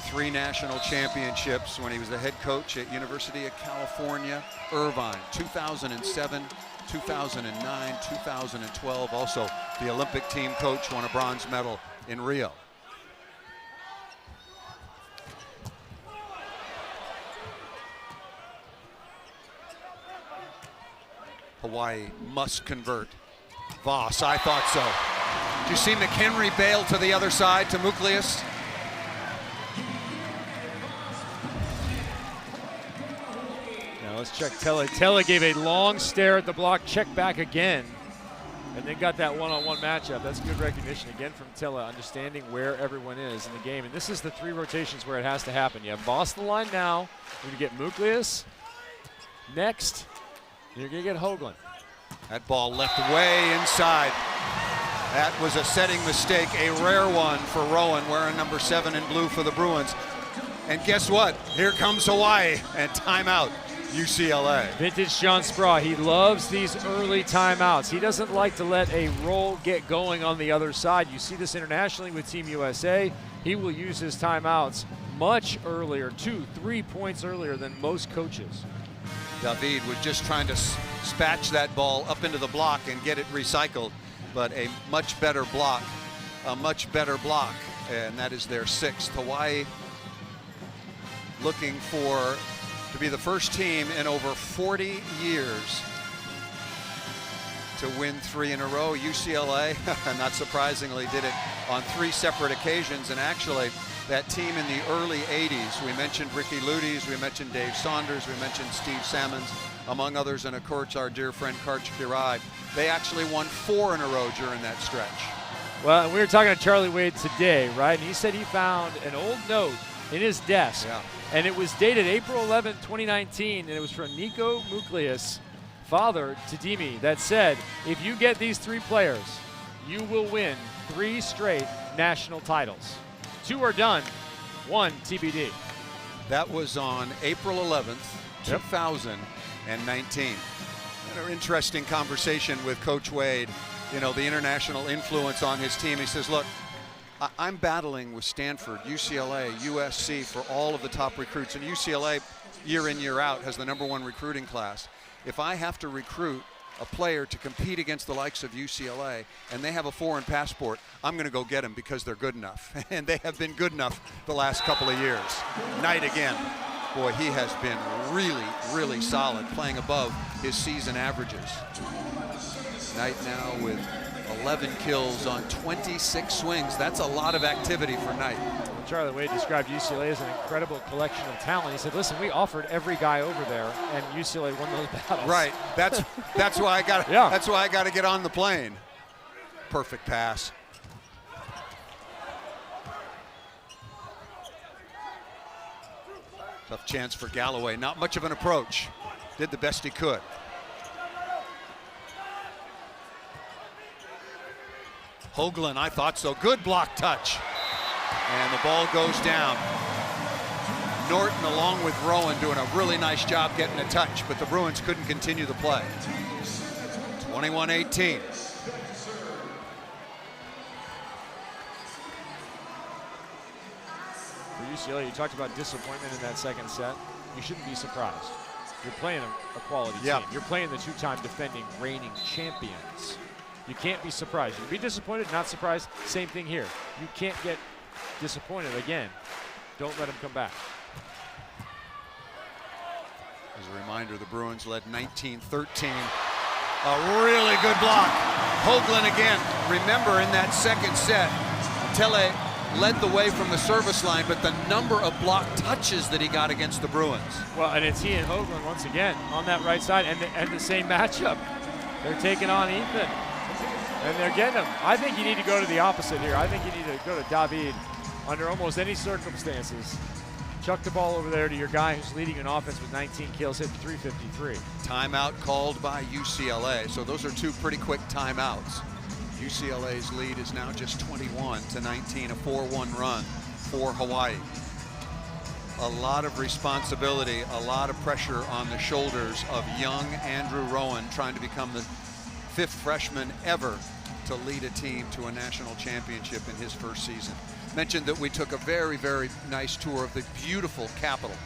3 national championships when he was the head coach at University of California, Irvine, 2007, 2009, 2012. Also the Olympic team coach, won a bronze medal in Rio. Hawaii must convert. Voss, I thought so. Did you see McHenry bail to the other side to Muklius? Now let's check Tella. Tella gave a long stare at the block, check back again, and then got that one-on-one matchup. That's good recognition again from Tella, understanding where everyone is in the game. And this is the 3 rotations where it has to happen. You have Voss on the line now. You're going to get Muklius next. You're going to get Hoagland. That ball left way inside. That was a setting mistake, a rare one for Rowan, wearing number 7 in blue for the Bruins. And guess what? Here comes Hawaii, and timeout, UCLA. Vintage John Speraw. He loves these early timeouts. He doesn't like to let a roll get going on the other side. You see this internationally with Team USA. He will use his timeouts much earlier, 2-3 points earlier than most coaches. David was just trying to spatch that ball up into the block and get it recycled, but a much better block, and that is their 6th. Hawaii looking to be the first team in over 40 years to win 3 in a row. UCLA, not surprisingly, did it on 3 separate occasions, and actually that team in the early 80s, we mentioned Ricky Ludes, we mentioned Dave Saunders, we mentioned Steve Sammons, among others, and of course our dear friend Karch Kirai. They actually won 4 in a row during that stretch. Well, and we were talking to Charlie Wade today, right? And he said he found an old note in his desk, and it was dated April 11, 2019, and it was from Nico Muklius father to Dimi that said, if you get these 3 players, you will win 3 straight national titles. 2 are done, 1 TBD. That was on April 11th, 2019. An interesting conversation with Coach Wade, you know, the international influence on his team. He says, look, I'm battling with Stanford, UCLA, USC for all of the top recruits. And UCLA, year in, year out, has the #1 recruiting class. If I have to recruit a player to compete against the likes of UCLA and they have a foreign passport, I'm going to go get them because they're good enough. And they have been good enough the last couple of years. Knight again. Boy, he has been really, really solid, playing above his season averages. Knight now with 11 kills on 26 swings. That's a lot of activity for Knight. Charlie Wade described UCLA as an incredible collection of talent. He said, listen, we offered every guy over there, and UCLA won those battles. Right. That's why I got that's why I got to get on the plane. Perfect pass. Tough chance for Galloway. Not much of an approach. Did the best he could. Hoagland, I thought so. Good block touch. And the ball goes down. Norton, along with Rowan, doing a really nice job getting a touch, but the Bruins couldn't continue the play. 21-18. For UCLA, you talked about disappointment in that second set. You shouldn't be surprised. You're playing a quality team. You're playing the 2-time defending reigning champions. You can't be surprised. You can be disappointed, not surprised. Same thing here. You can't get disappointed again. Don't let them come back. As a reminder, the Bruins led 19-13. A really good block. Hoagland again. Remember, in that second set, Tele led the way from the service line, but the number of block touches that he got against the Bruins. Well, and it's he and Hoagland once again on that right side, and the same matchup. They're taking on Ethan, and they're getting him. I think you need to go to the opposite here. I think you need to go to David under almost any circumstances. Chuck the ball over there to your guy who's leading an offense with 19 kills, hitting .353. Timeout called by UCLA. So those are 2 pretty quick timeouts. UCLA's lead is now just 21-19, a 4-1 run for Hawaii. A lot of responsibility, a lot of pressure on the shoulders of young Andrew Rowan, trying to become the 5th freshman ever to lead a team to a national championship in his first season. Mentioned that we took a very, very nice tour of the beautiful capital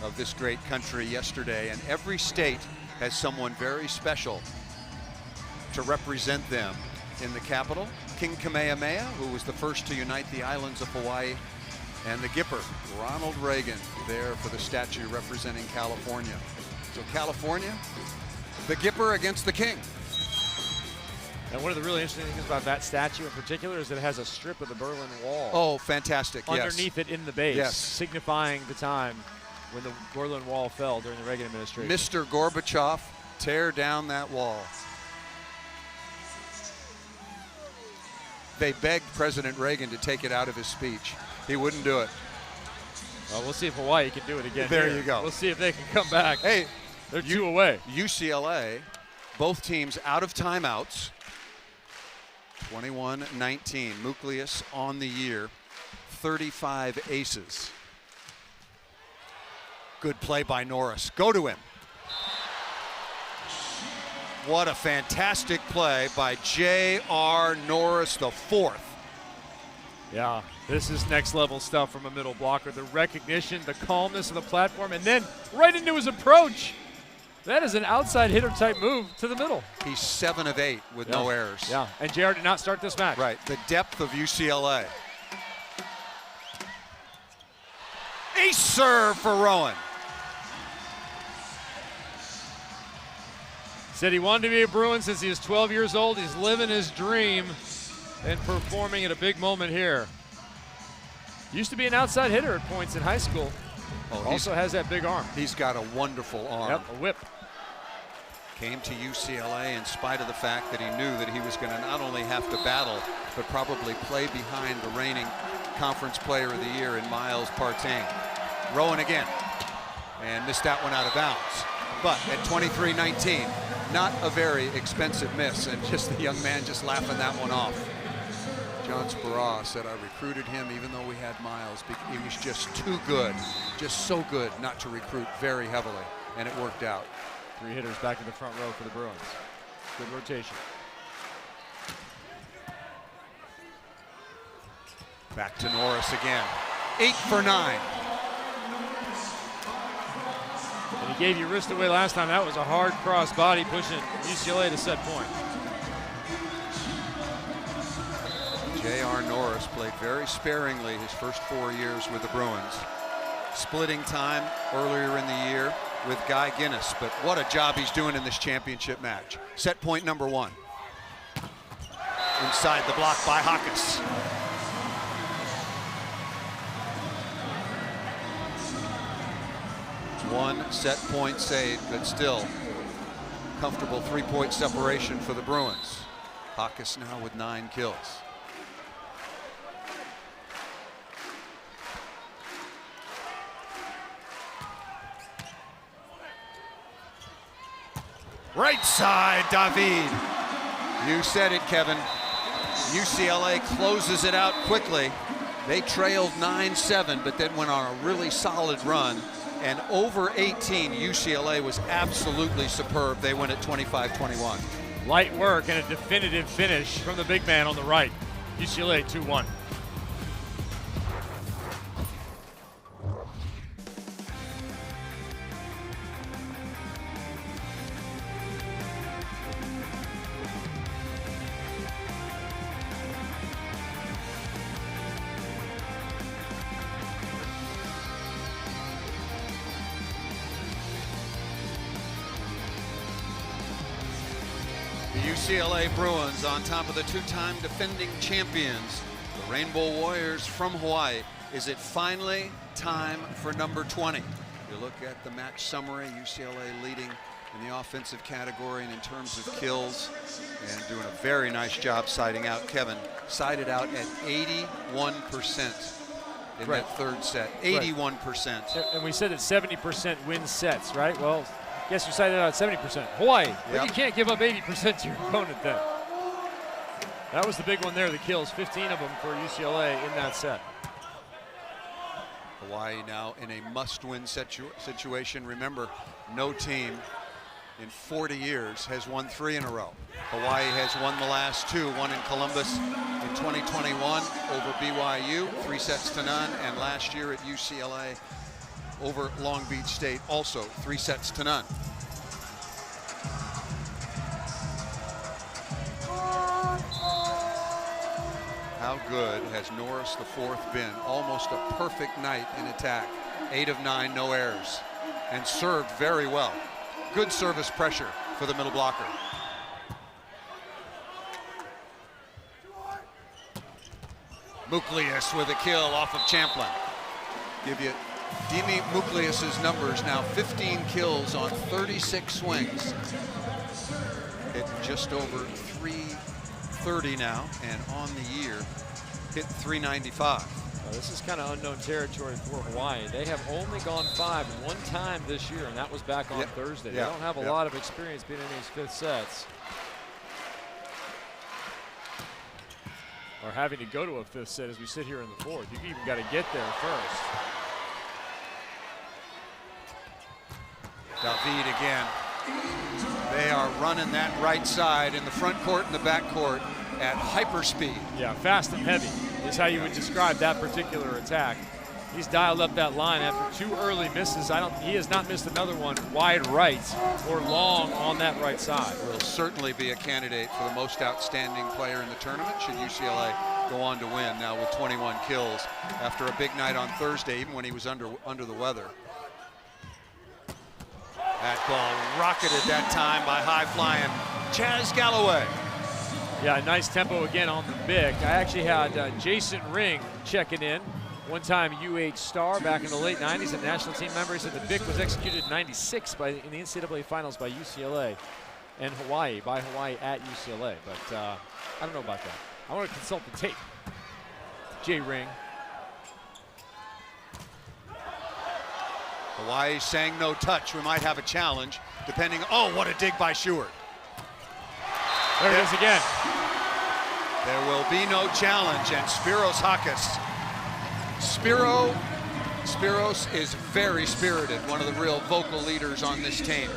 of this great country yesterday, and every state has someone very special to represent them in the capital. King Kamehameha, who was the first to unite the islands of Hawaii, and the Gipper, Ronald Reagan, there for the statue representing California. So California, the Gipper against the King. And one of the really interesting things about that statue in particular is that it has a strip of the Berlin Wall. Oh, fantastic, underneath it in the base, yes, signifying the time when the Berlin Wall fell during the Reagan administration. Mr. Gorbachev, tear down that wall. They begged President Reagan to take it out of his speech. He wouldn't do it. Well, we'll see if Hawaii can do it again. There here. you go. We'll see if they can come back. Hey, they're 2 away. UCLA, both teams out of timeouts. 21-19, Nucleus on the year, 35 aces. Good play by Norris. Go to him. What a fantastic play by J.R. Norris, the 4th. Yeah, this is next level stuff from a middle blocker. The recognition, the calmness of the platform, and then right into his approach. That is an outside hitter type move to the middle. He's 7 of 8 with no errors. Yeah, and JR did not start this match. Right, the depth of UCLA. Ace serve for Rowan. Said he wanted to be a Bruin since he was 12 years old. He's living his dream and performing at a big moment here. Used to be an outside hitter at points in high school. Oh, also has that big arm. He's got a wonderful arm. Yep, a whip. Came to UCLA in spite of the fact that he knew that he was going to not only have to battle, but probably play behind the reigning Conference Player of the Year in Miles Partain. Rowan again, and missed that one out of bounds. But at 23-19, not a very expensive miss, and just the young man just laughing that one off. John Speraw said, I recruited him even though we had Miles. He was just too good, just so good not to recruit very heavily, and it worked out. 3 hitters back in the front row for the Bruins. Good rotation. Back to Norris again. 8 for 9. And he gave you wrist away last time. That was a hard cross body pushing UCLA to set point. J.R. Norris played very sparingly his first 4 years with the Bruins. Splitting time earlier in the year with Guy Guinness, but what a job he's doing in this championship match. Set point number 1. Inside the block by Hawkes. One set point save, but still comfortable 3-point separation for the Bruins. Hawkes now with 9 kills. Right side, David. You said it, Kevin. UCLA closes it out quickly. They trailed 9-7, but then went on a really solid run. And over 18, UCLA was absolutely superb. They win at 25-21. Light work and a definitive finish from the big man on the right. UCLA 2-1. UCLA Bruins on top of the 2-time defending champions, the Rainbow Warriors from Hawaii. Is it finally time for number 20? You look at the match summary, UCLA leading in the offensive category and in terms of kills, and doing a very nice job siding out. Kevin sided out at 81% in Right. that third set. 81%. And we said that 70% win sets, right? Well, guess you cited out at 70%. Hawaii, but Yep. you can't give up 80% to your opponent then. That was the big one there, the kills, 15 of them for UCLA in that set. Hawaii now in a must-win situation. Remember, no team in 40 years has won 3 in a row. Hawaii has won the last 2, one in Columbus in 2021 over BYU, 3-0, and last year at UCLA over Long Beach State, also 3-0. How good has Norris the fourth been? Almost a perfect night in attack. 8 of 9, no errors, and served very well. Good service pressure for the middle blocker. Muklius with a kill off of Champlin. Give you Dimi Muklius's numbers now: 15 kills on 36 swings. Hit just over 330 now, and on the year hit 395. This is kind of unknown territory for Hawaii. They have only gone 5 one time this year, and that was back on Thursday. They don't have a lot of experience being in these fifth sets, or having to go to a fifth set as we sit here in the fourth. You even got to get there first. David again. They are running that right side in the front court and the back court at hyper speed. Yeah, fast and heavy is how you would describe that particular attack. He's dialed up that line after 2 early misses. He has not missed another one wide right or long on that right side. Will certainly be a candidate for the most outstanding player in the tournament should UCLA go on to win now with 21 kills after a big night on Thursday, even when he was under the weather. That ball rocketed that time by high-flying Chaz Galloway. Yeah, nice tempo again on the big. I actually had Jason Ring checking in, one-time UH star back in the late 90s, a national team member. He said the big was executed in 96 in the NCAA finals by UCLA and Hawaii, by Hawaii at UCLA. But I don't know about that. I want to consult the tape. Jay Ring. Hawaii saying no touch. We might have a challenge, depending. Oh, what a dig by Stewart. There it is again. There will be no challenge, and Spiros Hakis. Spiros is very spirited, one of the real vocal leaders on this team.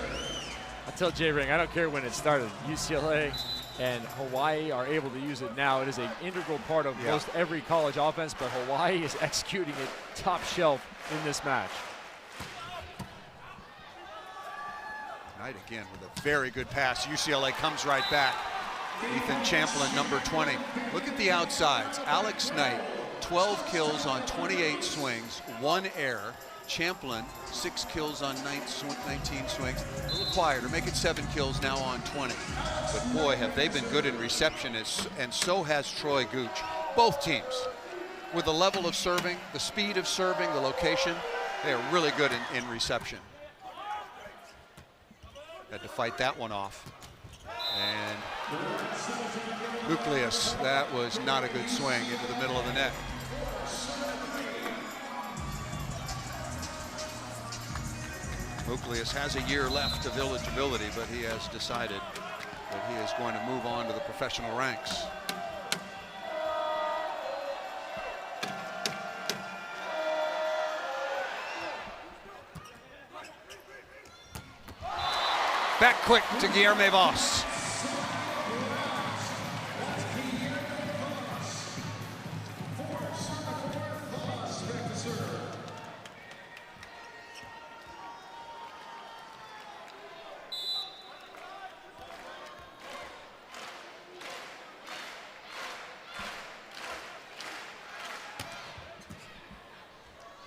I tell J-Ring, I don't care when it started. UCLA and Hawaii are able to use it now. It is an integral part of most every college offense, but Hawaii is executing it top shelf in this match. Knight again with a very good pass. UCLA comes right back. Ethan Champlin, number 20. Look at the outsides. Alex Knight, 12 kills on 28 swings, 1 error. Champlin, 6 kills on 19 swings. A little quieter, make it 7 kills now on 20. But boy, have they been good in reception, and so has Troy Gooch. Both teams, with the level of serving, the speed of serving, the location, they are really good in reception. Had to fight that one off. And Nucleus, that was not a good swing into the middle of the net. Nucleus has a year left of eligibility, but he has decided that he is going to move on to the professional ranks. Back quick to Guilherme Voss.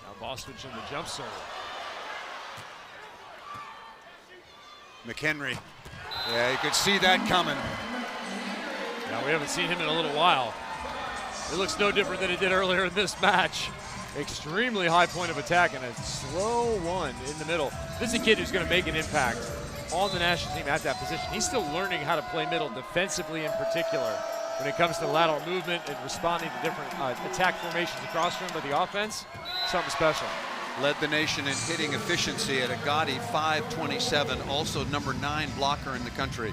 Now Voss switching the jump serve. McHenry. Yeah, you could see that coming. Now we haven't seen him in a little while. It looks no different than it did earlier in this match. Extremely high point of attack and a slow one in the middle. This is a kid who's going to make an impact on the national team at that position. He's still learning how to play middle defensively in particular when it comes to lateral movement and responding to different attack formations across from him. But the offense, something special. Led the nation in hitting efficiency at a gaudy .527, also number 9 blocker in the country.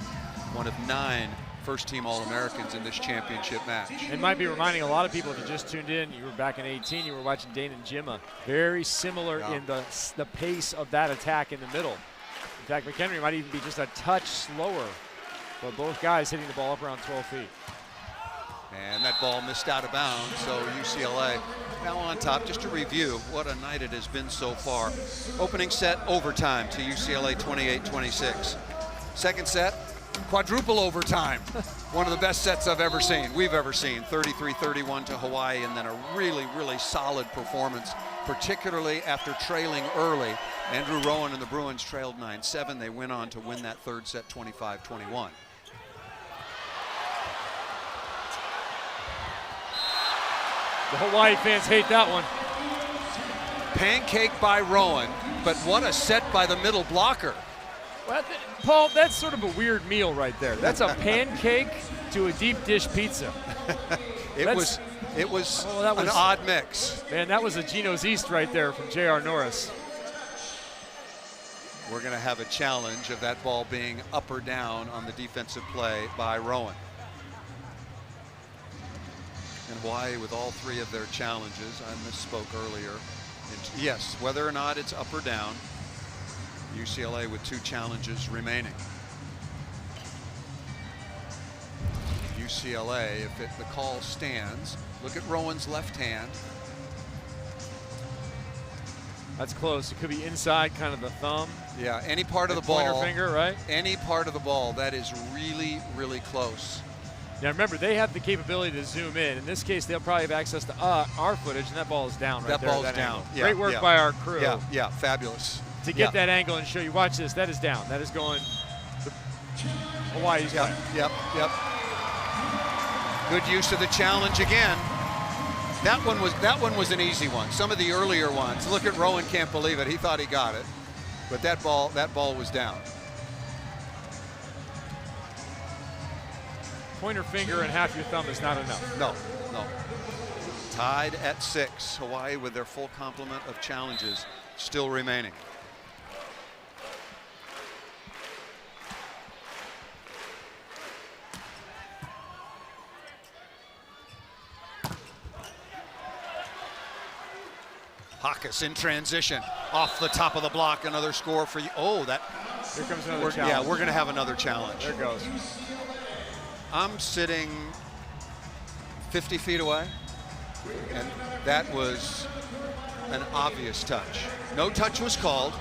One of 9 first-team All-Americans in this championship match. It might be reminding a lot of people, if you just tuned in, you were back in 18, you were watching Dane and Jimma. Very similar in the pace of that attack in the middle. In fact, McHenry might even be just a touch slower, but both guys hitting the ball up around 12 feet. And that ball missed out of bounds, so UCLA now on top. Just to review what a night it has been so far. Opening set, overtime to UCLA 28-26. Second set, quadruple overtime. One of the best sets we've ever seen. 33-31 to Hawaii, and then a really, really solid performance, particularly after trailing early. Andrew Rowan and the Bruins trailed 9-7. They went on to win that third set 25-21. The Hawaii fans hate that one. Pancake by Rowan, but what a set by the middle blocker. Well, Paul, that's sort of a weird meal right there. That's a pancake to a deep dish pizza. It was an odd mix. Man, that was a Geno's East right there from J.R. Norris. We're going to have a challenge of that ball being up or down on the defensive play by Rowan. And Hawaii with all 3 of their challenges. I misspoke earlier. Yes, whether or not it's up or down. UCLA with 2 challenges remaining. UCLA, if the call stands, look at Rowan's left hand. That's close. It could be inside kind of the thumb. Yeah, any part of the ball. Pointer finger, right? Any part of the ball, that is really, really close. Now remember, they have the capability to zoom in. In this case, they'll probably have access to our footage, and that ball is down right there. That ball's down. Yeah, great work by our crew. Yeah, fabulous. To get that angle and show you. Watch this. That is down. That is going to Hawaii's way. Yep. Good use of the challenge again. That one was an easy one. Some of the earlier ones. Look at Rowan, can't believe it. He thought he got it, but that ball was down. Pointer finger and half your thumb is not enough. No. Tied at 6. Hawaii with their full complement of challenges. still remaining. Hawkes in transition, off the top of the block, another score for you. Oh, that. Here comes another challenge. Yeah, we're going to have another challenge. There it goes. I'm sitting 50 feet away, and that was an obvious touch. No touch was called.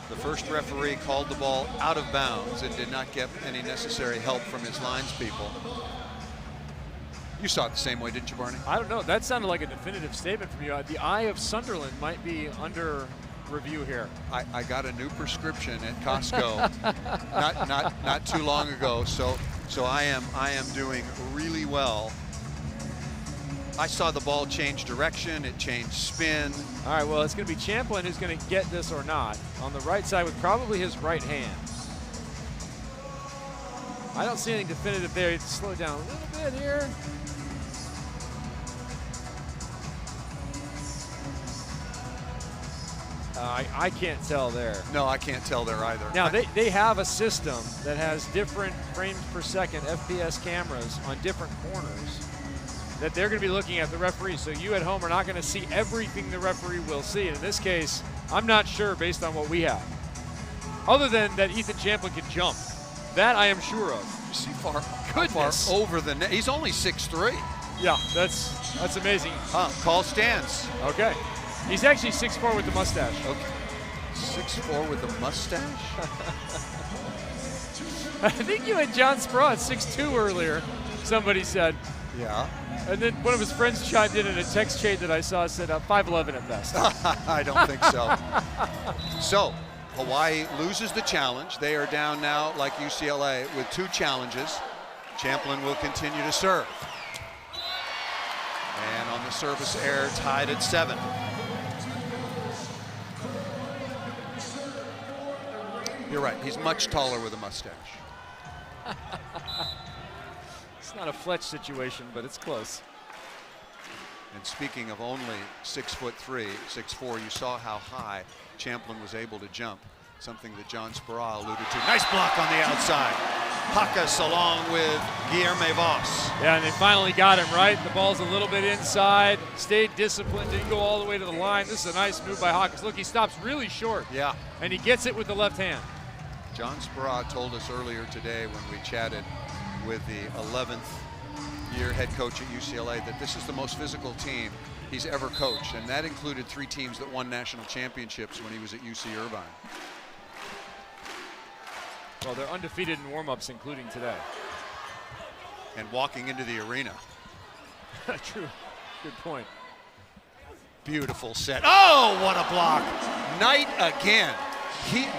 The first referee called the ball out of bounds and did not get any necessary help from his linespeople. You saw it the same way, didn't you, Barney? I don't know. That sounded like a definitive statement from you. The eye of Sunderland might be under review here. I got a new prescription at Costco not too long ago, so I am doing really well. I saw the ball change direction, it changed spin. All right, well, it's going to be Champlin who's going to get this or not. On the right side with probably his right hand. I don't see anything definitive there. You have to slow down a little bit here. I can't tell there. No, I can't tell there either. Now, they have a system that has different frames per second FPS cameras on different corners that they're going to be looking at the referee. So you at home are not going to see everything the referee will see. And in this case, I'm not sure based on what we have. Other than that Ethan Champlin can jump. That I am sure of. You see how far over the net. He's only 6'3". Yeah, that's amazing. Call stands. Okay. He's actually 6'4" with the mustache. Okay. 6'4" with the mustache? I think you had John Sprout 6'2" earlier, somebody said. Yeah. And then one of his friends chimed in a text chain that I saw, said 5'11" at best. I don't think so. So, Hawaii loses the challenge. They are down now, like UCLA, with 2 challenges. Champlin will continue to serve. And on the service error, tied at 7. You're right, he's much taller with a mustache. It's not a Fletch situation, but it's close. And speaking of only 6'3", 6'4", you saw how high Champlin was able to jump, something that John Sproul alluded to. Nice block on the outside. Hawkes along with Guilherme Voss. Yeah, and they finally got him right. The ball's a little bit inside, stayed disciplined, didn't go all the way to the line. This is a nice move by Hawkes. Look, he stops really short. Yeah. And he gets it with the left hand. John Sproul told us earlier today when we chatted with the 11th year head coach at UCLA that this is the most physical team he's ever coached, and that included 3 teams that won national championships when he was at UC Irvine. Well, they're undefeated in warm-ups, including today. And walking into the arena. True. Good point. Beautiful set. Oh, what a block. Knight again.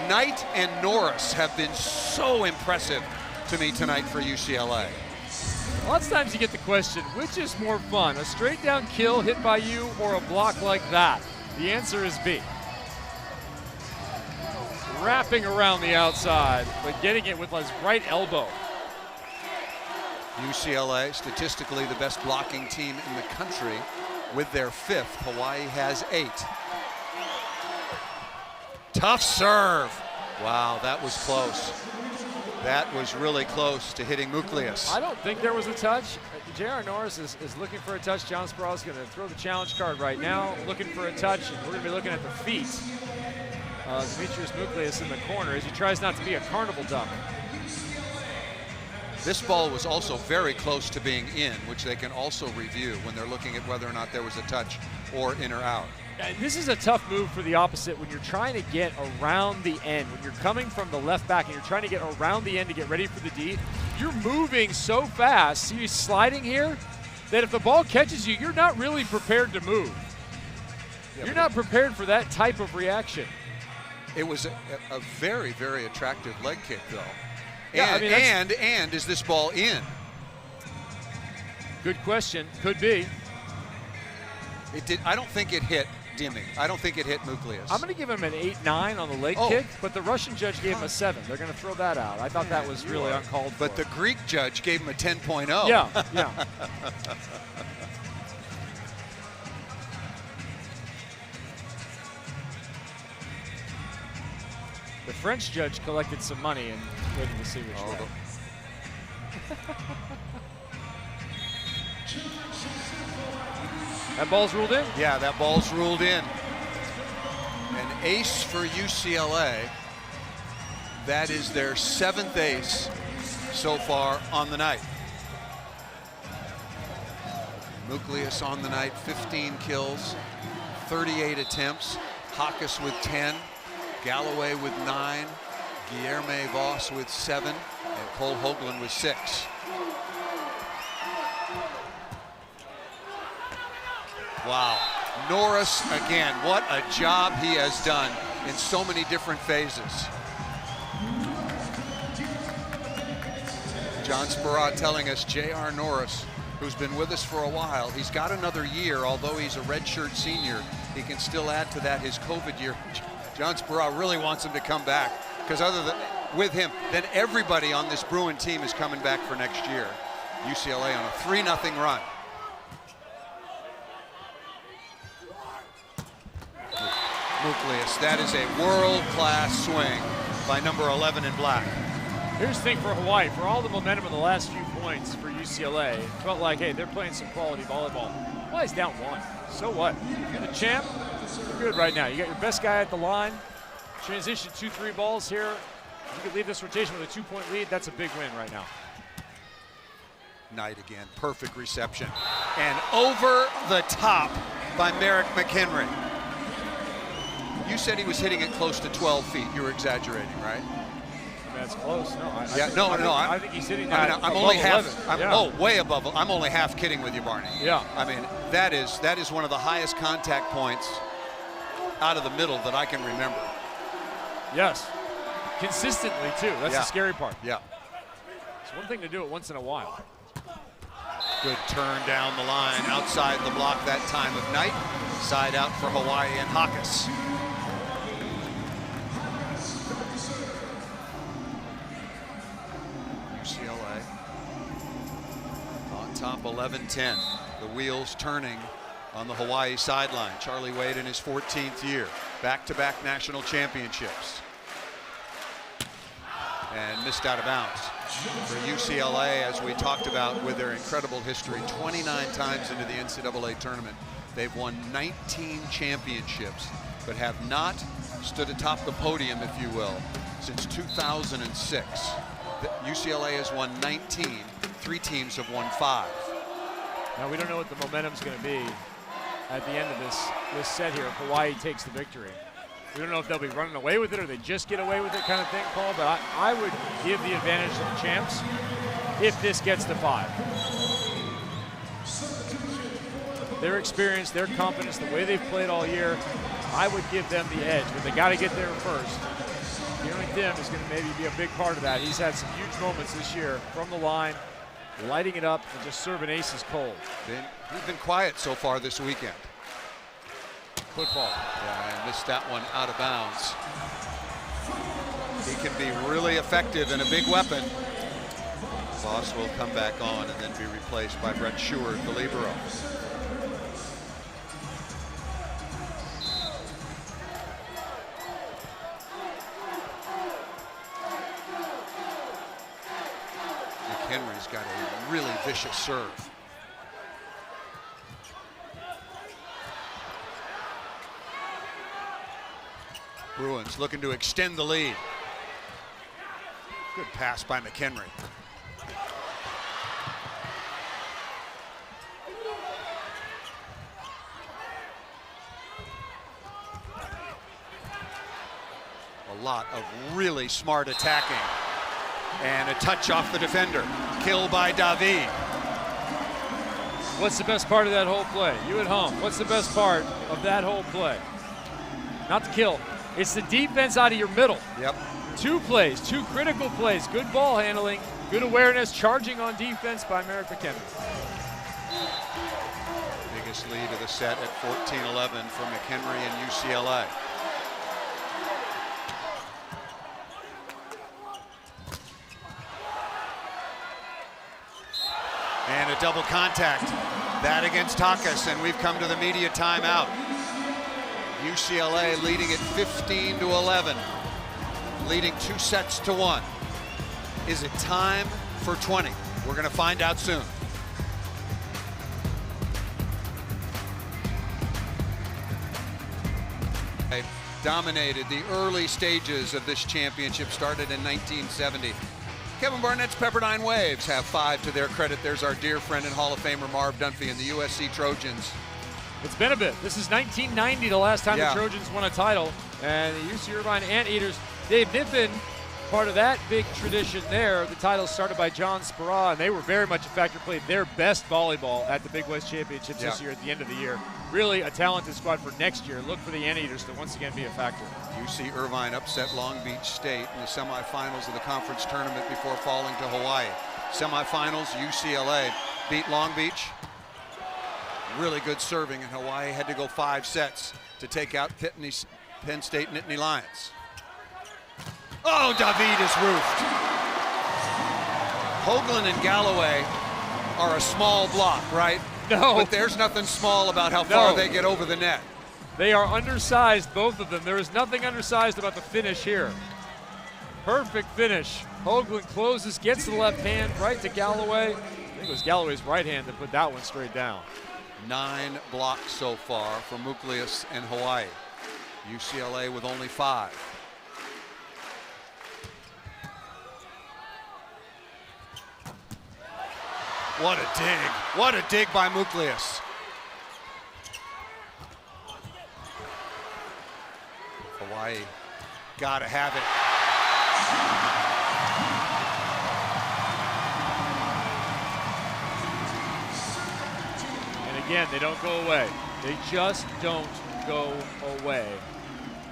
Knight and Norris have been so impressive to me tonight for UCLA. Lots of times you get the question, which is more fun, a straight down kill hit by you or a block like that? The answer is B. Wrapping around the outside, but getting it with his right elbow. UCLA, statistically the best blocking team in the country with their 5th. Hawaii has 8. Tough serve. Wow, that was close. That was really close to hitting Muklius. I don't think there was a touch. J.R. Norris is looking for a touch. John Sproul is going to throw the challenge card right now, looking for a touch, and we're going to be looking at the feet of Demetrius Muklius in the corner as he tries not to be a carnival duck. This ball was also very close to being in, which they can also review when they're looking at whether or not there was a touch or in or out. And this is a tough move for the opposite when you're trying to get around the end. When you're coming from the left back and you're trying to get around the end to get ready for the D, you're moving so fast, see you sliding here, that if the ball catches you, you're not really prepared to move. Yeah, you're not prepared for that type of reaction. It was a very, very attractive leg kick, though. Yeah, and is this ball in? Good question. Could be. It did. I don't think it hit Dimi. I don't think it hit Muklius. I'm going to give him an 8-9 on the leg kick, but the Russian judge gave him a 7. They're going to throw that out. I thought that was really uncalled for. But the Greek judge gave him a 10.0. Yeah, yeah. The French judge collected some money and waited to see which way. That ball's ruled in? Yeah, that ball's ruled in. An ace for UCLA. That is their 7th ace so far on the night. Nucleus on the night, 15 kills, 38 attempts. Hawkes with 10, Galloway with 9, Guilherme Voss with 7, and Cole Hoagland with 6. Wow, Norris again, what a job he has done in so many different phases. John Sparrow telling us J.R. Norris, who's been with us for a while, he's got another year, although he's a redshirt senior, he can still add to that his COVID year. John Sparrow really wants him to come back, because other than with him, then everybody on this Bruin team is coming back for next year. UCLA on a 3-0 run. Nucleus, that is a world-class swing by number 11 in black. Here's the thing for Hawaii, for all the momentum of the last few points for UCLA, it felt like, hey, they're playing some quality volleyball. Hawaii's down 1, so what? You're the champ, you're good right now. You got your best guy at the line, transition 2-3 balls here. You could leave this rotation with a 2-point lead, that's a big win right now. Knight again, perfect reception. And over the top by Merrick McHenry. You said he was hitting it close to 12 feet. You were exaggerating, right? That's close. No, I think he's hitting that. I'm only half. Yeah. Way above. I'm only half kidding with you, Barney. Yeah. I mean, that is one of the highest contact points out of the middle that I can remember. Yes. Consistently too. That's the scary part. Yeah. It's one thing to do it once in a while. Good turn down the line, outside the block that time of night. Side out for Hawaii and Hawkes. UCLA on top 11-10. The wheels turning on the Hawaii sideline. Charlie Wade in his 14th year. Back-to-back national championships. And missed out of bounds. For UCLA, as we talked about with their incredible history, 29 times into the NCAA tournament. They've won 19 championships, but have not stood atop the podium, if you will, since 2006. UCLA has won 19. 3 teams have won 5. Now we don't know what the momentum's going to be at the end of this set here if Hawaii takes the victory. We don't know if they'll be running away with it or they just get away with it kind of thing, Paul, but I would give the advantage to the champs if this gets to 5. Their experience, their confidence, the way they've played all year, I would give them the edge, but they got to get there first. Kieran Thim is going to maybe be a big part of that. He's had some huge moments this year from the line, lighting it up and just serving aces cold. He's been quiet so far this weekend. Football. Yeah, and missed that one out of bounds. He can be really effective and a big weapon. Voss will come back on and then be replaced by Brett Sheward, the libero. McHenry's got a really vicious serve. Bruins looking to extend the lead. Good pass by McHenry. A lot of really smart attacking. And a touch off the defender. Kill by David. What's the best part of that whole play? You at home, what's the best part of that whole play? Not the kill. It's the defense out of your middle. Yep. 2 plays, 2 critical plays. Good ball handling, good awareness, charging on defense by Merrick McHenry. Biggest lead of the set at 14-11 for McHenry and UCLA. And a double contact. That against Hawkes, and we've come to the media timeout. UCLA leading at 15-11. leading 2 sets to 1. Is it time for 20? We're going to find out soon. They dominated the early stages of this championship, started in 1970. Kevin Barnett's Pepperdine Waves have 5 to their credit. There's our dear friend and Hall of Famer Marv Dunphy and the USC Trojans. It's been a bit. This is 1990, the last time the Trojans won a title. And the UC Irvine Anteaters, they've been part of that big tradition there. The title started by John Spera, and they were very much a factor, played their best volleyball at the Big West Championships this year at the end of the year. Really a talented squad for next year. Look for the Anteaters to once again be a factor. UC Irvine upset Long Beach State in the semifinals of the conference tournament before falling to Hawaii. Semifinals, UCLA beat Long Beach. Really good serving, and Hawaii had to go 5 sets to take out Penn State Nittany Lions. Oh, David is roofed. Hoagland and Galloway are a small block, right? No. But there's nothing small about how far they get over the net. They are undersized, both of them. There is nothing undersized about the finish here. Perfect finish. Hoagland closes, gets to the left hand, right to Galloway. I think it was Galloway's right hand that put that one straight down. 9 blocks so far for Muklius and Hawaii. UCLA with only 5. What a dig. What a dig by Muklius. Hawaii gotta have it. And again, they don't go away. They just don't go away.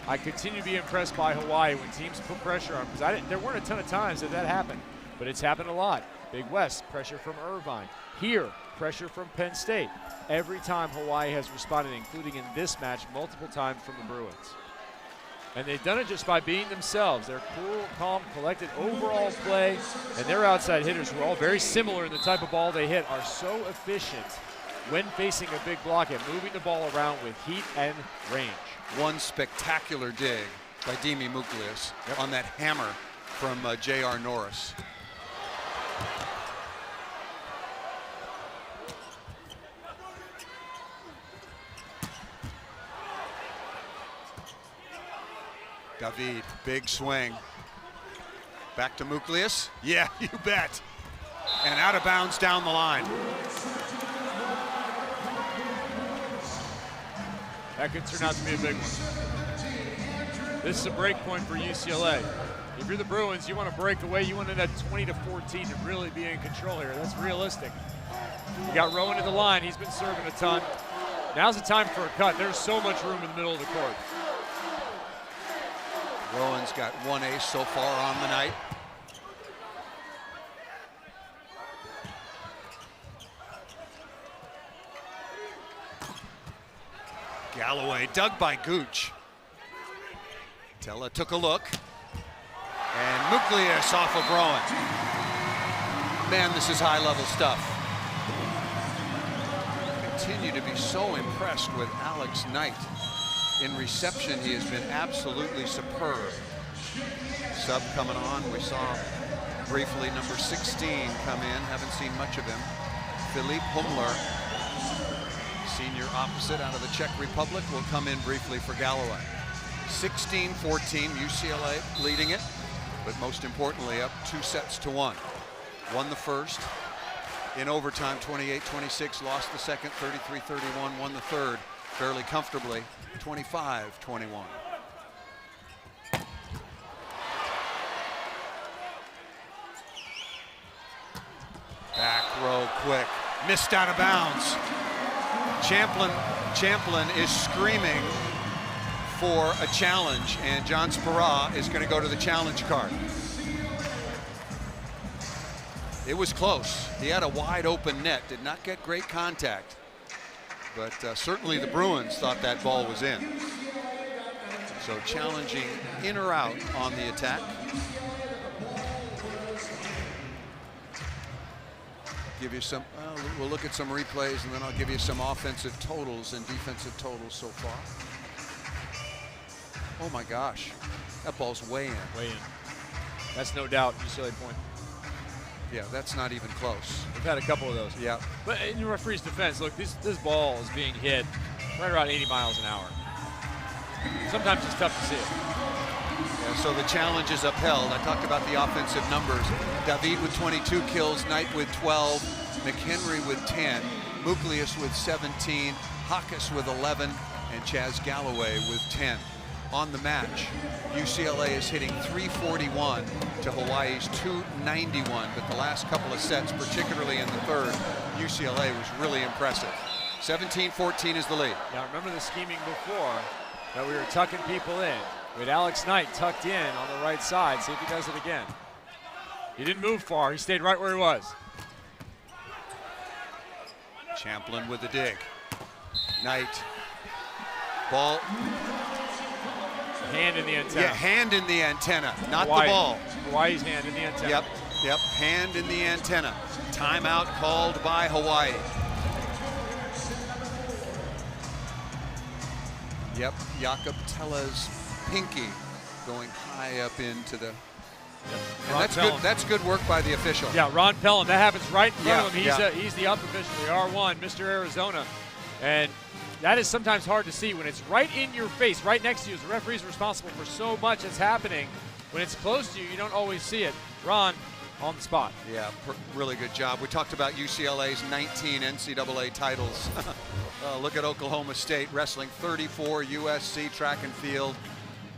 I continue to be impressed by Hawaii when teams put pressure on them, because there weren't a ton of times that happened, but it's happened a lot. Big West, pressure from Irvine. Here, pressure from Penn State. Every time Hawaii has responded, including in this match, multiple times from the Bruins. And they've done it just by being themselves. Their cool, calm, collected overall play, and their outside hitters, who are all very similar in the type of ball they hit, are so efficient when facing a big block and moving the ball around with heat and range. One spectacular dig by Dimi Muklius on that hammer from J.R. Norris. David, big swing. Back to Muklius. Yeah, you bet. And out of bounds down the line. That could turn out to be a big one. This is a break point for UCLA. If you're the Bruins, you want to break away. You want to end at 20-14 to really be in control here. That's realistic. You got Rowan at the line. He's been serving a ton. Now's the time for a cut. There's so much room in the middle of the court. Rowan's got 1 ace so far on the night. Galloway dug by Gooch. Tella took a look. And Muklius off of Rowan. Man, this is high-level stuff. Continue to be so impressed with Alex Knight. In reception, he has been absolutely superb. Sub coming on. We saw briefly number 16 come in. Haven't seen much of him. Philippe Humler, senior opposite out of the Czech Republic, will come in briefly for Galloway. 16-14, UCLA leading it, but most importantly up 2 sets to 1. Won the first in overtime, 28-26, lost the second, 33-31, won the third fairly comfortably, 25-21. Back row quick, missed out of bounds. Champlin is screaming for a challenge, and John Spera is going to go to the challenge card. It was close. He had a wide open net, did not get great contact, but certainly the Bruins thought that ball was in. So challenging in or out on the attack. Give you some, we'll look at some replays, and then I'll give you some offensive totals and defensive totals so far. Oh my gosh. That ball's way in. Way in. That's no doubt UCLA point. Yeah, that's not even close. We've had a couple of those. Yeah. But in the referee's defense, look, this ball is being hit right around 80 miles an hour. Sometimes it's tough to see it. Yeah, so the challenge is upheld. I talked about the offensive numbers. David with 22 kills, Knight with 12, McHenry with 10, Muklius with 17, Hawkes with 11, and Chaz Galloway with 10. On the match, UCLA is hitting 341 to Hawaii's 291, but the last couple of sets, particularly in the third, UCLA was really impressive. 17-14 is the lead. Now remember the scheming before, that we were tucking people in. We had Alex Knight tucked in on the right side. See if he does it again. He didn't move far. He stayed right where he was. Champlin with the dig. Knight. Ball. Hand in the antenna. Yeah, hand in the antenna, not Hawaii. the ball. Hawaii's hand in the antenna. Yep, hand in the antenna. Timeout called by Hawaii. Yep, Jakob Telle's pinky going high up into the... And that's good. That's good work by the official. Yeah, Ron Pelham. That happens right in front of him. Yeah. He's the up official, the R1, Mr. Arizona, and that is sometimes hard to see when it's right in your face, right next to you. As the referee's responsible for so much that's happening. When it's close to you, you don't always see it. Ron on the spot. Yeah, really good job. We talked about UCLA's 19 NCAA titles. Look at Oklahoma State wrestling, 34, USC track and field,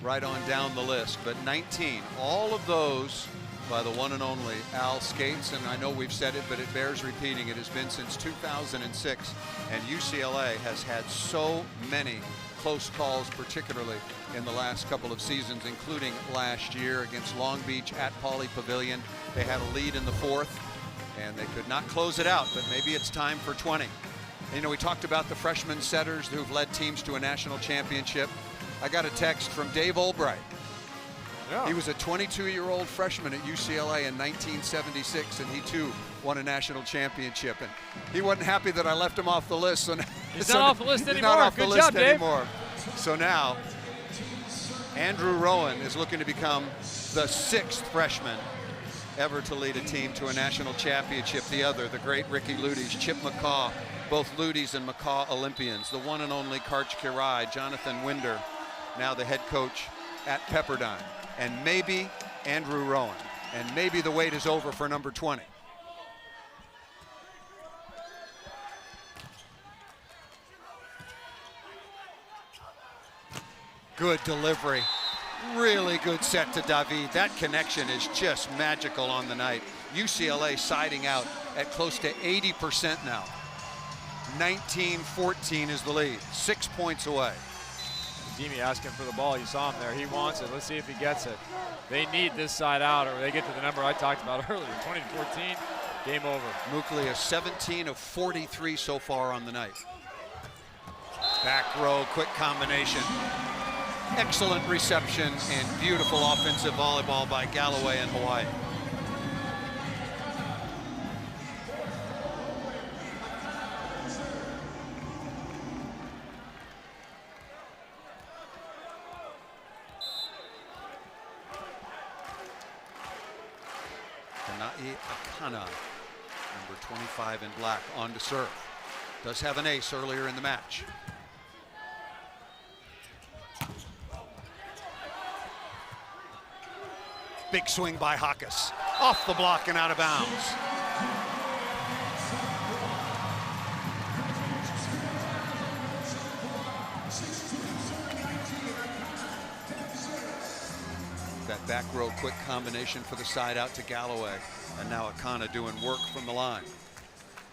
right on down the list. But 19, all of those by the one and only Al Skates. And I know we've said it, but it bears repeating. It has been since 2006. And UCLA has had so many close calls, particularly in the last couple of seasons, including last year against Long Beach at Pauley Pavilion. They had a lead in the fourth, and they could not close it out, but maybe it's time for 20. You know, we talked about the freshman setters who've led teams to a national championship. I got a text from Dave Albright. Yeah. He was a 22-year-old freshman at UCLA in 1976, and he too won a national championship. And he wasn't happy that I left him off the list. So he's not off the list anymore. Not off Good the list job, Dave. anymore. So now, Andrew Rowan is looking to become the 6th freshman ever to lead a team to a national championship. The other, the great Ricky Ludi's, Chip McCaw, both Ludi's and McCaw Olympians. The one and only Karch Kirai, Jonathan Winder, now the head coach at Pepperdine. And maybe Andrew Rowan. And maybe the wait is over for number 20. Good delivery. Really good set to David. That connection is just magical on the night. UCLA siding out at close to 80% now. 19-14 is the lead. 6 points away. Demi asking for the ball. You saw him there. He wants it. Let's see if he gets it. They need this side out, or they get to the number I talked about earlier. 20-14, game over. Muklius 17 of 43 so far on the night. Back row, quick combination. Excellent reception and beautiful offensive volleyball by Galloway and Hawaii. Akana, number 25 in black, on to serve. Does have an ace earlier in the match. Big swing by Hawkes. Off the block and out of bounds. That back row quick combination for the side out to Galloway. And now Akana doing work from the line.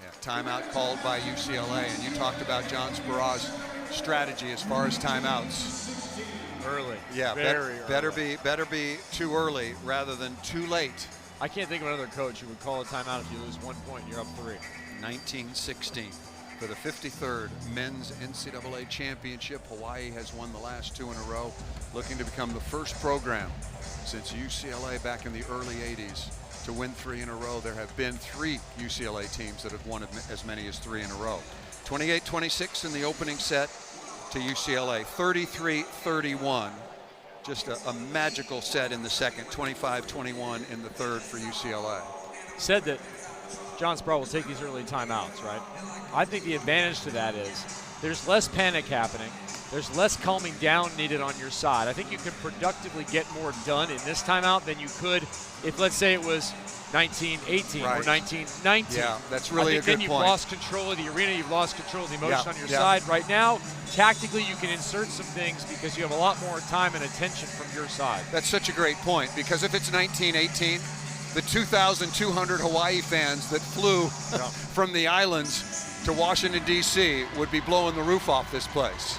Yeah, timeout called by UCLA. And you talked about John Spera's strategy as far as timeouts. Early. Yeah, better be too early rather than too late. I can't think of another coach who would call a timeout if you lose 1 point and you're up 3. 1916 for the 53rd men's NCAA championship. Hawaii has won the last 2 in a row, looking to become the first program since UCLA back in the early 80s to win 3 in a row. There have been 3 UCLA teams that have won as many as 3 in a row. 28-26 in the opening set to UCLA, 33-31. Just a magical set in the second, 25-21 in the third for UCLA. Said that John Sproul will take these early timeouts, right? I think the advantage to that is there's less panic happening. There's less calming down needed on your side. I think you can productively get more done in this timeout than you could if, let's say, it was 1918 or 1919. Yeah, that's really a good then you've point. lost control of the arena. You've lost control of the emotion on your yeah. side. Right now, tactically, you can insert some things because you have a lot more time and attention from your side. That's such a great point, because if it's 1918, the 2,200 Hawaii fans that flew from the islands to Washington, D.C. would be blowing the roof off this place.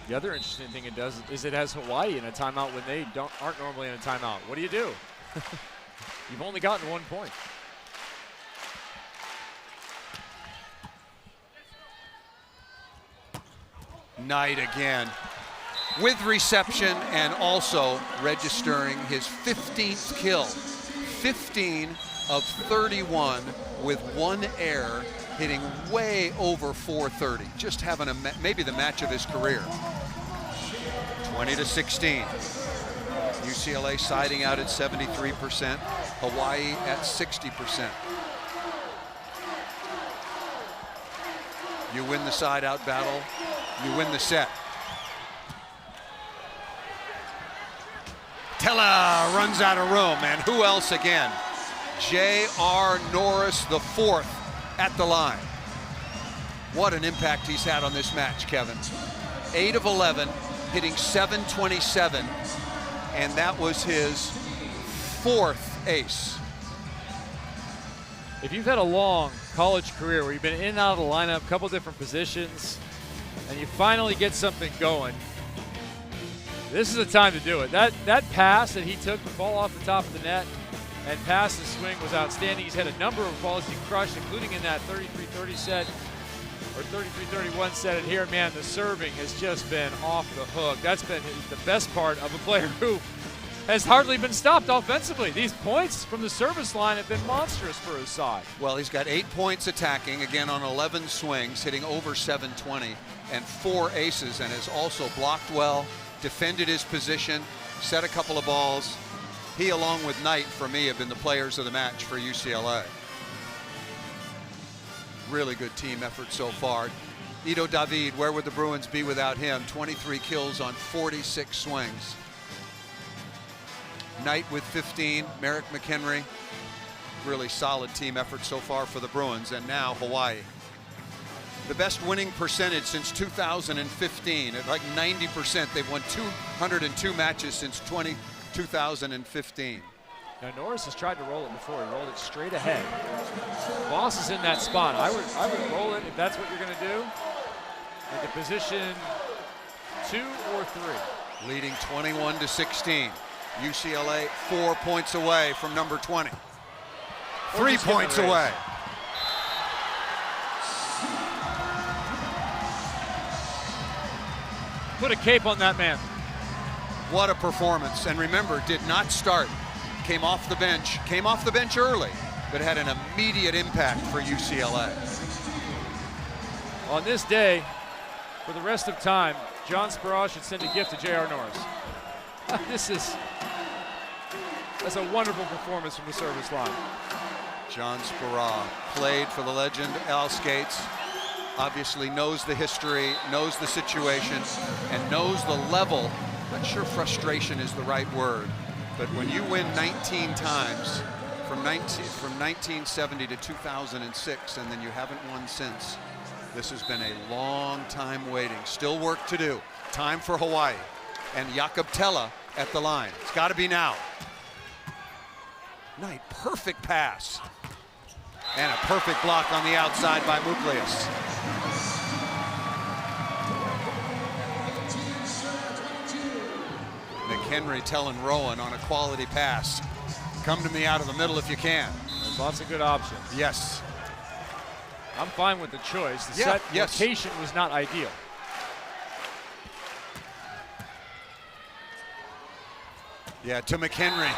The other interesting thing it does is it has Hawaii in a timeout when they aren't normally in a timeout. What do? You've only gotten 1 point. Knight again with reception and also registering his 15th kill. 15 of 31 with 1 error, hitting way over 430. Just having maybe the match of his career. 20-16. UCLA siding out at 73%, Hawaii at 60%. You win the side out battle, you win the set. Tella runs out of room, and who else again? J.R. Norris the fourth at the line. What an impact he's had on this match, Kevin. 8 of 11, hitting .727, and that was his 4th ace. If you've had a long college career where you've been in and out of the lineup, a couple different positions, and you finally get something going, this is the time to do it. That pass that he took, the ball off the top of the net, and past the swing was outstanding. He's had a number of balls he crushed, including in that 33-30 set, or 33-31 set. And here, man, the serving has just been off the hook. That's been the best part of a player who has hardly been stopped offensively. These points from the service line have been monstrous for his side. Well, he's got 8 points attacking, again on 11 swings, hitting over .720, and 4 aces, and has also blocked well, defended his position, set a couple of balls. He, along with Knight, for me, have been the players of the match for UCLA. Really good team effort so far. Ito David, where would the Bruins be without him? 23 kills on 46 swings. Knight with 15, Merrick McHenry. Really solid team effort so far for the Bruins, and now Hawaii. The best winning percentage since 2015 at like 90%. They've won 202 matches since 2015. Now Norris has tried to roll it before. He rolled it straight ahead. Voss is in that spot. I would roll it if that's what you're going to do. Into position 2 or 3. Leading 21-16. UCLA 4 points away from number 20. 3 points away. Put a cape on that man. What a performance. And remember, did not start. Came off the bench early, but had an immediate impact for UCLA. On this day, for the rest of time, John Sproul should send a gift to J.R. Norris. That's a wonderful performance from the service line. John Sproul played for the legend Al Skates. Obviously knows the history, knows the situation, and knows the level. Not sure frustration is the right word, but when you win 19 times from 1970 to 2006, and then you haven't won since, this has been a long time waiting. Still work to do. Time for Hawaii. And Jakob Tella at the line. It's got to be now. Knight, perfect pass. And a perfect block on the outside by Muklius. McHenry telling Rowan on a quality pass, come to me out of the middle if you can. There's lots of good options. Yes. I'm fine with the choice. The set location was not ideal. Yeah, to McHenry.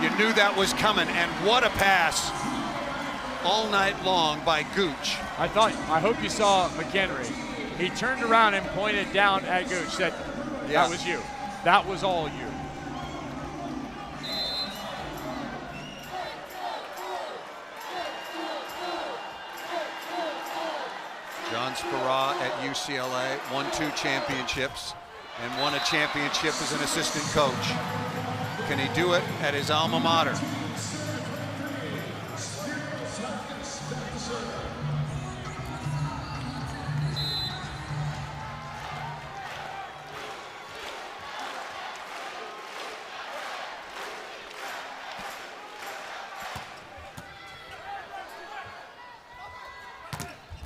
You knew that was coming, and what a pass. all night long by Gooch. I hope you saw McHenry. He turned around and pointed down at Gooch, said, that was you. That was all you. John Spera at UCLA won 2 championships and won a championship as an assistant coach. Can he do it at his alma mater?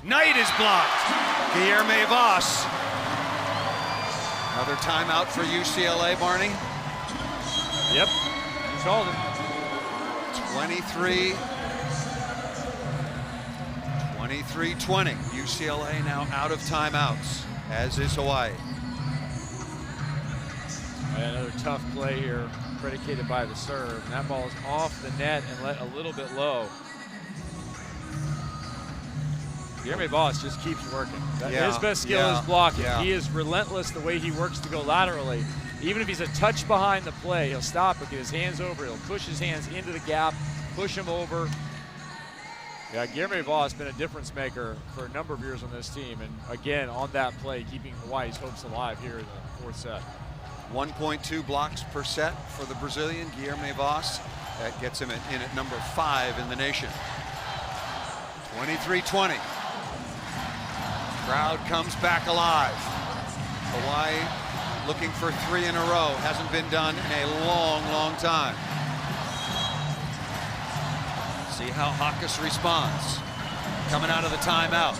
Knight is blocked. Guilherme Voss. Another timeout for UCLA, Barney. Yep, he called him. 23-20. UCLA now out of timeouts, as is Hawaii. Another tough play here, predicated by the serve. And that ball is off the net and let a little bit low. Guilherme Voss just keeps working. His best skill is blocking. He is relentless the way he works to go laterally. Even if he's a touch behind the play, he'll stop, he'll get his hands over, he'll push his hands into the gap, push him over. Yeah, Guilherme Voss has been a difference maker for a number of years on this team. And again, on that play, keeping Hawaii's hopes alive here in the 4th set. 1.2 blocks per set for the Brazilian, Guilherme Voss. That gets him in at number 5 in the nation. 23-20. Crowd comes back alive. Hawaii looking for 3 in a row. Hasn't been done in a long, long time. See how Hawkes responds. Coming out of the timeout.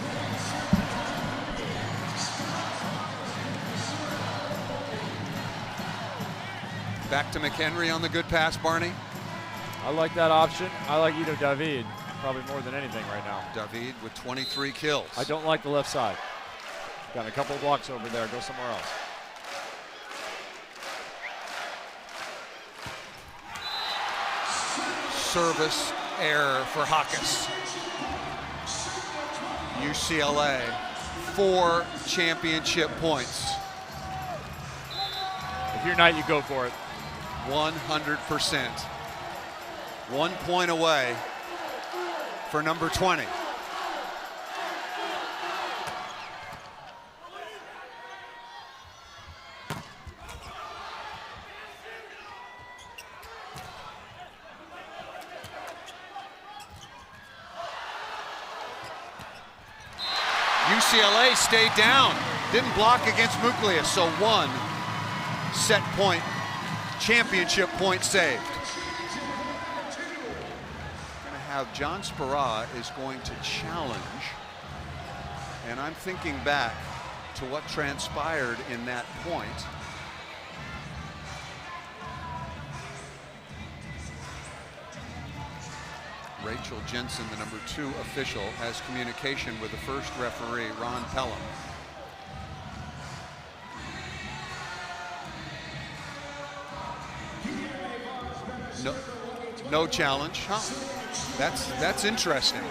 Back to McHenry on the good pass, Barney. I like that option. I like Ito David probably more than anything right now. David with 23 kills. I don't like the left side. Got a couple of blocks over there. Go somewhere else. Service error for Hawkes. UCLA, 4 championship points. If you're Knight, you go for it. 100%. 1 point away for number 20. UCLA stayed down, didn't block against Muklias, so 1 set point, championship point saved. Going to have John Spera is going to challenge, and I'm thinking back to what transpired in that point. Rachel Jensen, the number 2 official, has communication with the first referee, Ron Pelham. No challenge. Huh. That's interesting.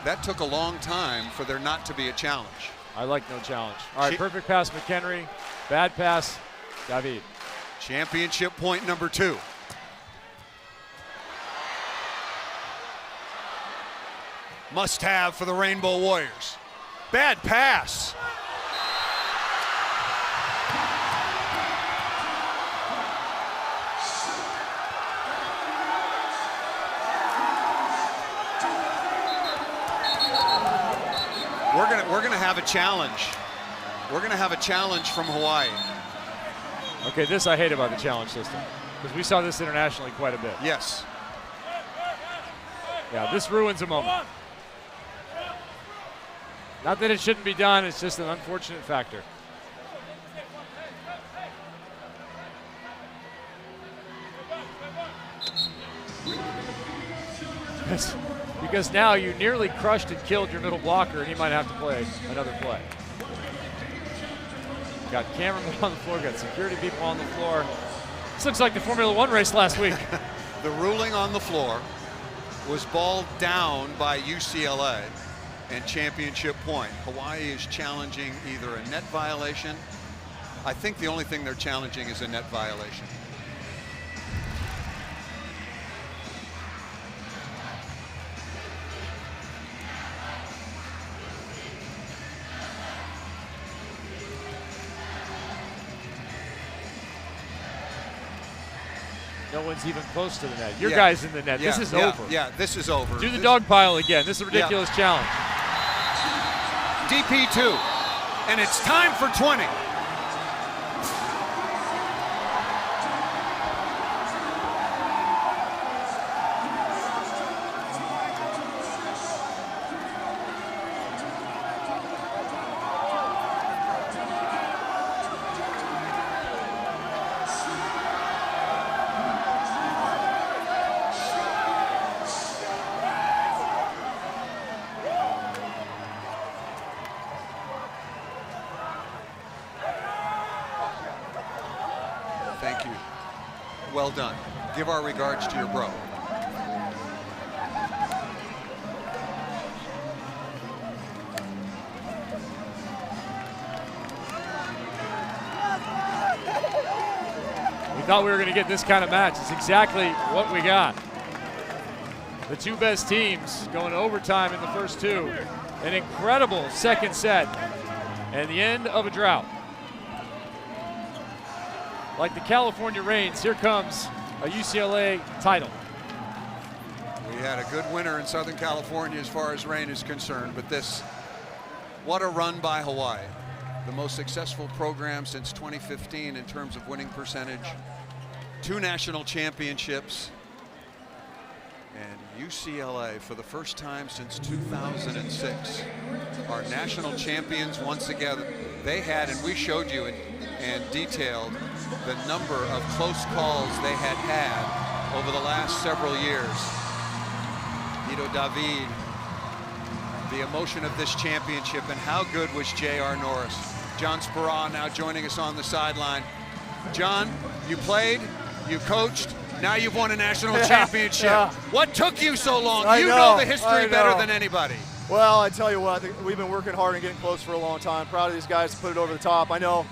That took a long time for there not to be a challenge. I like no challenge. All right, perfect pass, McHenry. Bad pass, David. Championship point number 2. Must have for the Rainbow Warriors. Bad pass. We're gonna have a challenge. We're gonna have a challenge from Hawaii. Okay, this I hate about the challenge system, because we saw this internationally quite a bit. Yes. Yeah, this ruins a moment. Not that it shouldn't be done, it's just an unfortunate factor. Because now you nearly crushed and killed your middle blocker, and he might have to play another play. Got cameramen on the floor, got security people on the floor. This looks like the Formula One race last week. The ruling on the floor was balled down by UCLA and championship point. Hawaii is challenging either a net violation. I think the only thing they're challenging is a net violation. No one's even close to the net. Your guy's in the net. This is over. Yeah, this is over. Do the dog pile again. This is a ridiculous challenge. DP2, and it's time for 20. Thank you. Well done. Give our regards to your bro. We thought we were going to get this kind of match. It's exactly what we got. The two best teams going to overtime in the first two. An incredible second set and the end of a drought. Like the California Rains, here comes a UCLA title. We had a good winter in Southern California as far as rain is concerned, but what a run by Hawaii. The most successful program since 2015 in terms of winning percentage. 2 national championships. And UCLA, for the first time since 2006, are national champions once again. They had, and we showed you and detailed the number of close calls they had over the last several years. Ito David, the emotion of this championship, and how good was J.R. Norris. John Speraw now joining us on the sideline. John, you played, you coached, now you've won a national championship. Yeah. What took you so long? I You know the history better than anybody. Well, I tell you what, we've been working hard and getting close for a long time. Proud of these guys to put it over the top. I know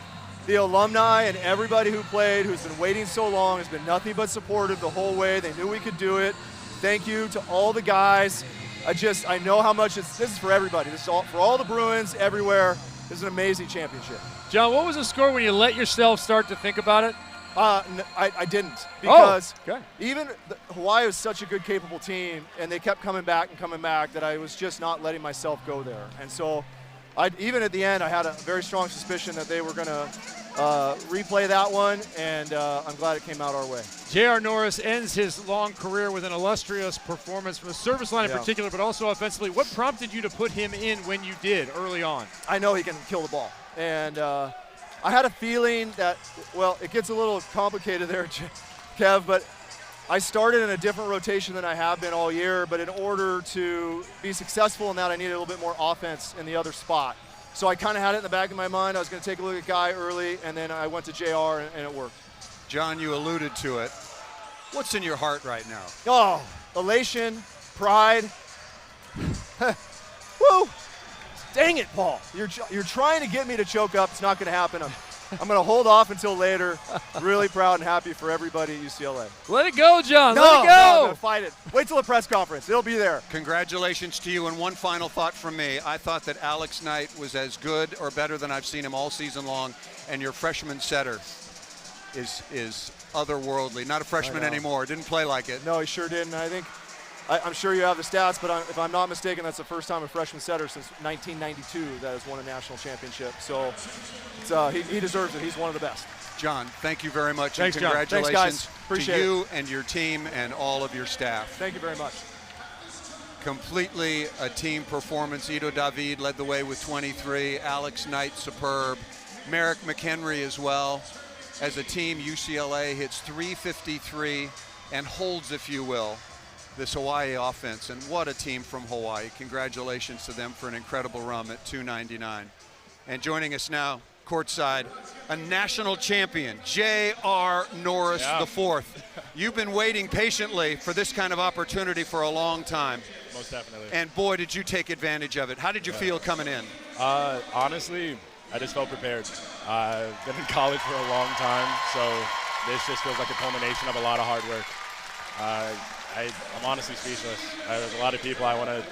the alumni and everybody who played, who's been waiting so long, has been nothing but supportive the whole way. They knew we could do it. Thank you to all the guys. I know how much this is for everybody. This is all for all the Bruins everywhere. This is an amazing championship. John, what was the score when you let yourself start to think about it? I didn't, because okay. even Hawaii was such a good, capable team, and they kept coming back that I was just not letting myself go there. And so even at the end, I had a very strong suspicion that they were going to replay that one, and I'm glad it came out our way. J.R. Norris ends his long career with an illustrious performance from the service line in particular, but also offensively. What prompted you to put him in when you did early on? I know he can kill the ball, and I had a feeling that, well, it gets a little complicated there, Kev, but I started in a different rotation than I have been all year, but in order to be successful in that, I needed a little bit more offense in the other spot. So I kind of had it in the back of my mind. I was going to take a look at Guy early, and then I went to JR, and it worked. John, you alluded to it. What's in your heart right now? Oh, elation, pride. Woo! Dang it, Paul. You're trying to get me to choke up. It's not going to happen. I'm going to hold off until later. Really proud and happy for everybody at UCLA. Let it go, John. No, let it go. No, I'm going to fight it. Wait till the press conference. It'll be there. Congratulations to you. And one final thought from me. I thought that Alex Knight was as good or better than I've seen him all season long. And your freshman setter is otherworldly. Not a freshman anymore. Didn't play like it. No, he sure didn't. I think I'm sure you have the stats, but if I'm not mistaken, that's the first time a freshman setter since 1992 that has won a national championship. So he deserves it. He's one of the best. John, thank you very much. Thanks, and congratulations John. Thanks, guys. Appreciate to you it. and your team and all of your staff. Thank you very much. Completely a team performance. Ito David led the way with 23. Alex Knight, superb. Merrick McHenry as well. As a team, UCLA hits 353 and holds, if you will, this Hawaii offense. And what a team from Hawaii. Congratulations to them for an incredible run at 299. And joining us now, courtside, a national champion, J.R. Norris IV. You've been waiting patiently for this kind of opportunity for a long time. Most definitely. And boy, did you take advantage of it. How did you feel coming in? Honestly, I just felt prepared. I've been in college for a long time, so this just feels like a culmination of a lot of hard work. I'm honestly speechless. There's a lot of people I want to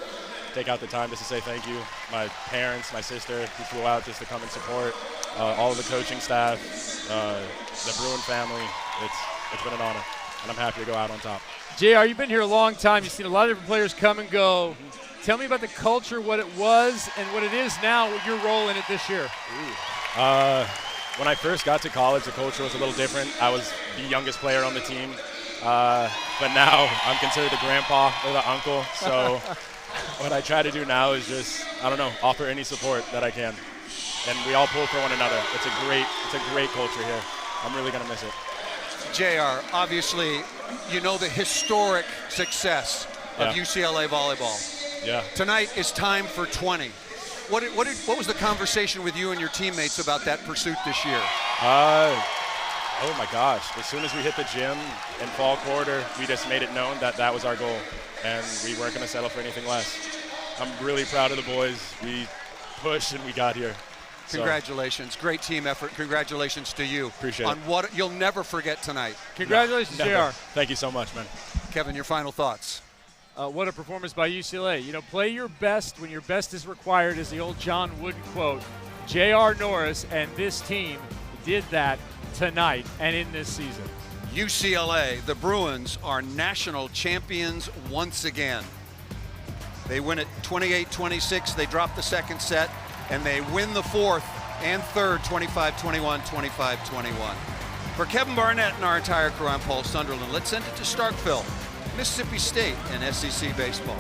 take out the time just to say thank you. My parents, my sister, who flew out just to come and support, all of the coaching staff, the Bruin family. It's been an honor, and I'm happy to go out on top. JR, you've been here a long time. You've seen a lot of different players come and go. Tell me about the culture, what it was, and what it is now, what your role in it this year. When I first got to college, the culture was a little different. I was the youngest player on the team, but now I'm considered the grandpa or the uncle. So what I try to do now is just, offer any support that I can. And we all pull for one another. It's a great culture here. I'm really going to miss it. JR, obviously, you know the historic success of UCLA volleyball. Yeah. Tonight is time for 20. What was the conversation with you and your teammates about that pursuit this year? Oh my gosh. As soon as we hit the gym in fall quarter, we just made it known that that was our goal, and we weren't going to settle for anything less. I'm really proud of the boys. We pushed and we got here. Congratulations. Great team effort. Congratulations to you. Appreciate on it. what you'll never forget tonight. Congratulations, JR. Thank you so much, man. Kevin, your final thoughts. What a performance by UCLA. Play your best when your best is required, is the old John Wooden quote. J.R. Norris and this team did that tonight and in this season. UCLA, the Bruins, are national champions once again. They win it 28-26. They drop the second set, and they win the fourth and third, 25-21, 25-21. For Kevin Barnett and our entire crew, I'm Paul Sunderland. Let's send it to Starkville, Mississippi State, and SEC baseball.